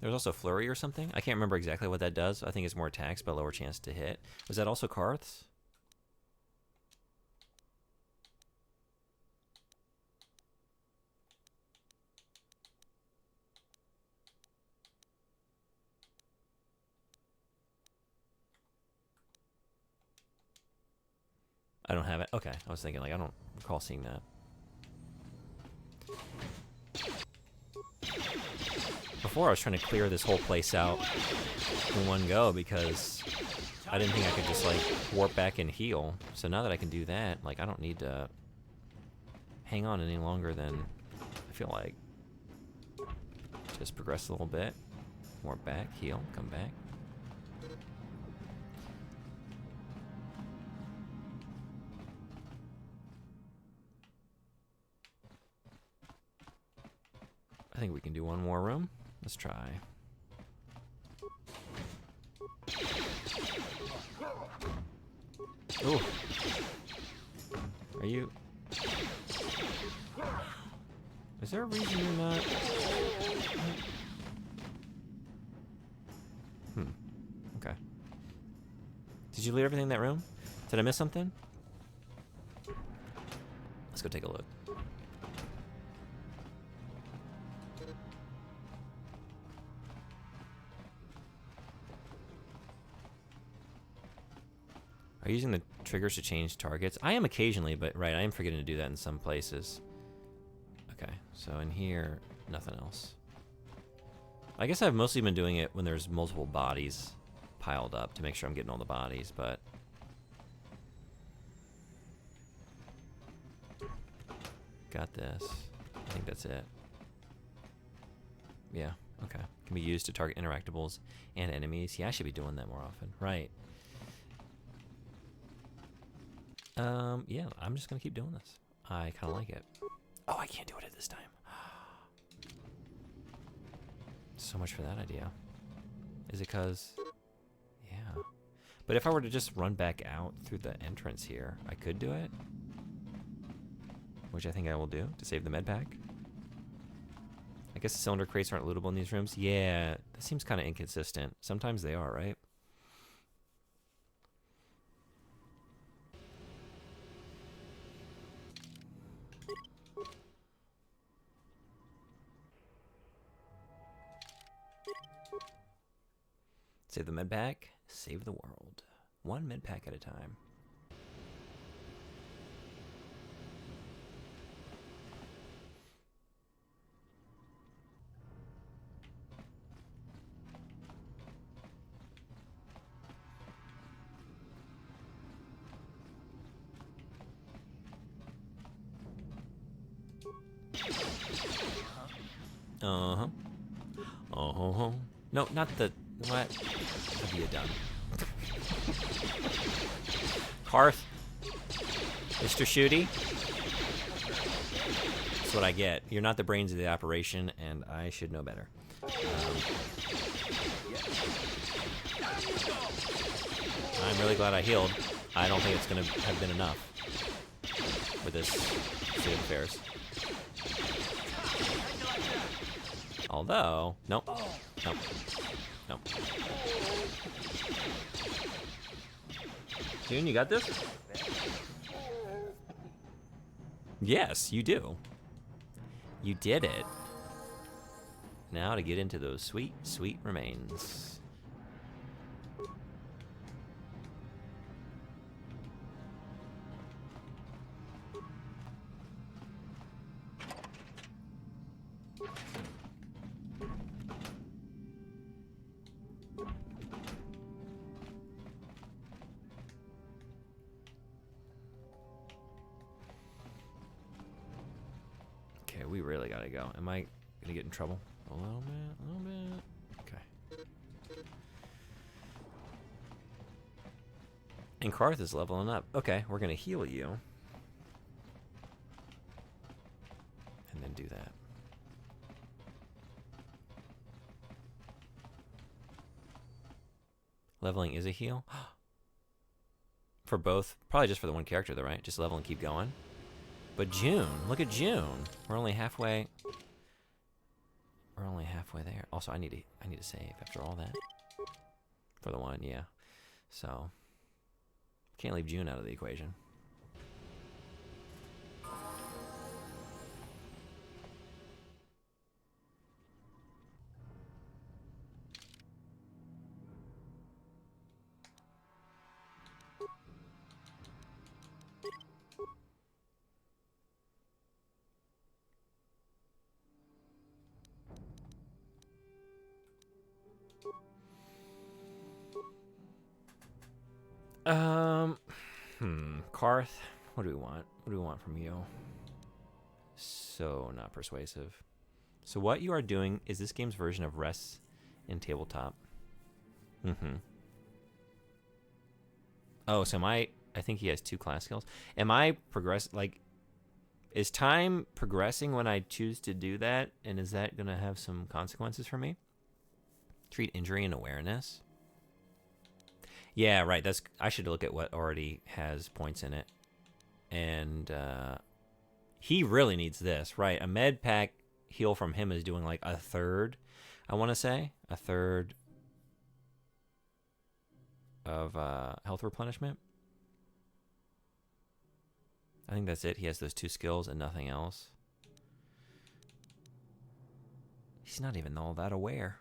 A: There's also Flurry or something. I can't remember exactly what that does. I think it's more attacks but lower chance to hit. Was that also Karth's? I don't have it. Okay, I was thinking, like, I don't recall seeing that. Before I was trying to clear this whole place out in one go because I didn't think I could just, like, warp back and heal. So now that I can do that, like, I don't need to hang on any longer than I feel like. Just progress a little bit. Warp back, heal, come back. I think we can do one more room. Let's try. Ooh. Are you... Is there a reason you're not... Okay. Did you loot everything in that room? Did I miss something? Let's go take a look. Are you using the triggers to change targets? I am occasionally, but right, I am forgetting to do that in some places. Okay, so in here, nothing else. I guess I've mostly been doing it when there's multiple bodies piled up to make sure I'm getting all the bodies, but... Got this. I think that's it. Yeah, okay. Can be used to target interactables and enemies. Yeah, I should be doing that more often. Right. Yeah, I'm just gonna keep doing this. I kind of like it. Oh, I can't do it at this time. So much for that idea. Is it cause... Yeah. But if I were to just run back out through the entrance here, I could do it. Which I think I will do to save the med pack. I guess the cylinder crates aren't lootable in these rooms. Yeah, that seems kind of inconsistent. Sometimes they are, right? Save the med pack, save the world. One med pack at a time. Uh-huh. Uh-huh. No, not the... What have you done? Karth? Mr. Shooty? That's what I get. You're not the brains of the operation, and I should know better. I'm really glad I healed. I don't think it's going to have been enough with this state of affairs. Although, nope. Nope. Nope. June, you got this? Yes, you do. You did it. Now to get into those sweet, sweet remains. Okay, we really gotta go. Am I gonna get in trouble? A little bit, Okay. And Karth is leveling up. Okay, we're gonna heal you. And then do that. Leveling is a heal? For both? Probably just for the one character though, right? Just level and keep going. But June, look at June. We're only halfway. We're only halfway there. Also, I need to save after all that. For the one, yeah. So can't leave June out of the equation. Karth, what do we want? What do we want from you? So not persuasive. So what you are doing is this game's version of Rest in Tabletop. Oh, so I think he has 2 class skills. Am I is time progressing when I choose to do that? And is that gonna have some consequences for me? Treat injury and awareness. Yeah, right. I should look at what already has points in it. And he really needs this, right? A med pack heal from him is doing like a third, I want to say. A third of health replenishment. I think that's it. He has those 2 skills and nothing else. He's not even all that aware.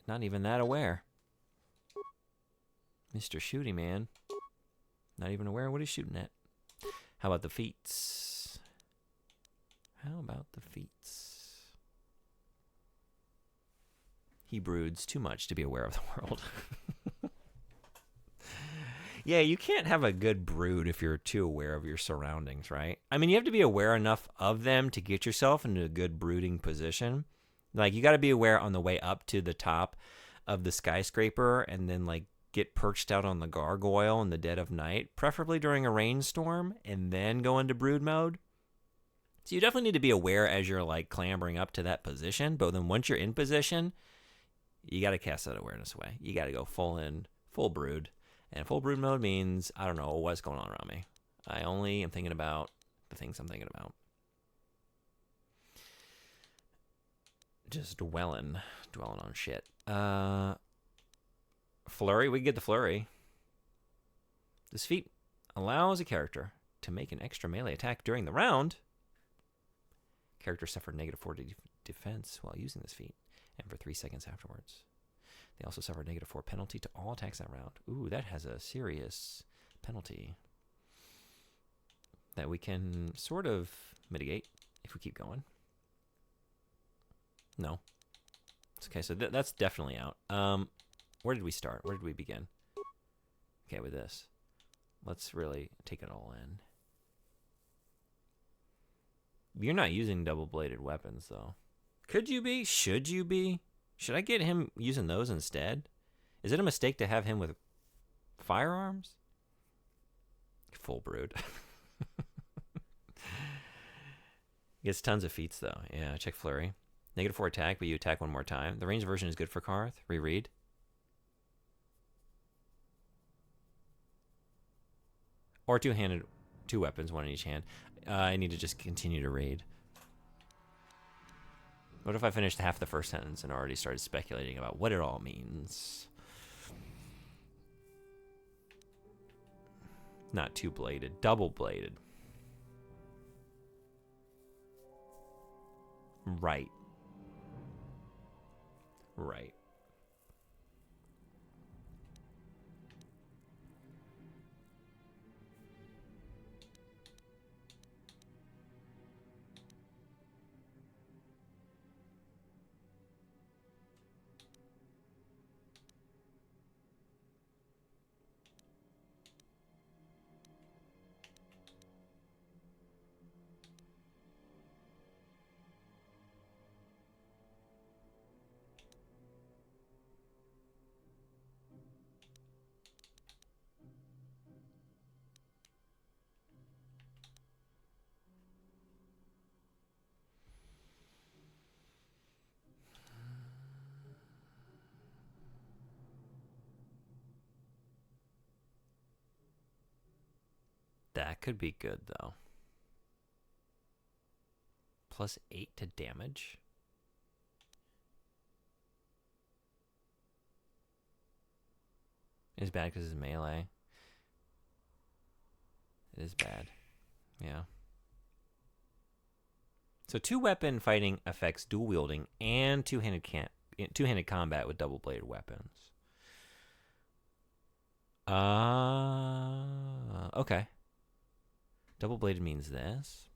A: Not even that aware. Mr. Shooty Man. Not even aware of what he's shooting at. How about the feats? How about the feats? He broods too much to be aware of the world. Yeah, you can't have a good brood if you're too aware of your surroundings, right? I mean, you have to be aware enough of them to get yourself into a good brooding position. Like, you got to be aware on the way up to the top of the skyscraper and then, like, get perched out on the gargoyle in the dead of night, preferably during a rainstorm, and then go into brood mode. So you definitely need to be aware as you're, like, clambering up to that position. But then once you're in position, you got to cast that awareness away. You got to go full brood. And full brood mode means I don't know what's going on around me. I only am thinking about the things I'm thinking about. Just dwelling on shit. Flurry, we can get the flurry. This feat allows a character to make an extra melee attack during the round. Characters suffer -4 defense while using this feat, and for 3 seconds afterwards. They also suffer -4 penalty to all attacks that round. Ooh, that has a serious penalty that we can sort of mitigate if we keep going. No. Okay, so that's definitely out. Where did we start? Where did we begin? Okay, with this. Let's really take it all in. You're not using double-bladed weapons, though. Could you be? Should you be? Should I get him using those instead? Is it a mistake to have him with firearms? Full brood. Gets tons of feats, though. Yeah, check flurry. -4 attack, but you attack one more time. The ranged version is good for Karth. Reread. Or two-handed, 2 weapons, 1 in each hand. I need to just continue to read. What if I finished half the first sentence and already started speculating about what it all means? Not 2-bladed, double-bladed. Right. Right. That could be good, though. +8 to damage. It's bad because it's melee. It is bad. Yeah. So 2-weapon fighting affects dual wielding and two-handed combat with double-bladed weapons. Okay. Double-bladed means this.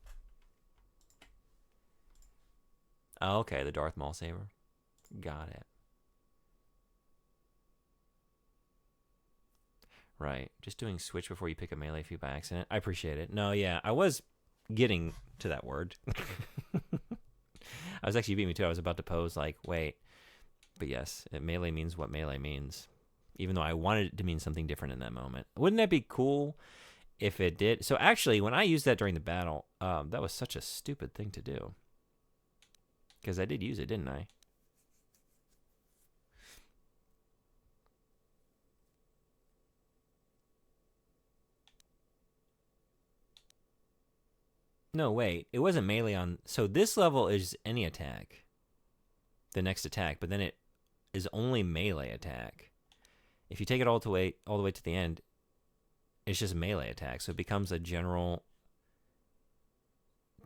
A: Oh, okay, the Darth Maul saber. Got it. Right. Just doing switch before you pick a melee feat by accident. I appreciate it. No, yeah, I was getting to that word. I was actually beating me too. I was about to pose like, wait. But yes, melee means what melee means. Even though I wanted it to mean something different in that moment. Wouldn't that be cool if it did? So actually, when I used that during the battle, that was such a stupid thing to do. Because I did use it, didn't I? No, wait. It wasn't melee on... So this level is any attack. The next attack. But then it is only melee attack. If you take it all the way to the end, it's just melee attack. So it becomes a general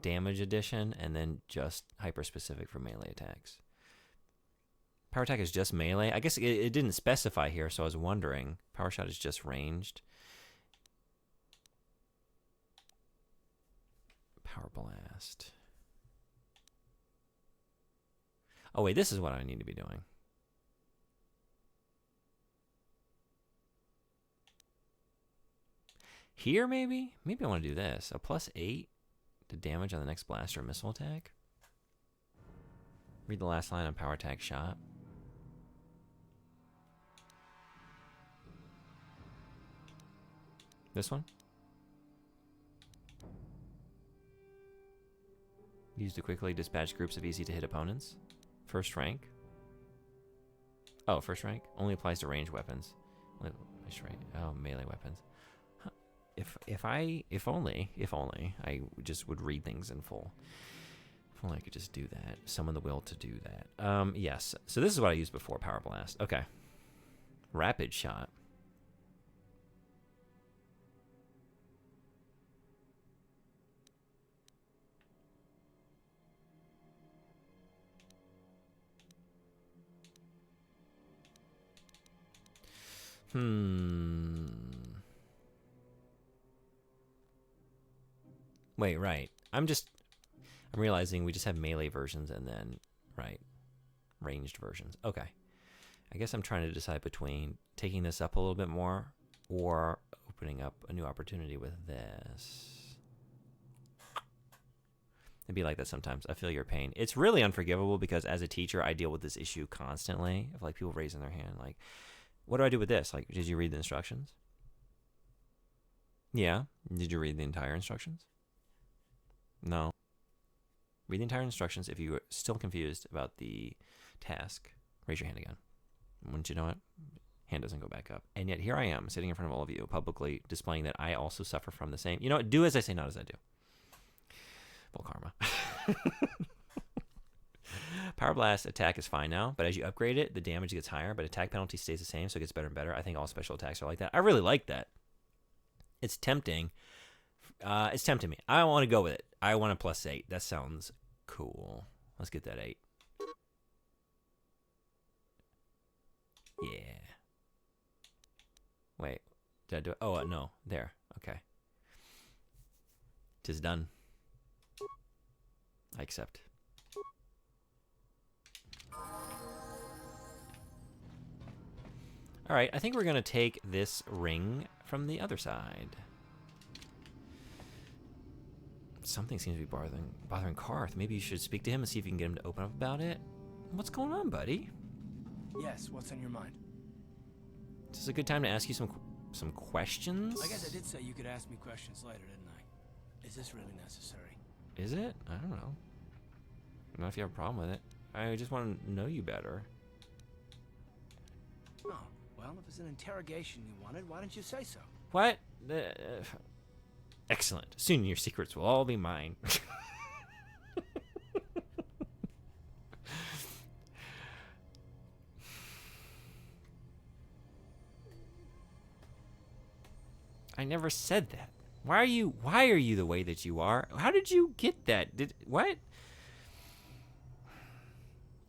A: damage addition and then just hyper-specific for melee attacks. Power attack is just melee. I guess it didn't specify here, so I was wondering. Power shot is just ranged. Power blast. Oh, wait, this is what I need to be doing. Here, maybe? Maybe I want to do this. A +8 to damage on the next blast or missile attack. Read the last line on power attack shot. This one? Used to quickly dispatch groups of easy-to-hit opponents. First rank. Oh, first rank? Only applies to ranged weapons. Oh, melee weapons. Huh. If only I just would read things in full. If only I could just do that. Summon the will to do that. Yes. So this is what I used before, Power Blast. Okay. Rapid shot. Wait, right. I'm realizing we just have melee versions and then, right, ranged versions. Okay. I guess I'm trying to decide between taking this up a little bit more or opening up a new opportunity with this. It'd be like that sometimes. I feel your pain. It's really unforgivable because as a teacher, I deal with this issue constantly of like people raising their hand. Like, what do I do with this? Like, did you read the instructions? Yeah. Did you read the entire instructions? No. Read the entire instructions. If you are still confused about the task, raise your hand again. Wouldn't you know it? Hand doesn't go back up. And yet here I am sitting in front of all of you, publicly displaying that I also suffer from the same. You know what? Do as I say, not as I do. Full karma. Power Blast attack is fine now, but as you upgrade it, the damage gets higher, but attack penalty stays the same, so it gets better and better. I think all special attacks are like that. I really like that. It's tempting. It's tempting me. I want to go with it. I want a +8. That sounds cool. Let's get that 8. Yeah. Wait. Did I do it? Oh, no. There. Okay. 'Tis done. I accept. All right, I think we're going to take this ring from the other side. Something seems to be bothering Carth. Maybe you should speak to him and see if you can get him to open up about it. What's going on, buddy?
L: Yes, what's on your mind?
A: This is a good time to ask you some questions.
L: I guess I did say you could ask me questions later, didn't I? Is this really necessary?
A: Is it? I don't know. I don't know if you have a problem with it. I just want to know you better.
L: Oh, well, if it's an interrogation you wanted, why didn't you say so?
A: What? Excellent. Soon your secrets will all be mine. I never said that. Why are you the way that you are? How did you get that? What?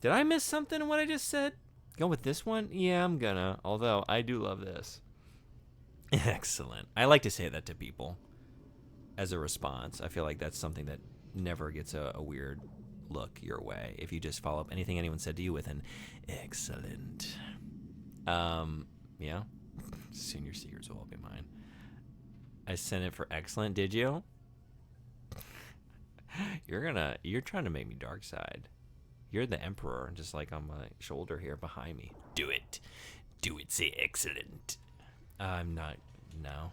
A: Did I miss something in what I just said? Go with this one? Yeah, I'm gonna. Although, I do love this. Excellent. I like to say that to people as a response. I feel like that's something that never gets a weird look your way if you just follow up anything anyone said to you with an excellent. Yeah. Soon your secrets will all be mine. I sent it for excellent, did you? You're trying to make me dark side. You're the emperor, just like on my shoulder here behind me. Do it. Do it, say excellent. I'm not, no.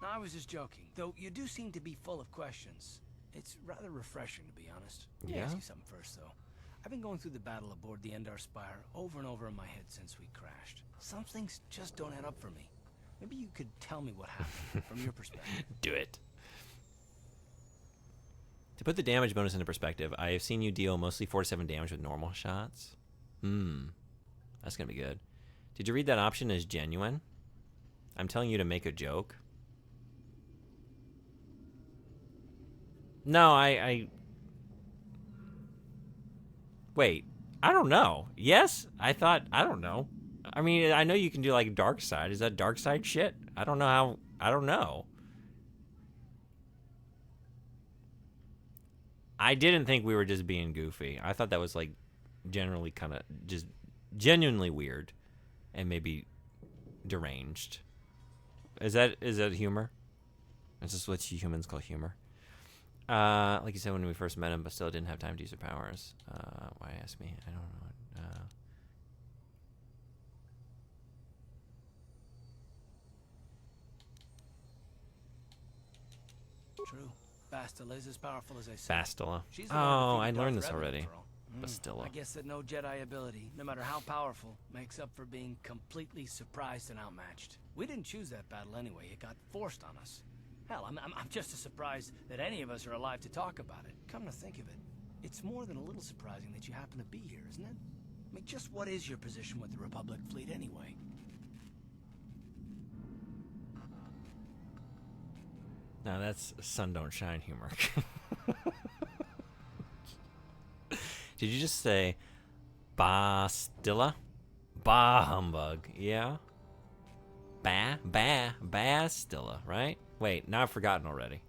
L: No, I was just joking. Though you do seem to be full of questions. It's rather refreshing, to be honest. Let me ask you something first, though. I've been going through the battle aboard the Endar Spire over and over in my head since we crashed. Some things just don't add up for me. Maybe you could tell me what happened from your perspective.
A: Do it. To put the damage bonus into perspective, I have seen you deal mostly 4 to 7 damage with normal shots. That's going to be good. Did you read that option as genuine? I'm telling you to make a joke. No, Wait, I don't know. Yes? I don't know. I mean, I know you can do like dark side. Is that dark side shit? I don't know how. I don't know. I didn't think we were just being goofy. I thought that was like generally kind of just genuinely weird and maybe deranged. Is that humor? Is this what humans call humor? Like you said when we first met him, but still didn't have time to use their powers. Why ask me? I don't know.
L: True. Bastila is as powerful as I said.
A: Bastila. Oh, I learned this already. Bastila.
L: I guess that no Jedi ability, no matter how powerful, makes up for being completely surprised and outmatched. We didn't choose that battle anyway. It got forced on us. Hell, I'm just as surprised that any of us are alive to talk about it. Come to think of it, it's more than a little surprising that you happen to be here, isn't it? I mean, just what is your position with the Republic fleet anyway?
A: Now that's sun don't shine humor. Did you just say Bastila? Bah humbug, yeah? Bastila, right? Wait, now I've forgotten already.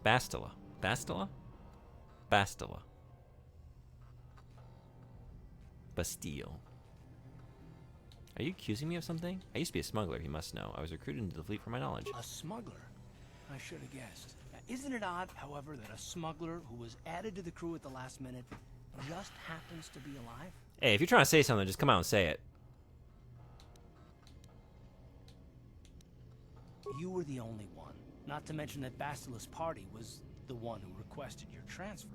A: Bastila. Bastila? Bastila. Bastille. Are you accusing me of something? I used to be a smuggler, you must know. I was recruited into the fleet for my knowledge.
L: A smuggler? I should have guessed. Isn't it odd, however, that a smuggler who was added to the crew at the last minute just happens to be alive?
A: Hey, if you're trying to say something, just come out and say it.
L: You were the only one. Not to mention that Bastila's party was the one who requested your transfer.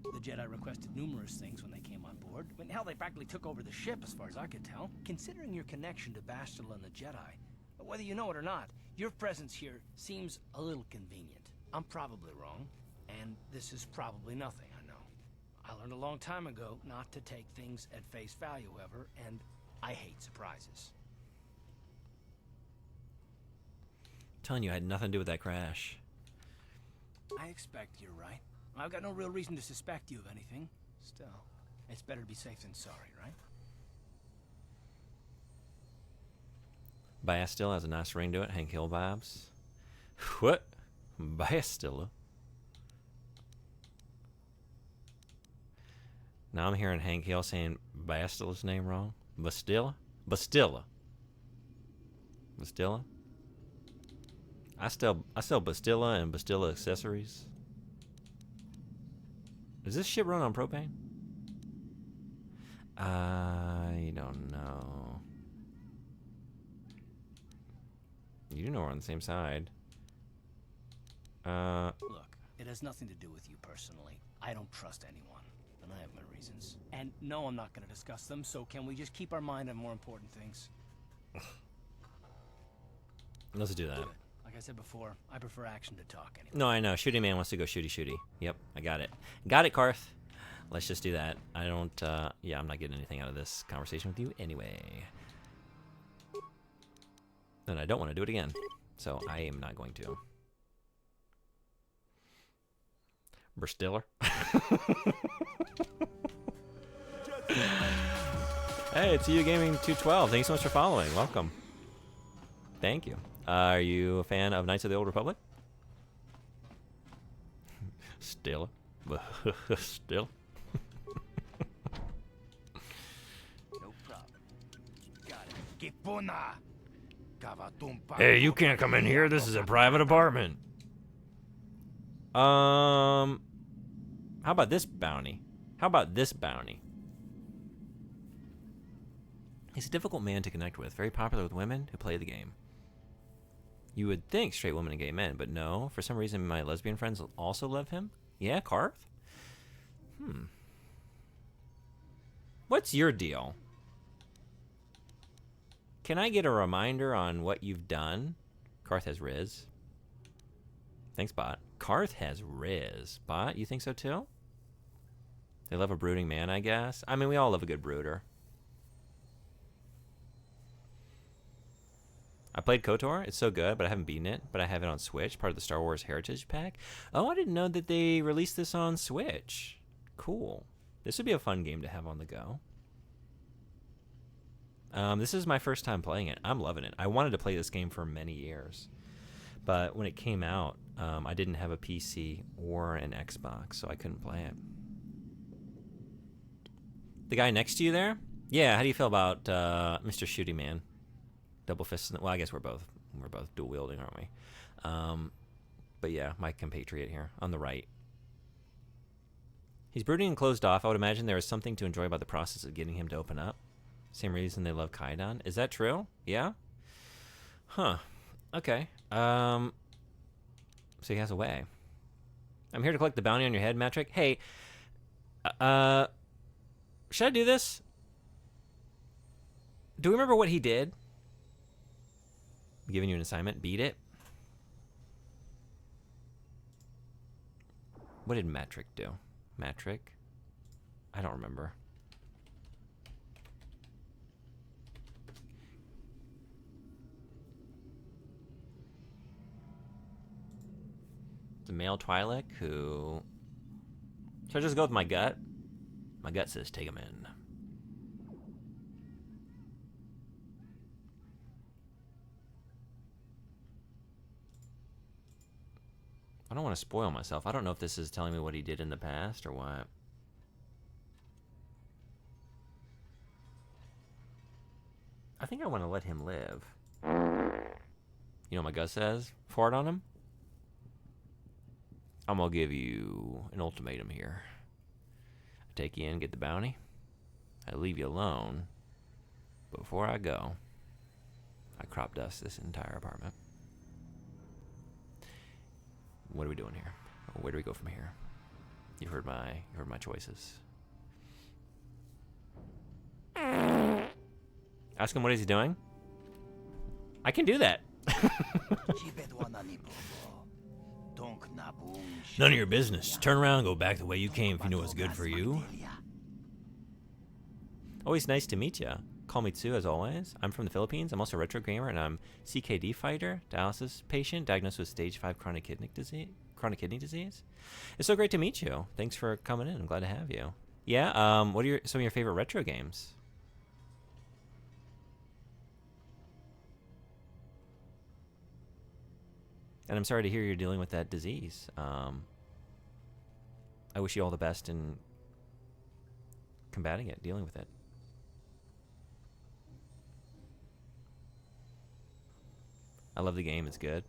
L: The Jedi requested numerous things when they came on board. I mean, hell, they practically took over the ship, as far as I could tell. Considering your connection to Bastila and the Jedi, whether you know it or not, your presence here seems a little convenient. I'm probably wrong, and this is probably nothing, I know. I learned a long time ago not to take things at face value, ever, and I hate surprises.
A: I'm telling you, I had nothing to do with that crash.
L: I expect you're right. I've got no real reason to suspect you of anything. Still, it's better to be safe than sorry, right?
A: Bastila has a nice ring to it. Hank Hill vibes. What? Bastila? Now I'm hearing Hank Hill saying Bastila's name wrong. Bastila? Bastila. Bastila? I sell Bastila and Bastila accessories. Does this ship run on propane? I don't know. You do know we're on the same side.
L: Look, it has nothing to do with you personally. I don't trust anyone, and I have my reasons. And no, I'm not going to discuss them, so can we just keep our mind on more important things?
A: Let's do that.
L: Good. Like I said before, I prefer action to talk anyway.
A: No, I know. Shooty Man wants to go shooty. Yep, I got it. Got it, Karth. Let's just do that. I don't, yeah, I'm not getting anything out of this conversation with you anyway. And I don't want to do it again. So I am not going to. Burstiller. Hey, it's You Gaming 212. Thanks so much for following. Welcome. Thank you. Are you a fan of Knights of the Old Republic? Still. Still.
U: No problem. Got it.
G: Hey, you can't come in here. This is a private apartment.
A: How about this bounty? How about this bounty? He's a difficult man to connect with. Very popular with women who play the game. You would think straight women and gay men, but no. For some reason, my lesbian friends also love him. Yeah, Karth? What's your deal? Can I get a reminder on what you've done? Karth has Riz. Thanks, Bot. Karth has Riz. Bot, you think so too? They love a brooding man, I guess. I mean, we all love a good brooder. I played KOTOR. It's so good, but I haven't beaten it. But I have it on Switch, part of the Star Wars Heritage Pack. Oh, I didn't know that they released this on Switch. Cool. This would be a fun game to have on the go. This is my first time playing it. I'm loving it. I wanted to play this game for many years. But when it came out, I didn't have a PC or an Xbox, so I couldn't play it. The guy next to you there? Yeah, how do you feel about Mr. Shooty Man? Double fist. Well, I guess we're both dual wielding, aren't we? But yeah, my compatriot here on the right. He's brooding and closed off. I would imagine there is something to enjoy about the process of getting him to open up. Same reason they love Kaidan. Is that true? Yeah? Huh. Okay. So he has a way. I'm here to collect the bounty on your head, Matrick. Hey, should I do this? Do we remember what he did? I'm giving you an assignment. Beat it. What did Matrick do? Matrick? I don't remember. The male Twi'lek who... Should I just go with my gut? My gut says take him in. I don't want to spoil myself. I don't know if this is telling me what he did in the past or what. I think I want to let him live. You know what my gut says? Fart on him? I'm gonna give you an ultimatum here. I take you in, get the bounty. I leave you alone. Before I go, I crop dust this entire apartment. What are we doing here? Where do we go from here? You heard my choices. Ask him what is he doing? I can do that.
B: None of your business. Turn around and go back the way you came if you know what's good for you.
A: Always nice to meet you. Call me Tsu, as always. I'm from the Philippines. I'm also a retro gamer, and I'm CKD fighter, dialysis patient, diagnosed with stage 5 chronic kidney disease. It's so great to meet you. Thanks for coming in. I'm glad to have you. Yeah. What are some of your favorite retro games? And I'm sorry to hear you're dealing with that disease. I wish you all the best in combating it, dealing with it. I love the game. It's good.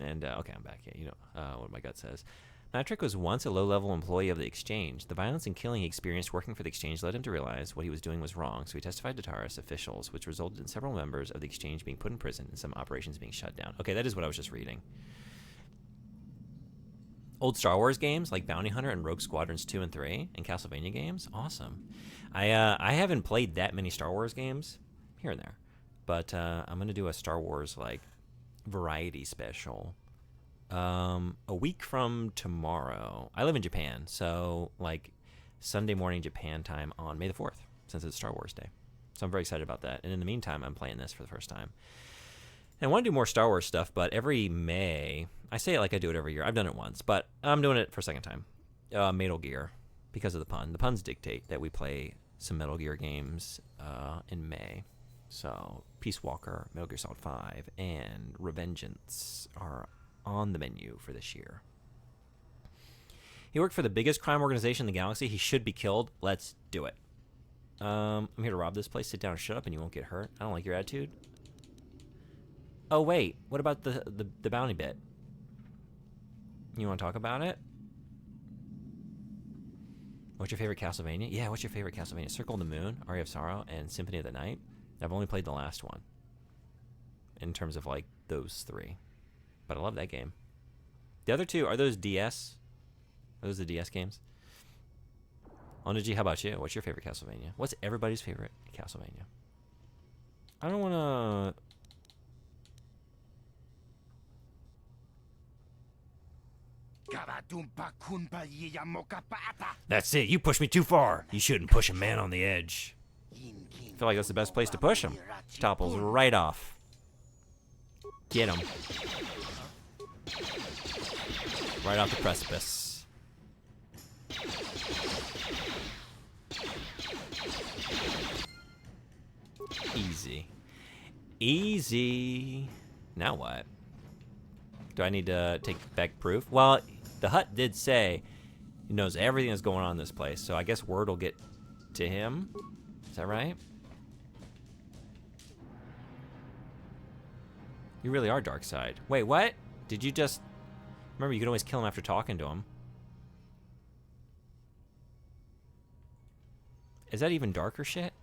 A: And, okay, I'm back. Yeah, you know what my gut says. Matrick was once a low-level employee of the Exchange. The violence and killing he experienced working for the Exchange led him to realize what he was doing was wrong, so he testified to Taurus officials, which resulted in several members of the Exchange being put in prison and some operations being shut down. Okay, that is what I was just reading. Old Star Wars games like Bounty Hunter and Rogue Squadrons 2 and 3 and Castlevania games, awesome. I haven't played that many Star Wars games, here and there, but I'm going to do a Star Wars, like, variety special. A week from tomorrow. I live in Japan, so like Sunday morning Japan time on May the 4th, since it's Star Wars Day. So I'm very excited about that. And in the meantime, I'm playing this for the first time. And I want to do more Star Wars stuff, but every May, I say it like I do it every year. I've done it once, but I'm doing it for a second time. Metal Gear, because of the pun. The puns dictate that we play some Metal Gear games in May. So Peace Walker, Metal Gear Solid 5, and Revengeance are on the menu for this year. He worked for the biggest crime organization in the galaxy. He should be killed. Let's do it. I'm here to rob this place. Sit down and shut up and you won't get hurt. I don't like your attitude. Oh, wait. What about the bounty bit? You want to talk about it? What's your favorite Castlevania? Yeah, what's your favorite Castlevania? Circle of the Moon, Aria of Sorrow, and Symphony of the Night. I've only played the last one in terms of, like, those three. But I love that game. The other two, are those DS? Are those the DS games? Onaji, how about you? What's your favorite Castlevania? What's everybody's favorite Castlevania? I don't want
B: to... That's it. You pushed me too far. You shouldn't push a man on the edge.
A: I feel like that's the best place to push him. Topples right off. Get him. Right off the precipice. Easy. Easy. Now what? Do I need to take back proof? Well, the Hutt did say he knows everything that's going on in this place, so I guess word will get to him. Is that right? You really are Darkseid. Wait, what? Did you just... Remember, you can always kill him after talking to him. Is that even darker shit?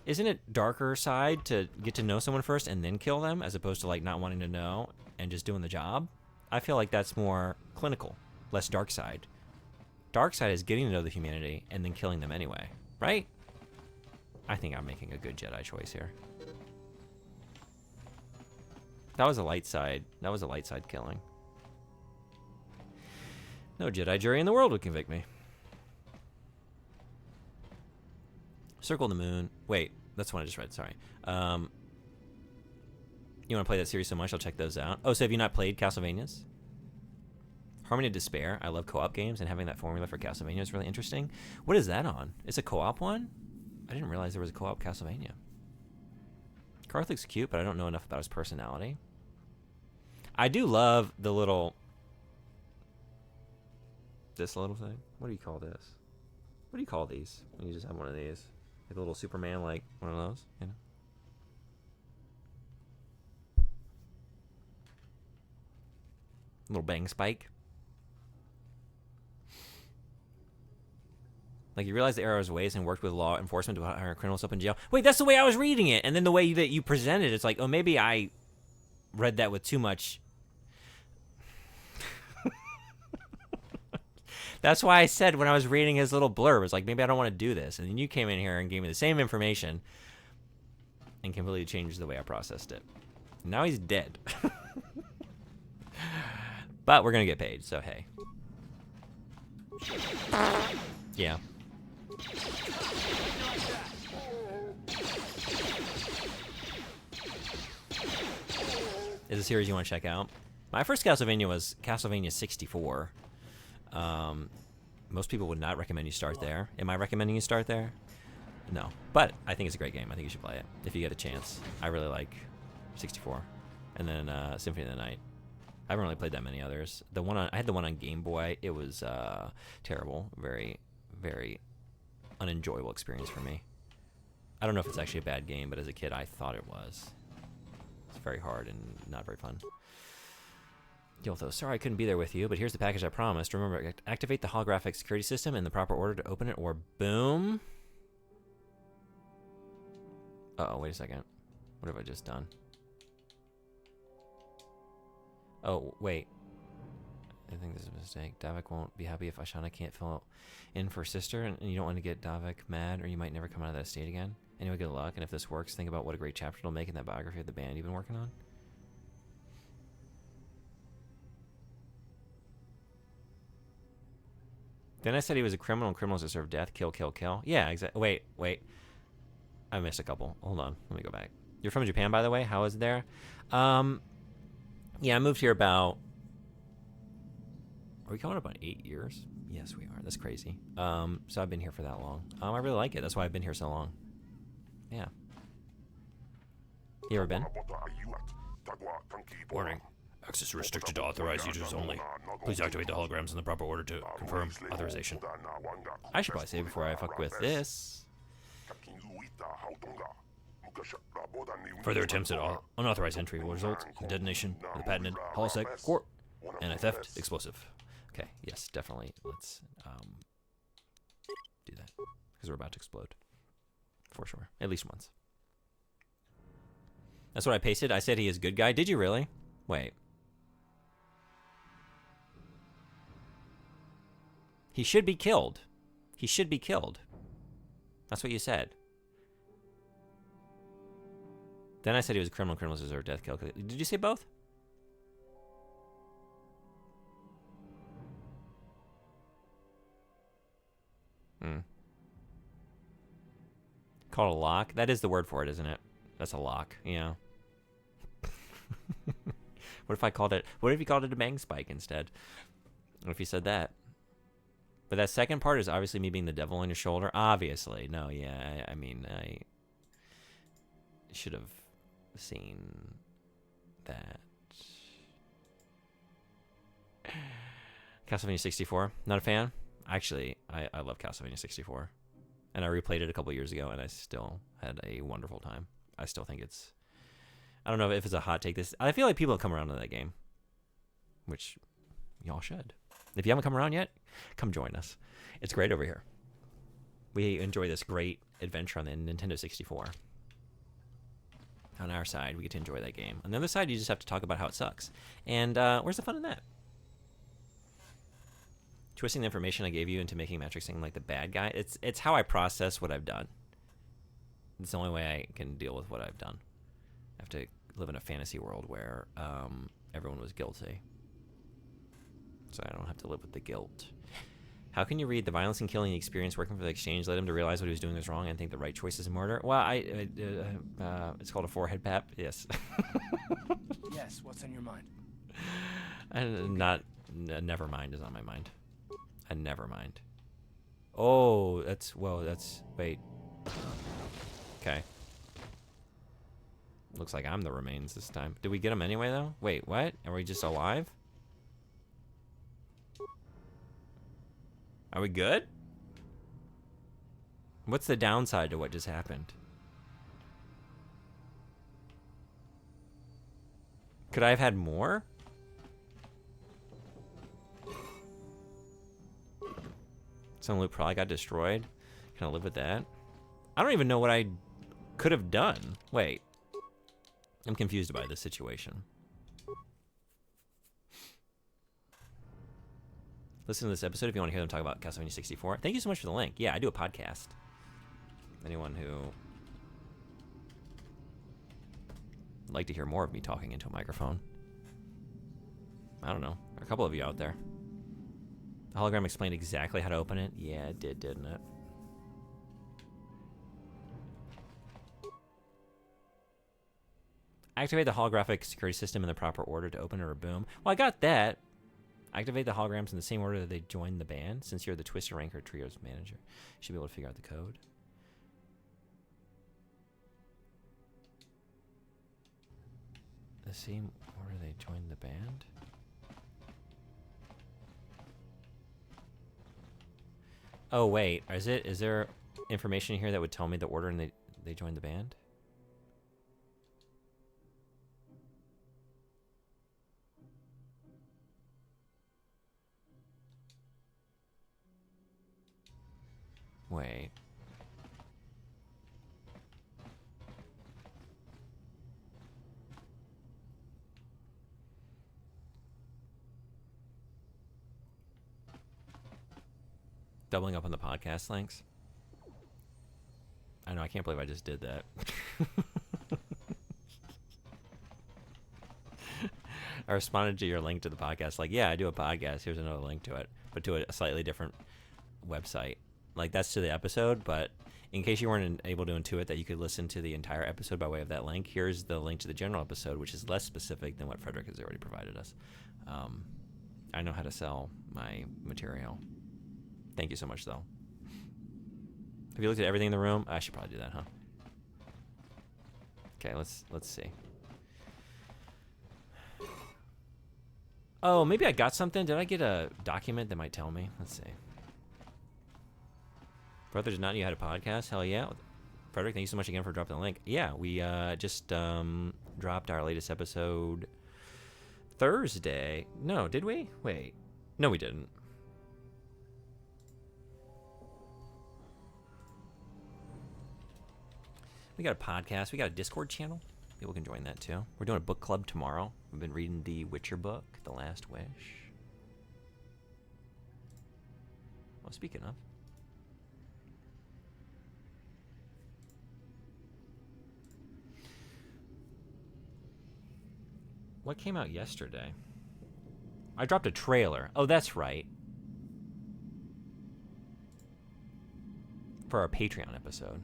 A: Isn't it darker side to get to know someone first and then kill them, as opposed to, like, not wanting to know and just doing the job? I feel like that's more clinical, less Darkseid. Darkseid is getting to know the humanity and then killing them anyway, right? I think I'm making a good Jedi choice here. That was a light side. That was a light side killing. No Jedi jury in the world would convict me. Circle of the Moon. Wait, that's one I just read. Sorry. You want to play that series so much, I'll check those out. Oh, so have you not played Castlevanias? Harmony of Despair. I love co-op games, and having that formula for Castlevania is really interesting. What is that on? It's a co-op one? I didn't realize there was a co-op Castlevania. Karth looks cute, but I don't know enough about his personality. I do love the little... This little thing? What do you call this? What do you call these? When you just have one of these? Like a little Superman, like one of those, you know? Little bang spike. Like, you realize the Arrow's ways and worked with law enforcement to put our criminals up in jail. Wait, that's the way I was reading it. And then the way that you presented it's like, oh, maybe I read that with too much. That's why I said when I was reading his little blurb, it's like, maybe I don't want to do this. And then you came in here and gave me the same information and completely changed the way I processed it. Now he's dead. But we're going to get paid, so hey. Yeah. Is a series you want to check out. My first Castlevania was Castlevania 64. Most people would not recommend you start there. Am I recommending you start there? No. But I think it's a great game. I think you should play it if you get a chance. I really like 64. And then Symphony of the Night. I haven't really played that many others. I had the one on Game Boy. It was terrible. Very, very unenjoyable experience for me. I don't know if it's actually a bad game, but as a kid, I thought it was. It's very hard and not very fun. Yoltho, sorry I couldn't be there with you, but here's the package I promised. Remember, activate the holographic security system in the proper order to open it, or boom. Uh-oh, wait a second. What have I just done? Oh, wait. I think this is a mistake. Davik won't be happy if Ashana can't fill in for sister, and you don't want to get Davik mad, or you might never come out of that state again. Anyway, good luck, and if this works, think about what a great chapter it'll make in that biography of the band you've been working on. Then I said he was a criminal and criminals deserve death. Kill, kill, kill. Yeah, exactly. Wait. I missed a couple. Hold on. Let me go back. You're from Japan, by the way? How is it there? Yeah, I moved here about... Are we coming up on 8 years? Yes, we are. That's crazy. So I've been here for that long. I really like it. That's why I've been here so long. Yeah. You ever been?
B: Warning. Access restricted to authorized users only. Please activate the holograms in the proper order to confirm authorization.
A: I should probably say before I fuck with this.
B: Further attempts at unauthorized entry will result in detonation of the patented Holosec Core and a theft explosive.
A: Okay, yes, definitely. Let's do that. Because we're about to explode. For sure. At least once. That's what I pasted. I said he is a good guy. Did you really? Wait. He should be killed. He should be killed. That's what you said. Then I said he was a criminal. Criminals deserve death. Kill. Did you say both? Called a lock? That is the word for it, isn't it? That's a lock. Yeah. What if I called it... What if you called it a bang spike instead? What if you said that? But that second part is obviously me being the devil on your shoulder. Obviously. No, yeah. I mean, I should have seen that. Castlevania 64. Not a fan? Actually, I love Castlevania 64. And I replayed it a couple years ago, and I still had a wonderful time. I still think it's... I don't know if it's a hot take. I feel like people have come around to that game. Which y'all should. If you haven't come around yet, come join us. It's great over here. We enjoy this great adventure on the Nintendo 64. On our side, we get to enjoy that game. On the other side, you just have to talk about how it sucks. And where's the fun in that? Twisting the information I gave you into making Matrix seem like the bad guy. It's how I process what I've done. It's the only way I can deal with what I've done. I have to live in a fantasy world where everyone was guilty. So I don't have to live with the guilt. How can you read the violence and killing experience working for the exchange led him to realize what he was doing was wrong and think the right choice is a murder? Well, it's called a forehead pap. Yes.
L: Yes, what's on your mind?
A: Never mind is on my mind. Never mind. Oh, wait. Okay. Looks like I'm the remains this time. Did we get him anyway, though? Wait, what? Are we just alive? Are we good? What's the downside to what just happened? Could I have had more? Some loot probably got destroyed. Can I live with that? I don't even know what I could have done. Wait. I'm confused by this situation. Listen to this episode if you want to hear them talk about Castlevania 64. Thank you so much for the link. Yeah, I do a podcast. Anyone who would like to hear more of me talking into a microphone. I don't know. There are a couple of you out there. The hologram explained exactly how to open it. Yeah, it did, didn't it? Activate the holographic security system in the proper order to open it or boom. Well, I got that. Activate the holograms in the same order that they joined the band. Since you're the Twisted Ranker Trio's manager, you should be able to figure out the code. The same order they joined the band? Oh, wait. Is there information here that would tell me the order and they joined the band? Wait. Doubling up on the podcast links. I know, I can't believe I just did that. I responded to your link to the podcast like, yeah, I do a podcast. Here's another link to it, but to a slightly different website. Like, that's to the episode, but in case you weren't able to intuit that you could listen to the entire episode by way of that link, here's the link to the general episode, which is less specific than what Frederick has already provided us. I know how to sell my material. Thank you so much, though. Have you looked at everything in the room? I should probably do that, huh? Okay, let's see. Oh, maybe I got something. Did I get a document that might tell me? Let's see. Brother did not know you had a podcast? Hell yeah. Frederick, thank you so much again for dropping the link. Yeah, we just dropped our latest episode Thursday. No, did we? Wait. No, we didn't. We got a podcast. We got a Discord channel. People can join that too. We're doing a book club tomorrow. We've been reading the Witcher book, The Last Wish. Well, speaking of. What came out yesterday? I dropped a trailer. Oh, that's right. For our Patreon episode.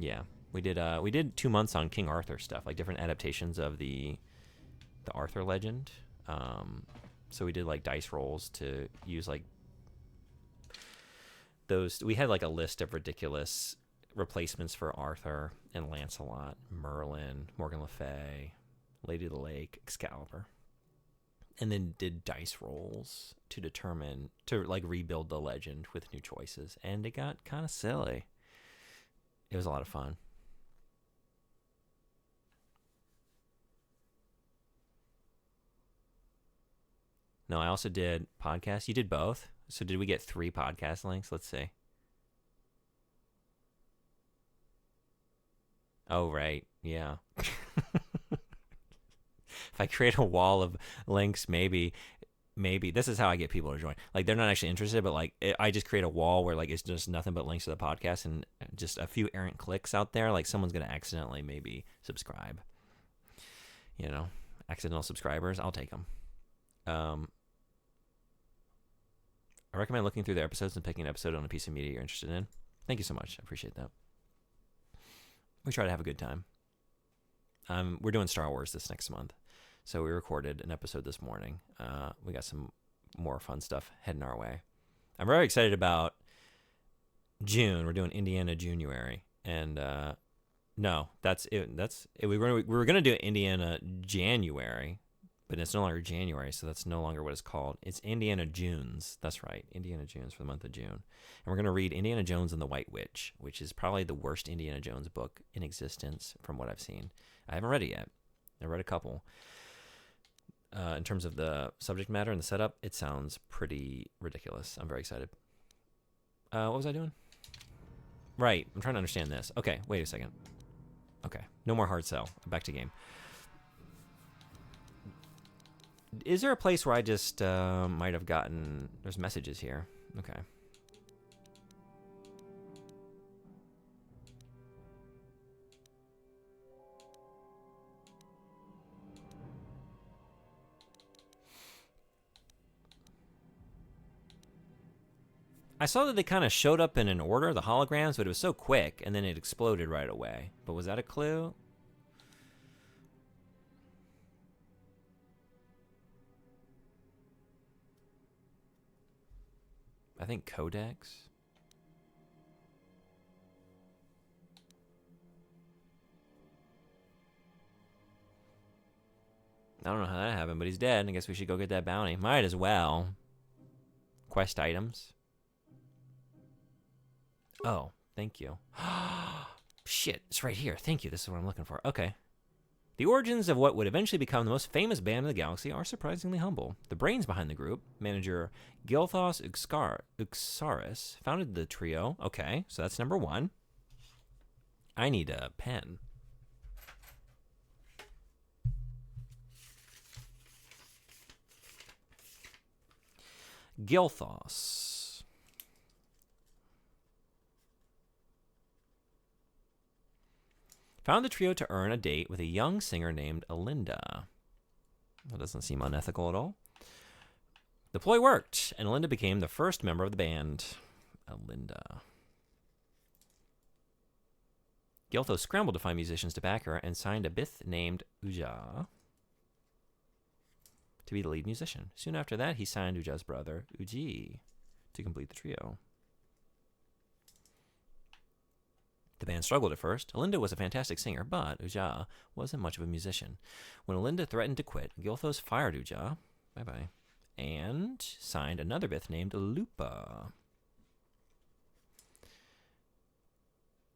A: Yeah, we did 2 months on King Arthur stuff, like different adaptations of the Arthur legend. So we did like dice rolls to use like those. We had like a list of ridiculous replacements for Arthur and Lancelot, Merlin, Morgan Le Fay, Lady of the Lake, Excalibur, and then did dice rolls to determine, to like rebuild the legend with new choices, and it got kind of silly. It was a lot of fun. No, I also did podcasts. You did both? So did we get 3 podcast links? Let's see. Oh, right. Yeah. If I create a wall of links, maybe this is how I get people to join. Like, they're not actually interested, but like I just create a wall where like it's just nothing but links to the podcast and just a few errant clicks out there. Like, someone's gonna accidentally maybe subscribe. You know, accidental subscribers. I'll take them. I recommend looking through the episodes and picking an episode on a piece of media you're interested in. Thank you so much. I appreciate that. We try to have a good time. We're doing Star Wars this next month. So we recorded an episode this morning. We got some more fun stuff heading our way. I'm very excited about June. We're doing Indiana January. And no, that's it. We were going to do Indiana January, but it's no longer January, so that's no longer what it's called. It's Indiana Junes. That's right, Indiana Junes for the month of June. And we're going to read Indiana Jones and the White Witch, which is probably the worst Indiana Jones book in existence from what I've seen. I haven't read it yet. I read a couple. In terms of the subject matter and the setup, it sounds pretty ridiculous. I'm very excited. What was I doing? Right, I'm trying to understand this. Okay, wait a second. Okay, no more hard sell. Back to game. Is there a place where I just might have gotten... There's messages here. Okay. I saw that they kind of showed up in an order, the holograms, but it was so quick, and then it exploded right away. But was that a clue? I think Codex. I don't know how that happened, but he's dead. I guess we should go get that bounty. Might as well. Quest items. Oh, thank you. Shit, it's right here. Thank you. This is what I'm looking for. Okay. The origins of what would eventually become the most famous band in the galaxy are surprisingly humble. The brains behind the group, manager Gilthos Uxaris, founded the trio. Okay, so that's number 1. I need a pen. Gilthos. Found the trio to earn a date with a young singer named Alinda. That doesn't seem unethical at all. The ploy worked, and Alinda became the first member of the band. Alinda. Gilthos scrambled to find musicians to back her and signed a Bith named Uja to be the lead musician. Soon after that, he signed Uja's brother, Uji, to complete the trio. The band struggled at first. Alinda was a fantastic singer, but Uja wasn't much of a musician. When Alinda threatened to quit, Gilthos fired Uja, bye-bye, and signed another Bith named Lupa.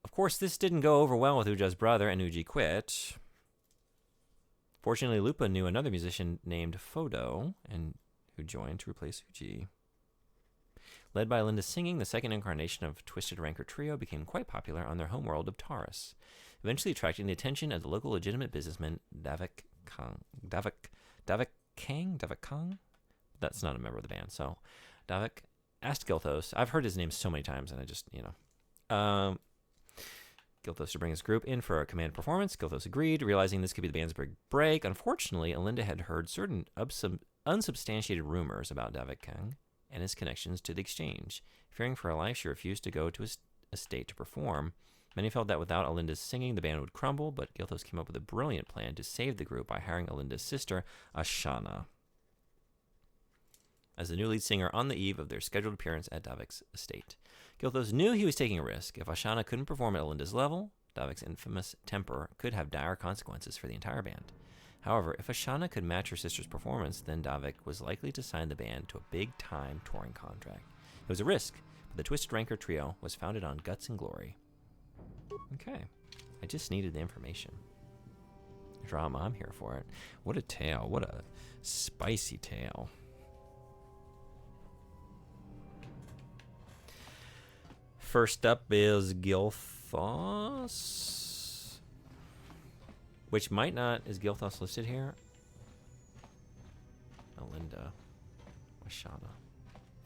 A: Of course, this didn't go over well with Uja's brother, and Uji quit. Fortunately, Lupa knew another musician named Fodo, and who joined to replace Uji. Led by Alinda's singing, the second incarnation of Twisted Rancor Trio became quite popular on their homeworld of Taurus, eventually attracting the attention of the local legitimate businessman Davik Kang? That's not a member of the band. So Davik asked Gilthos, I've heard his name so many times, and I just, Gilthos to bring his group in for a command performance. Gilthos agreed, realizing this could be the band's big break. Unfortunately, Alinda had heard certain unsubstantiated rumors about Davik Kang and his connections to the exchange. Fearing for her life, she refused to go to his estate to perform. Many felt that without Alinda's singing, the band would crumble, but Gilthos came up with a brilliant plan to save the group by hiring Alinda's sister, Ashana, as the new lead singer on the eve of their scheduled appearance at Davik's estate. Gilthos knew he was taking a risk. If Ashana couldn't perform at Alinda's level, Davik's infamous temper could have dire consequences for the entire band. However, if Ashana could match her sister's performance, then Davik was likely to sign the band to a big-time touring contract. It was a risk, but the Twisted Rancor Trio was founded on guts and glory. Okay. I just needed the information. Drama, I'm here for it. What a tale. What a spicy tale. First up is Gilthos. Which might not... Is Gilthos listed here? Alinda. Ashana.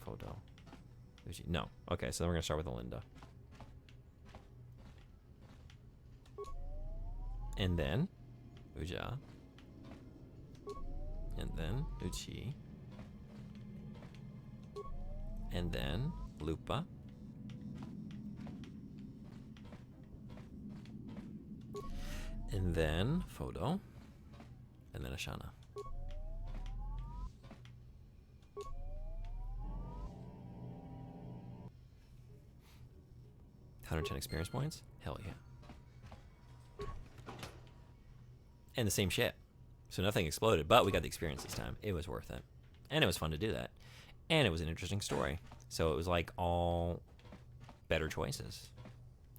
A: Fodo. No. Okay, so then we're going to start with Alinda. And then Uja. And then Uchi. And then Lupa. And then Fodo. And then Ashana. $110 experience points? Hell yeah. And the same shit. So nothing exploded, but we got the experience this time. It was worth it. And it was fun to do that. And it was an interesting story. So it was like all better choices.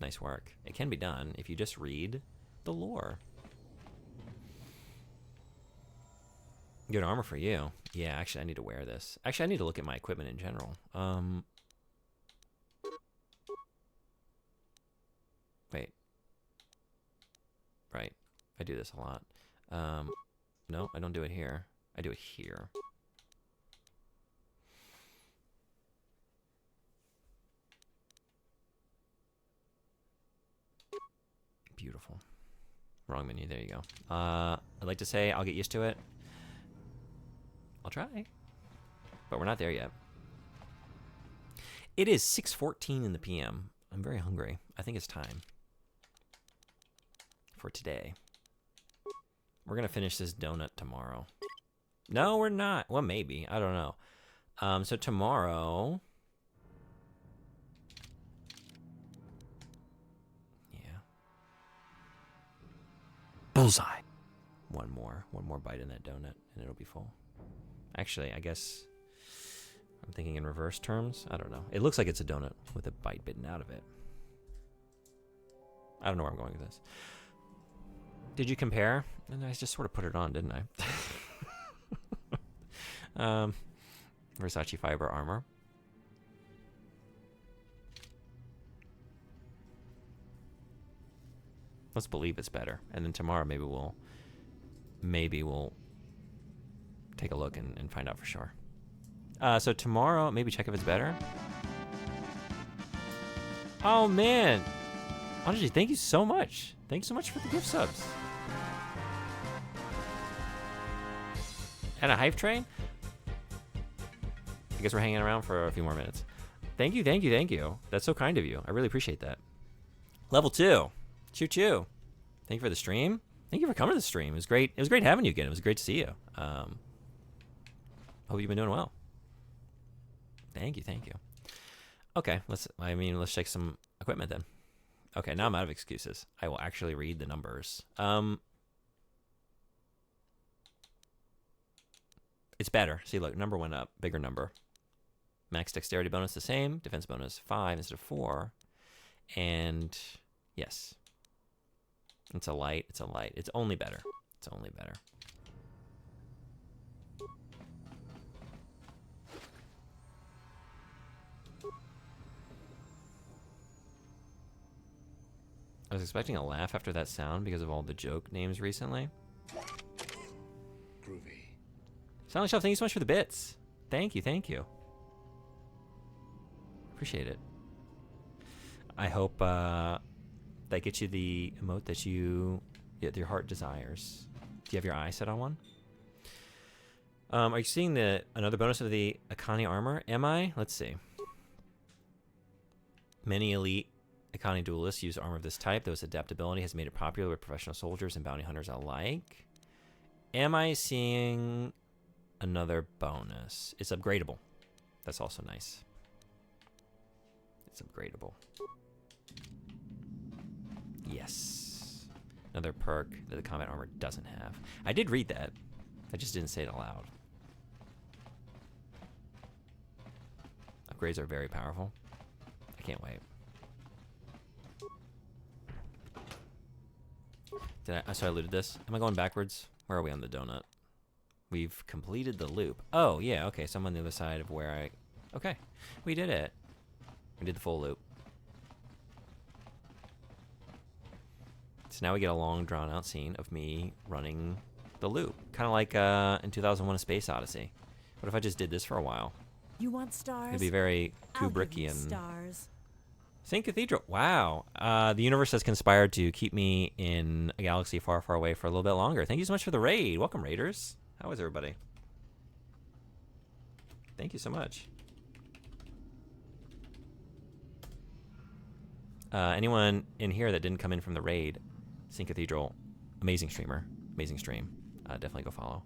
A: Nice work. It can be done if you just read the lore. Good armor for you. Yeah, actually I need to wear this. Actually, I need to look at my equipment in general. Wait. Right. I do this a lot. No, I don't do it here. I do it here. Beautiful. Wrong menu. There you go. I'd like to say I'll get used to it. I'll try. But we're not there yet. It is 6:14 in the PM. I'm very hungry. I think it's time for today. We're going to finish this donut tomorrow. No, we're not. Well, maybe. I don't know. So tomorrow... Yeah. Bullseye. One more bite in that donut, and it'll be full. Actually, I guess I'm thinking in reverse terms. I don't know. It looks like it's a donut with a bite bitten out of it. I don't know where I'm going with this. Did you compare? And I just sort of put it on, didn't I? Versace fiber armor. Let's believe it's better. And then tomorrow maybe we'll take a look and find out for sure. So tomorrow, maybe check if it's better. Oh man. Honestly, thank you so much. Thanks so much for the gift subs. And a hype train? I guess we're hanging around for a few more minutes. Thank you, thank you, thank you. That's so kind of you. I really appreciate that. Level 2. Choo choo. Thank you for the stream. Thank you for coming to the stream. It was great. It was great having you again. It was great to see you. Hope you've been doing well. Thank you, thank you. Okay, let's check some equipment then. Okay, now I'm out of excuses. I will actually read the numbers. It's better. See, look, number went up. Bigger number. Max dexterity bonus the same. Defense bonus 5 instead of 4. And yes. It's a light. It's a light. It's only better. It's only better. I was expecting a laugh after that sound because of all the joke names recently.
S: Groovy.
A: Silent Shelf, thank you so much for the bits. Thank you, thank you. Appreciate it. I hope that gets you the emote that your heart desires. Do you have your eye set on one? Are you seeing another bonus of the Akani armor? Am I? Let's see. Many elite Akani duelists use armor of this type, though its adaptability has made it popular with professional soldiers and bounty hunters alike. Am I seeing another bonus? It's upgradable. That's also nice. It's upgradable. Yes. Another perk that the combat armor doesn't have. I did read that. I just didn't say it aloud. Upgrades are very powerful. I can't wait. So I looted this. Am I going backwards? Where are we on the donut? We've completed the loop. Oh, yeah, okay. So I'm on the other side of where I... Okay. We did it. We did the full loop. So now we get a long, drawn-out scene of me running the loop. Kind of like in 2001 A Space Odyssey. What if I just did this for a while?
N: You want stars?
A: It'd be very Kubrickian.
N: Stars.
A: St. Cathedral. Wow. The universe has conspired to keep me in a galaxy far, far away for a little bit longer. Thank you so much for the raid. Welcome, Raiders. How is everybody? Thank you so much. Anyone in here that didn't come in from the raid, St. Cathedral, amazing streamer, amazing stream. Definitely go follow.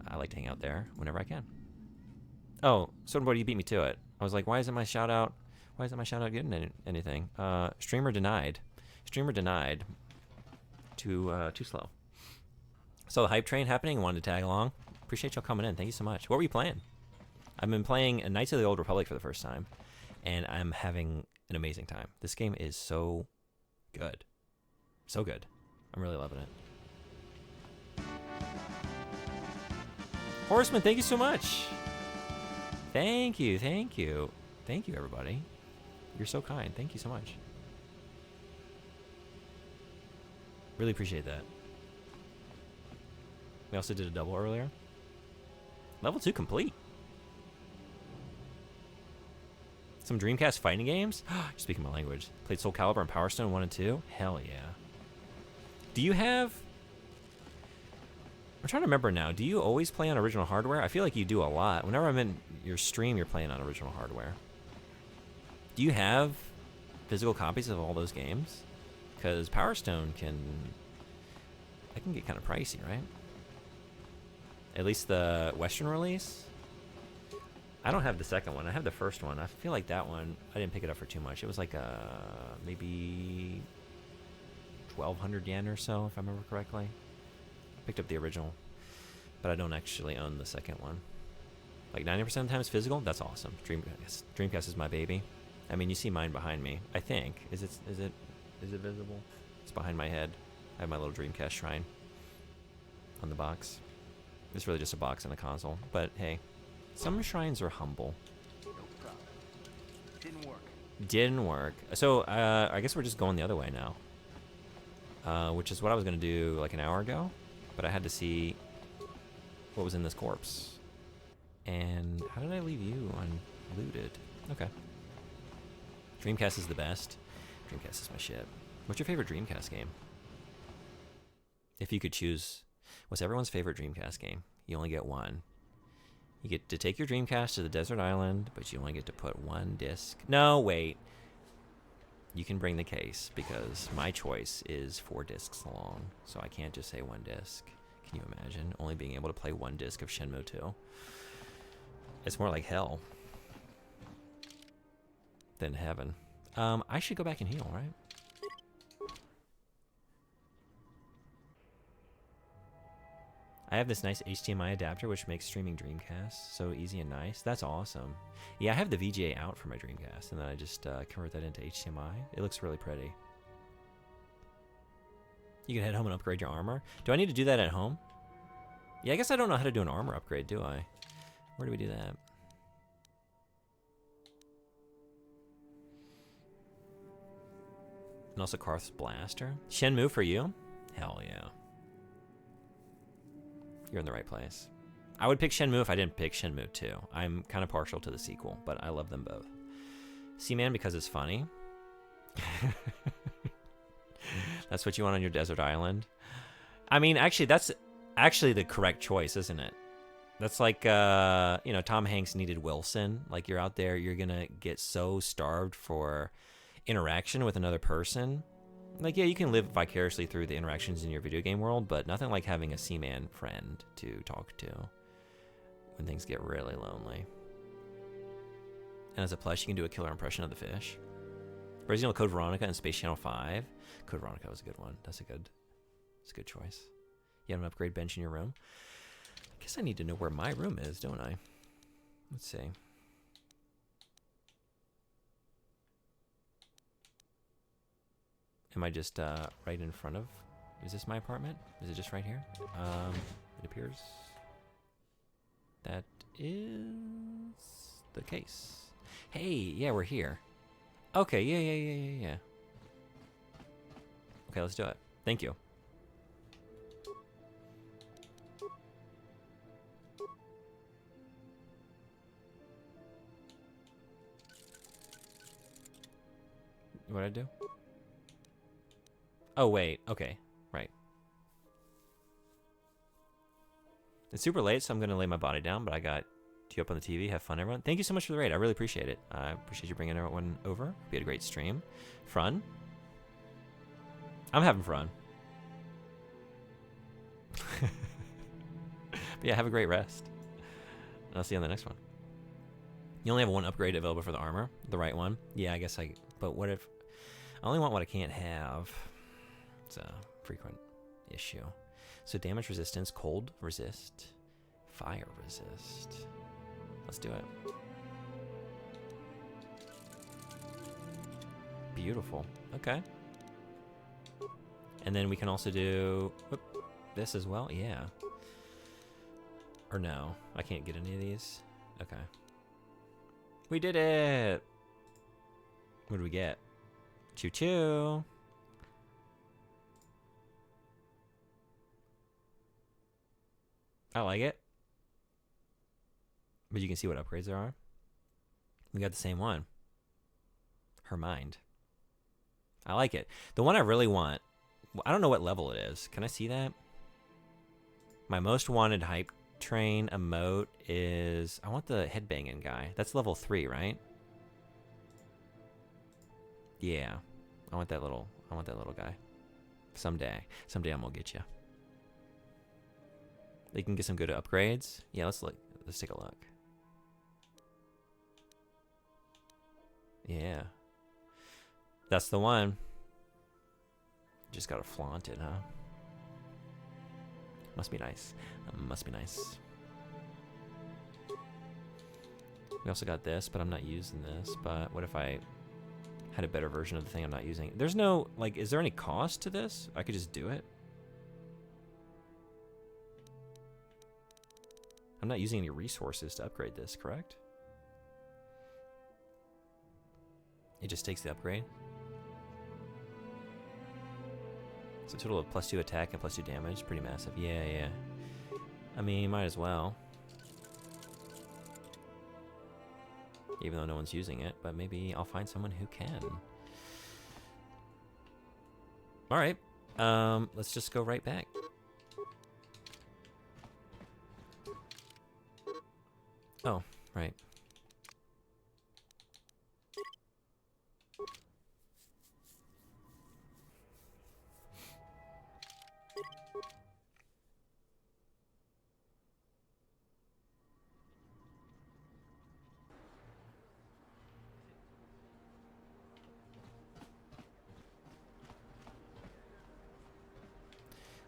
A: I like to hang out there whenever I can. Oh, Sodenboy, you beat me to it. I was like, why isn't my shout out getting anything? Streamer denied. Streamer denied. Too slow. So the hype train happening. Wanted to tag along. Appreciate y'all coming in. Thank you so much. What were you playing? I've been playing Knights of the Old Republic for the first time, and I'm having an amazing time. This game is so good. So good. I'm really loving it. Horseman, thank you so much. Thank you, thank you. Thank you, everybody. You're so kind. Thank you so much. Really appreciate that. We also did a double earlier. Level 2 complete. Some Dreamcast fighting games? You're speaking my language. Played Soul Calibur and Power Stone 1 and 2? Hell yeah. Do you have... I'm trying to remember now. Do you always play on original hardware? I feel like you do a lot. Whenever I'm in your stream, you're playing on original hardware. Do you have physical copies of all those games? Because Power Stone can... That can get kind of pricey, right? At least the Western release? I don't have the second one. I have the first one. I feel like that one, I didn't pick it up for too much. It was like maybe 1,200 yen or so, if I remember correctly. Picked up the original, but I don't actually own the second one. Like 90% of the time it's physical. That's awesome. Dreamcast is my baby. I mean, you see mine behind me. I think is it visible? It's behind my head. I have my little Dreamcast shrine on the box. It's really just a box and a console. But hey, some shrines are humble.
C: No problem. Didn't work.
A: Didn't work. So I guess we're just going the other way now, which is what I was gonna do like an hour ago. But I had to see what was in this corpse. And how did I leave you unlooted? Okay. Dreamcast is the best. Dreamcast is my shit. What's your favorite Dreamcast game? If you could choose, what's everyone's favorite Dreamcast game? You only get one. You get to take your Dreamcast to the desert island, but you only get to put one disc. No, wait. You can bring the case, because my choice is 4 discs long, so I can't just say 1 disc. Can you imagine only being able to play 1 disc of Shenmue 2? It's more like hell than heaven. I should go back and heal, right? I have this nice HDMI adapter which makes streaming Dreamcast so easy and nice. That's awesome. Yeah, I have the VGA out for my Dreamcast, and then I just convert that into HDMI. It looks really pretty. You can head home and upgrade your armor. Do I need to do that at home? Yeah, I guess I don't know how to do an armor upgrade, do I? Where do we do that? And also Karth's Blaster. Shenmue for you? Hell yeah. You're in the right place. I would pick Shenmue if I didn't pick Shenmue 2. I'm kind of partial to the sequel, but I love them both. Seaman because it's funny. That's what you want on your desert island. I mean, actually, that's actually the correct choice, isn't it? That's like, you know, Tom Hanks needed Wilson. Like, you're out there, you're gonna get so starved for interaction with another person. Like, yeah, you can live vicariously through the interactions in your video game world, but nothing like having a Seaman friend to talk to when things get really lonely. And as a plus, you can do a killer impression of the fish. Original Code Veronica and Space Channel 5. Code Veronica was a good one. That's a good choice. You have an upgrade bench in your room. I guess I need to know where my room is, don't I? Let's see. Am I just right in front of? Is this my apartment? Is it just right here? It appears that is the case. Hey, yeah, we're here. Okay, yeah. Okay, let's do it. Thank you. What'd I do? Oh, wait. Okay. Right. It's super late, so I'm going to lay my body down, but I got you up on the TV. Have fun, everyone. Thank you so much for the raid. I really appreciate it. I appreciate you bringing everyone over. Hope you had a great stream. Fun. I'm having fun. But yeah, have a great rest. And I'll see you on the next one. You only have one upgrade available for the armor. The right one. Yeah, I guess I... But what if... I only want what I can't have. It's a frequent issue. So damage resistance, cold resist, fire resist. Let's do it. Beautiful. Okay. And then we can also do this as well. Yeah. Or no, I can't get any of these. Okay. We did it. What do we get? Choo choo. I like it. But you can see what upgrades there are. We got the same one. Her mind. I like it. The one I really want, I don't know what level it is. Can I see that? My most wanted hype train emote is, I want the headbanging guy. That's level 3, right? Yeah. I want that little guy. Someday I'm gonna get you. They can get some good upgrades. Yeah, let's take a look. Yeah. That's the one. Just gotta flaunt it, huh? Must be nice. Must be nice. We also got this, but I'm not using this. But what if I had a better version of the thing I'm not using? There's no, like, is there any cost to this? I could just do it. I'm not using any resources to upgrade this, correct? It just takes the upgrade. So a total of +2 attack and +2 damage. Pretty massive. Yeah. I mean, might as well. Even though no one's using it, but maybe I'll find someone who can. Alright. Let's just go right back. Oh, right.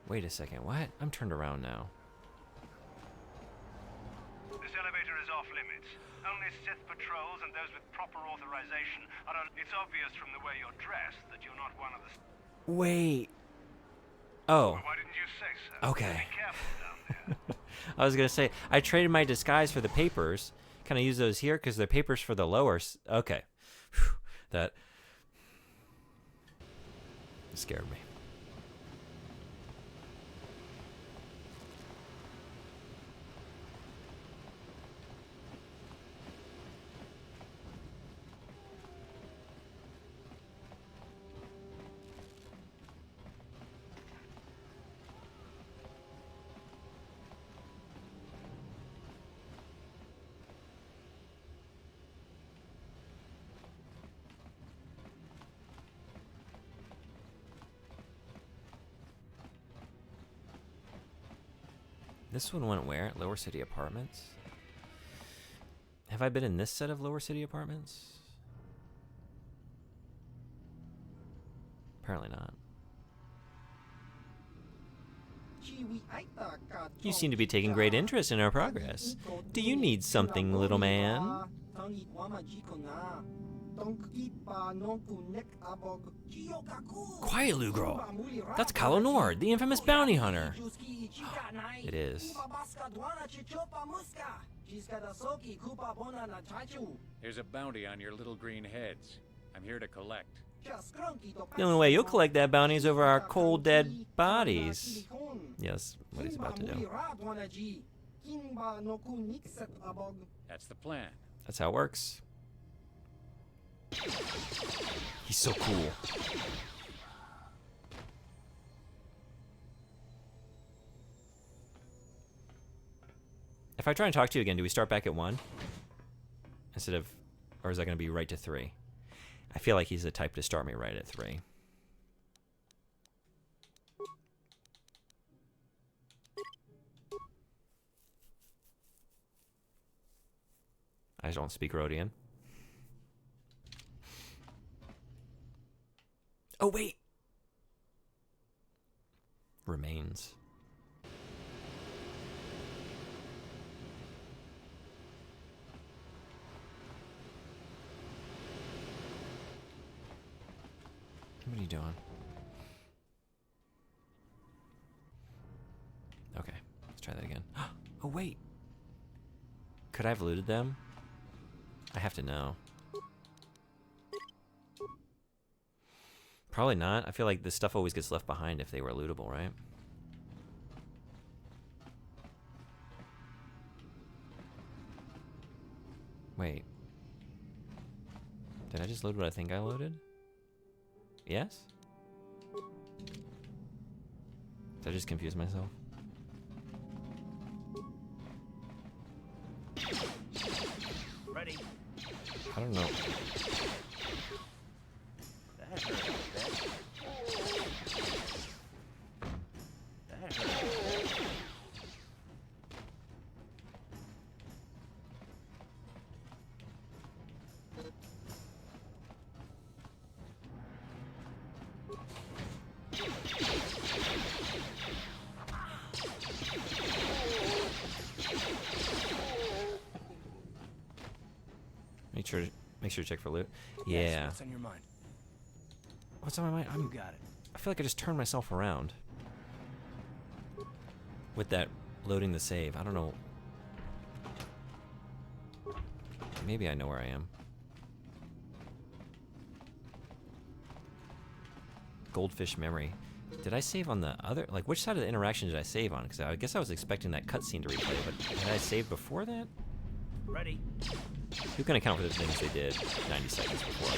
A: Wait a second, what? I'm turned around now.
Q: This elevator is off limits. Only Sith patrols and those with proper authorization are on. It's obvious from the way you're dressed that you're not one of the.
A: Wait. Oh.
Q: Well, why didn't you say so?
A: Okay.
Q: Be careful down there.
A: I was gonna say, I traded my disguise for the papers. Can I use those here? Because they're papers for the lower. Okay. Whew. That scared me. This one went where? Lower City Apartments? Have I been in this set of Lower City Apartments? Apparently not. You seem to be taking great interest in our progress. Do you need something, little man? Quiet, Lugro. That's Kylo Nord, the infamous bounty hunter. It is.
P: There's a bounty on your little green heads. I'm here to collect.
A: The only way you'll collect that bounty is over our cold, dead bodies. Yes, what he's about to do.
P: That's the plan.
A: That's how it works. He's so cool. If I try and talk to you again, do we start back at 1? Instead of, or is that going to be right to 3? I feel like he's the type to start me right at 3. I don't speak Rhodian. Oh, wait! Remains. What are you doing? Okay, let's try that again. Oh, wait! Could I have looted them? I have to know. Probably not. I feel like this stuff always gets left behind if they were lootable, right? Wait. Did I just load what I think I loaded? Yes? Did I just confuse myself?
L: Ready.
A: I don't know.
L: That hurt a bit. That hurt a bit.
A: Make sure to check for loot.
L: Yes,
A: Yeah.
L: what's on your mind?
A: What's on my mind?
L: You got it.
A: I feel like I just turned myself around with that loading the save. I don't know. Maybe I know where I am. Goldfish memory. Did I save on the other? Like, which side of the interaction did I save on? Because I guess I was expecting that cutscene to replay, but did I save before that?
L: Ready.
A: Who can account for the things they did 90 seconds before?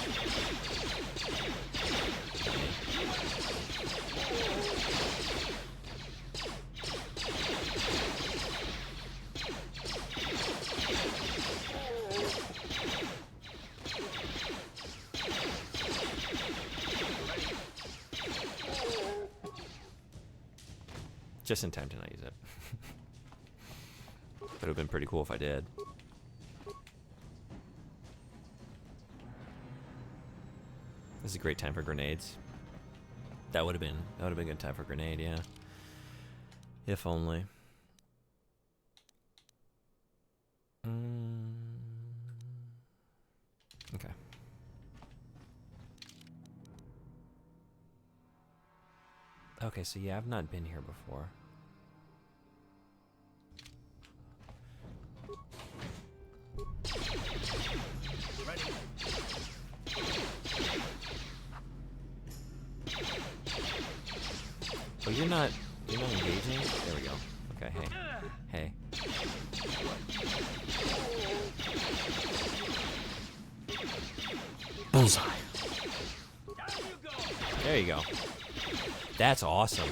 A: Just in time to not use it. But it would have been pretty cool if I did. This is a great time for grenades. That would have been a good time for a grenade, yeah. If only. Okay. Okay, so yeah, I've not been here before.
L: Ready.
A: Oh, you're not engaging? There we go. Okay, hey. Hey. Bullseye. There you go. That's awesome.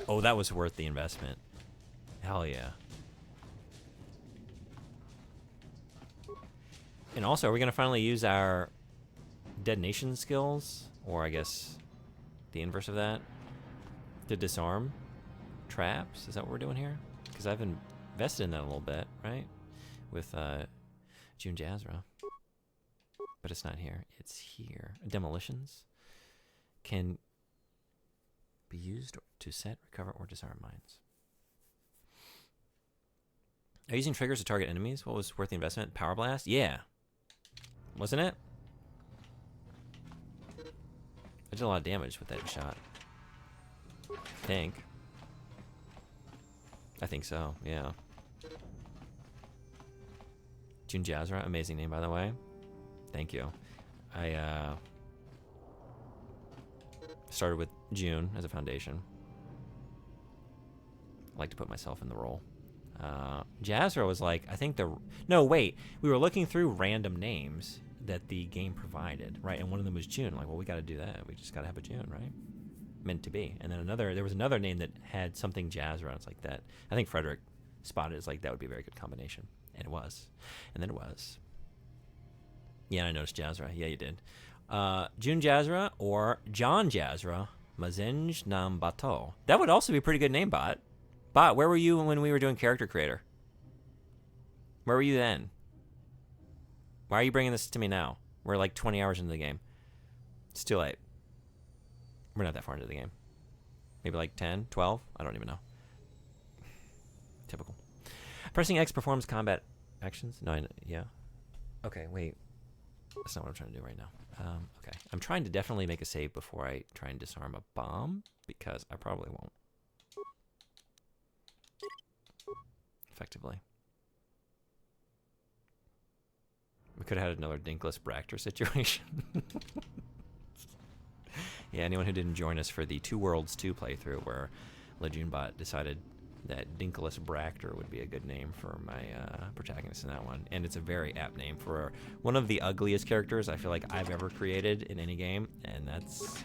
A: Oh, that was worth the investment. Hell yeah. And also, are we going to finally use our detonation skills? Or I guess the inverse of that? To disarm traps? Is that what we're doing here? Because I've invested in that a little bit, right? With June Jazra. But it's not here. It's here. Demolitions can be used to set, recover, or disarm mines. Are you using triggers to target enemies? What was worth the investment? Power Blast? Yeah. Wasn't it? I did a lot of damage with that shot. I think so, yeah. June Jazra, amazing name, by the way. Thank you. I started with June as a foundation. I like to put myself in the role. Jazra was like, I think no, wait. We were looking through random names that the game provided, right? And one of them was June. Like, well, we got to do that. We just got to have a June, right? Meant to be. And then there was another name that had something Jazra. It's like that. I think Frederick spotted it as like, that would be a very good combination. And it was. And then it was. Yeah, I noticed Jazra. Yeah, you did. June Jazra or John Jazra, Mazenj Nam Bato. That would also be a pretty good name, Bot. Bot, where were you when we were doing Character Creator? Where were you then? Why are you bringing this to me now? We're like 20 hours into the game. It's too late. We're not that far into the game. Maybe like 10, 12? I don't even know. Typical. Pressing X performs combat actions? No, yeah. Okay, wait. That's not what I'm trying to do right now. Okay. I'm trying to definitely make a save before I try and disarm a bomb, because I probably won't. Effectively. We could have had another Dinkless Bractor situation. Yeah, anyone who didn't join us for the Two Worlds 2 playthrough where LeJuneBot decided that Dinkless Bractor would be a good name for my protagonist in that one. And it's a very apt name for one of the ugliest characters I feel like I've ever created in any game. And that's...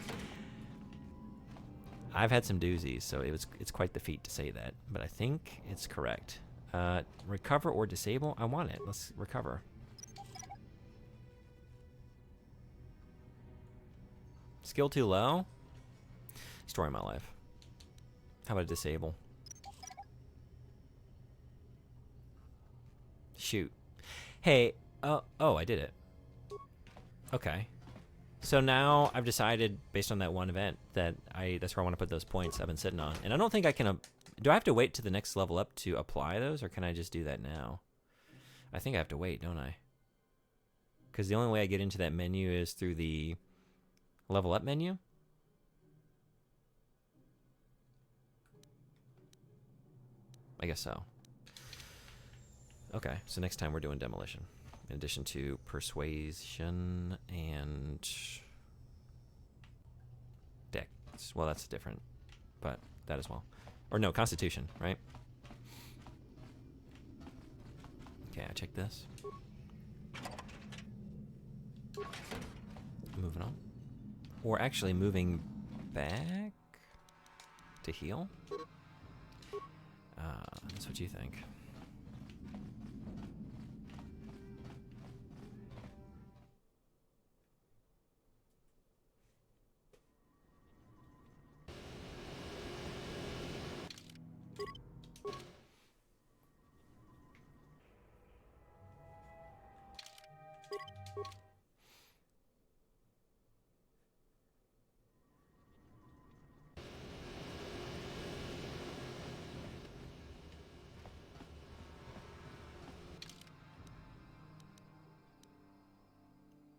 A: I've had some doozies, so it's quite the feat to say that. But I think it's correct. Recover or disable? I want it. Let's recover. Skill too low? Story of my life. How about disable? Shoot. Hey, oh, I did it. Okay. So now I've decided, based on that one event, that that's where I want to put those points I've been sitting on. And I don't think I can... do I have to wait to the next level up to apply those, or can I just do that now? I think I have to wait, don't I? Because the only way I get into that menu is through the level up menu. I guess so. Okay, so next time we're doing demolition. In addition to persuasion and dex. Well, that's different, but that as well. Or no, constitution, right? Okay, I check this. Moving on. Or actually moving back to heal. That's what you think.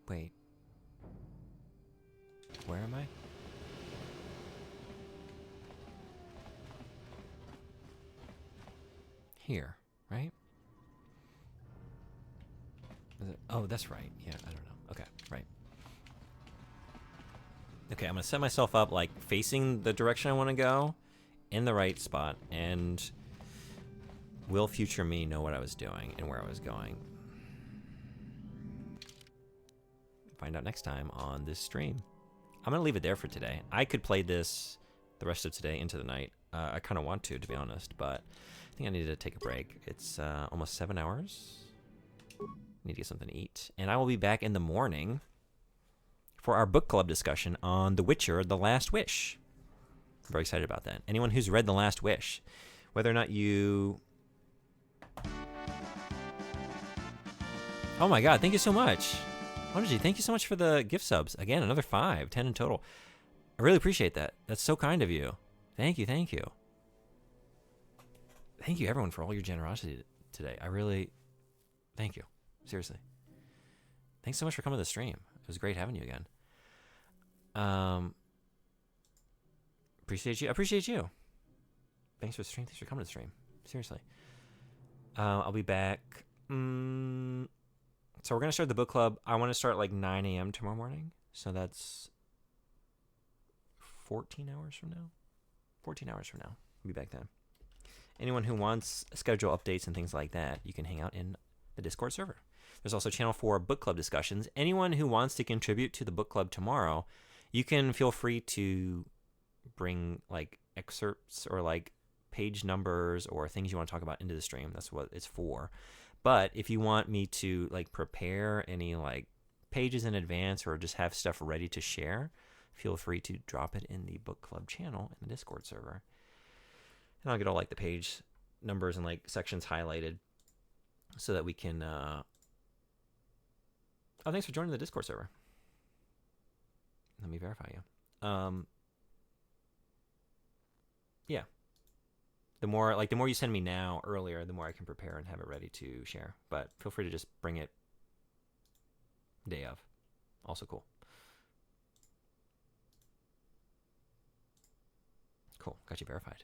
A: Wait. Where am I? Here, right? Is it? Oh, that's right. Yeah, I don't know. Okay, right. Okay, I'm gonna set myself up like facing the direction I want to go, in the right spot, and will future me know what I was doing and where I was going? Find out next time on this stream. I'm gonna leave it there for today. I could play this the rest of today into the night. I kind of want to be honest, but I think I need to take a break. It's almost 7 hours. Need to get something to eat, and I will be back in the morning for our book club discussion on The Witcher: The Last Wish. I'm very excited about that. Anyone who's read The Last Wish, whether or not you... Oh my god, thank you so much. Onaji, thank you so much for the gift subs. Again, another 5, 10 in total. I really appreciate that. That's so kind of you. Thank you, thank you. Thank you, everyone, for all your generosity today. I really... Thank you. Seriously. Thanks so much for coming to the stream. It was great having you again. Appreciate you. Appreciate you. Thanks for the stream. Thanks for coming to the stream. Seriously. I'll be back. So we're going to start the book club. I want to start like 9 a.m. tomorrow morning. So that's 14 hours from now. 14 hours from now. I'll be back then. Anyone who wants schedule updates and things like that, you can hang out in the Discord server. There's also channel 4 book club discussions. Anyone who wants to contribute to the book club tomorrow, you can feel free to bring like excerpts or like page numbers or things you want to talk about into the stream. That's what it's for. But if you want me to like prepare any like pages in advance or just have stuff ready to share, feel free to drop it in the book club channel in the Discord server. And I'll get all like the page numbers and like sections highlighted so that we can oh, thanks for joining the Discord server. Let me verify you. Yeah. The more you send me now earlier, the more I can prepare and have it ready to share. But feel free to just bring it day of. Also cool. Cool. Got you verified.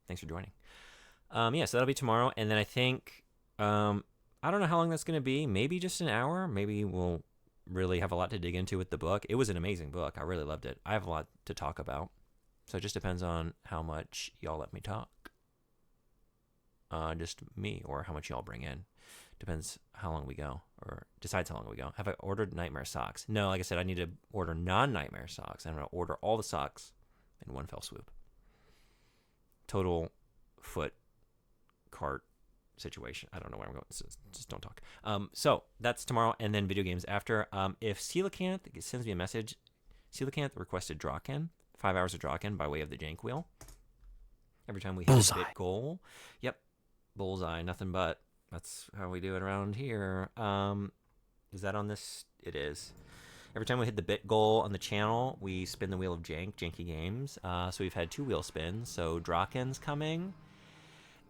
A: Thanks for joining. Yeah, so that'll be tomorrow. And then I think, I don't know how long that's going to be. Maybe just an hour. Maybe we'll really have a lot to dig into with the book. It was an amazing book. I really loved it. I have a lot to talk about. So it just depends on how much y'all let me talk. Just me, or how much y'all bring in. Depends how long we go, or decides how long we go. Have I ordered nightmare socks? No, like I said, I need to order non-nightmare socks. I'm going to order all the socks in one fell swoop. Total foot cart situation. I don't know where I'm going. Just don't talk. So that's tomorrow, and then video games after. If Coelacanth sends me a message, Coelacanth requested Draken, 5 hours of Draken by way of the jank wheel. Every time we hit a bit goal. Yep. Bullseye, nothing but. That's how we do it around here. Is that on this? It is. Every time we hit the bit goal on the channel, we spin the wheel of janky games. So we've had 2 wheel spins. So Draken's coming,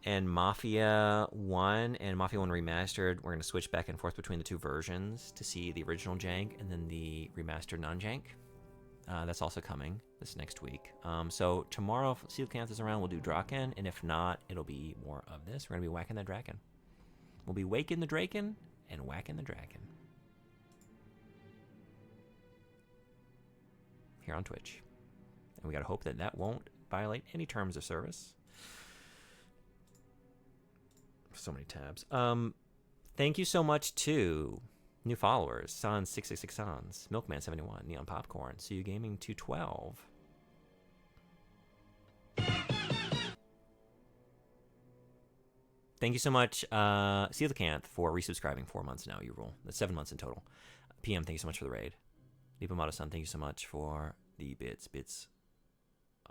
A: and Mafia 1 and Mafia 1 Remastered. We're going to switch back and forth between the 2 versions to see the original jank and then the remastered non-jank. That's also coming this next week. So tomorrow, if Coelacanth is around, we'll do Draken, and if not, it'll be more of this. We're going to be whacking the Draken. We'll be waking the Draken and whacking the Draken. Here on Twitch. And we got to hope that that won't violate any terms of service. So many tabs. Thank you so much to new followers: Sans666 Sans, Milkman71, Neon Popcorn, CU Gaming 212. Thank you so much, Coelacanth, for resubscribing 4 months now. You rule. That's 7 months in total. PM, thank you so much for the raid. Lipamoto-san, thank you so much for the bits.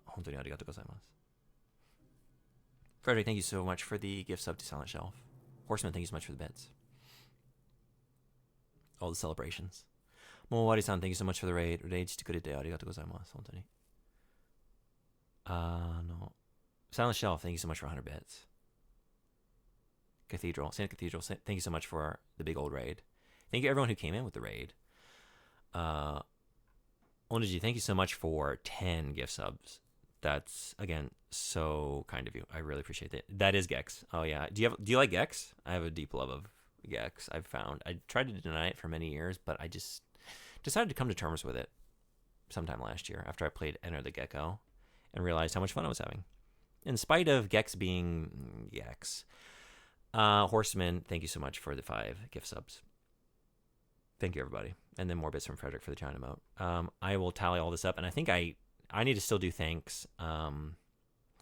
A: Hontou ni arigatou gozaimasu. Frederick, thank you so much for the gift sub to Silent Shelf. Horseman, thank you so much for the bits. All the celebrations. Momowari-san, thank you so much for the raid. Raid shite kurete arigatou gozaimasu. Hontou ni. No. Silent Shelf, thank you so much for 100 bits. Santa Cathedral, thank you so much for the big old raid. Thank you everyone who came in with the raid. Oniji, thank you so much for 10 gift subs. That's, again, so kind of you. I really appreciate that. That is Gex. Oh yeah. Do you like Gex? I have a deep love of Gex. I've found. I tried to deny it for many years, but I just decided to come to terms with it sometime last year after I played Enter the Gecko and realized how much fun I was having. In spite of Gex being Gex. Horseman, thank you so much for the 5 gift subs. Thank you, everybody. And then more bits from Frederick for the China emote. I will tally all this up, and I think I need to still do thanks for,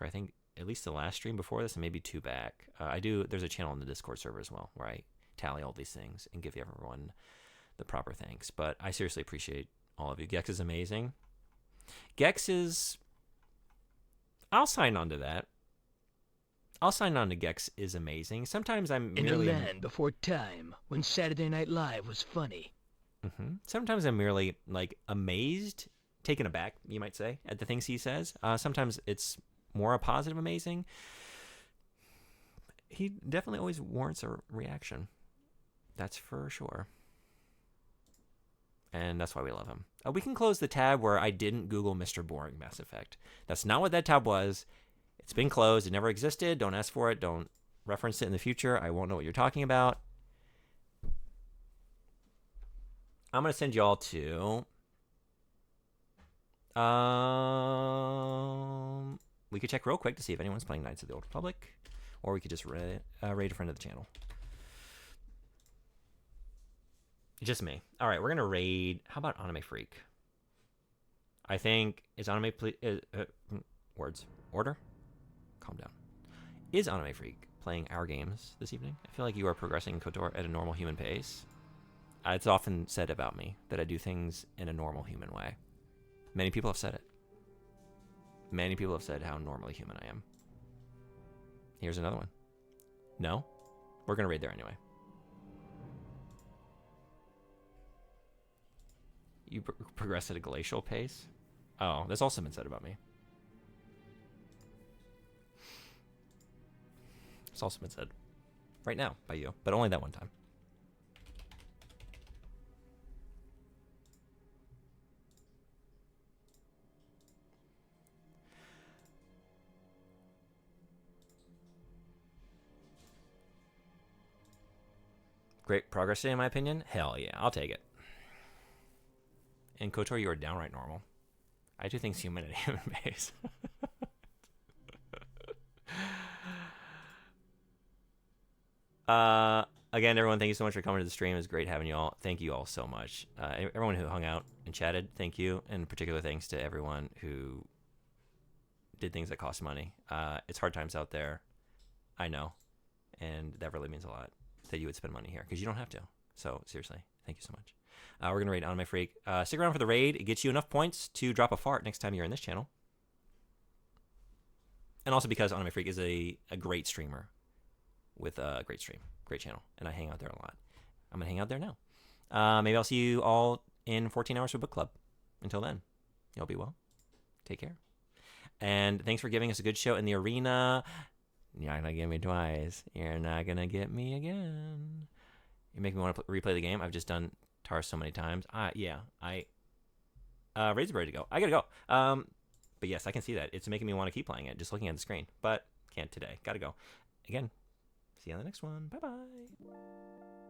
A: I think, at least the last stream before this and maybe 2 back. There's a channel in the Discord server as well where I tally all these things and give everyone the proper thanks. But I seriously appreciate all of you. Gex is amazing. I'll sign on to that. I'll sign on to Gex is amazing. Sometimes I'm merely...
O: In a land before time, when Saturday Night Live was funny.
A: Sometimes I'm merely, amazed, taken aback, you might say, at the things he says. Sometimes it's more a positive amazing. He definitely always warrants a reaction. That's for sure. And that's why we love him. We can close the tab where I didn't Google Mr. Boring Mass Effect. That's not what that tab was. It's been closed. It never existed. Don't ask for it. Don't reference it in the future. I won't know what you're talking about. I'm going to send you all to... we could check real quick to see if anyone's playing Knights of the Old Republic. Or we could just raid a friend of the channel. Just me. All right, we're going to raid... How about Anime Freak? I think... Is Anime... words. Order? Calm down. Is Anime Freak playing our games this evening? I feel like you are progressing KOTOR at a normal human pace. It's often said about me that I do things in a normal human way. Many people have said it. Many people have said how normally human I am. Here's another one. No? We're going to raid there anyway. You progress at a glacial pace? Oh, that's also been said about me. It's also been said right now by you, but only that one time. Great progress today, in my opinion. Hell yeah, I'll take it. And KOTOR, you are downright normal. I do things human at human base. Again, everyone, thank you so much for coming to the stream. It was great having you all. Thank you all so much. Everyone who hung out and chatted, thank you. And in particular, thanks to everyone who did things that cost money. It's hard times out there. I know. And that really means a lot that you would spend money here because you don't have to. So seriously, thank you so much. We're going to raid Anime Freak. Stick around for the raid. It gets you enough points to drop a fart next time you're in this channel. And also because Anime Freak is a great streamer with a great stream, great channel. And I hang out there a lot. I'm going to hang out there now. Maybe I'll see you all in 14 hours for book club. Until then, y'all be well. Take care. And thanks for giving us a good show in the arena. You're not going to get me twice. You're not going to get me again. You make me want to replay the game. I've just done Taurus so many times. Yeah. Raid's ready to go. I got to go. But yes, I can see that. It's making me want to keep playing it, just looking at the screen. But can't today. Got to go. Again, see you on the next one. Bye-bye.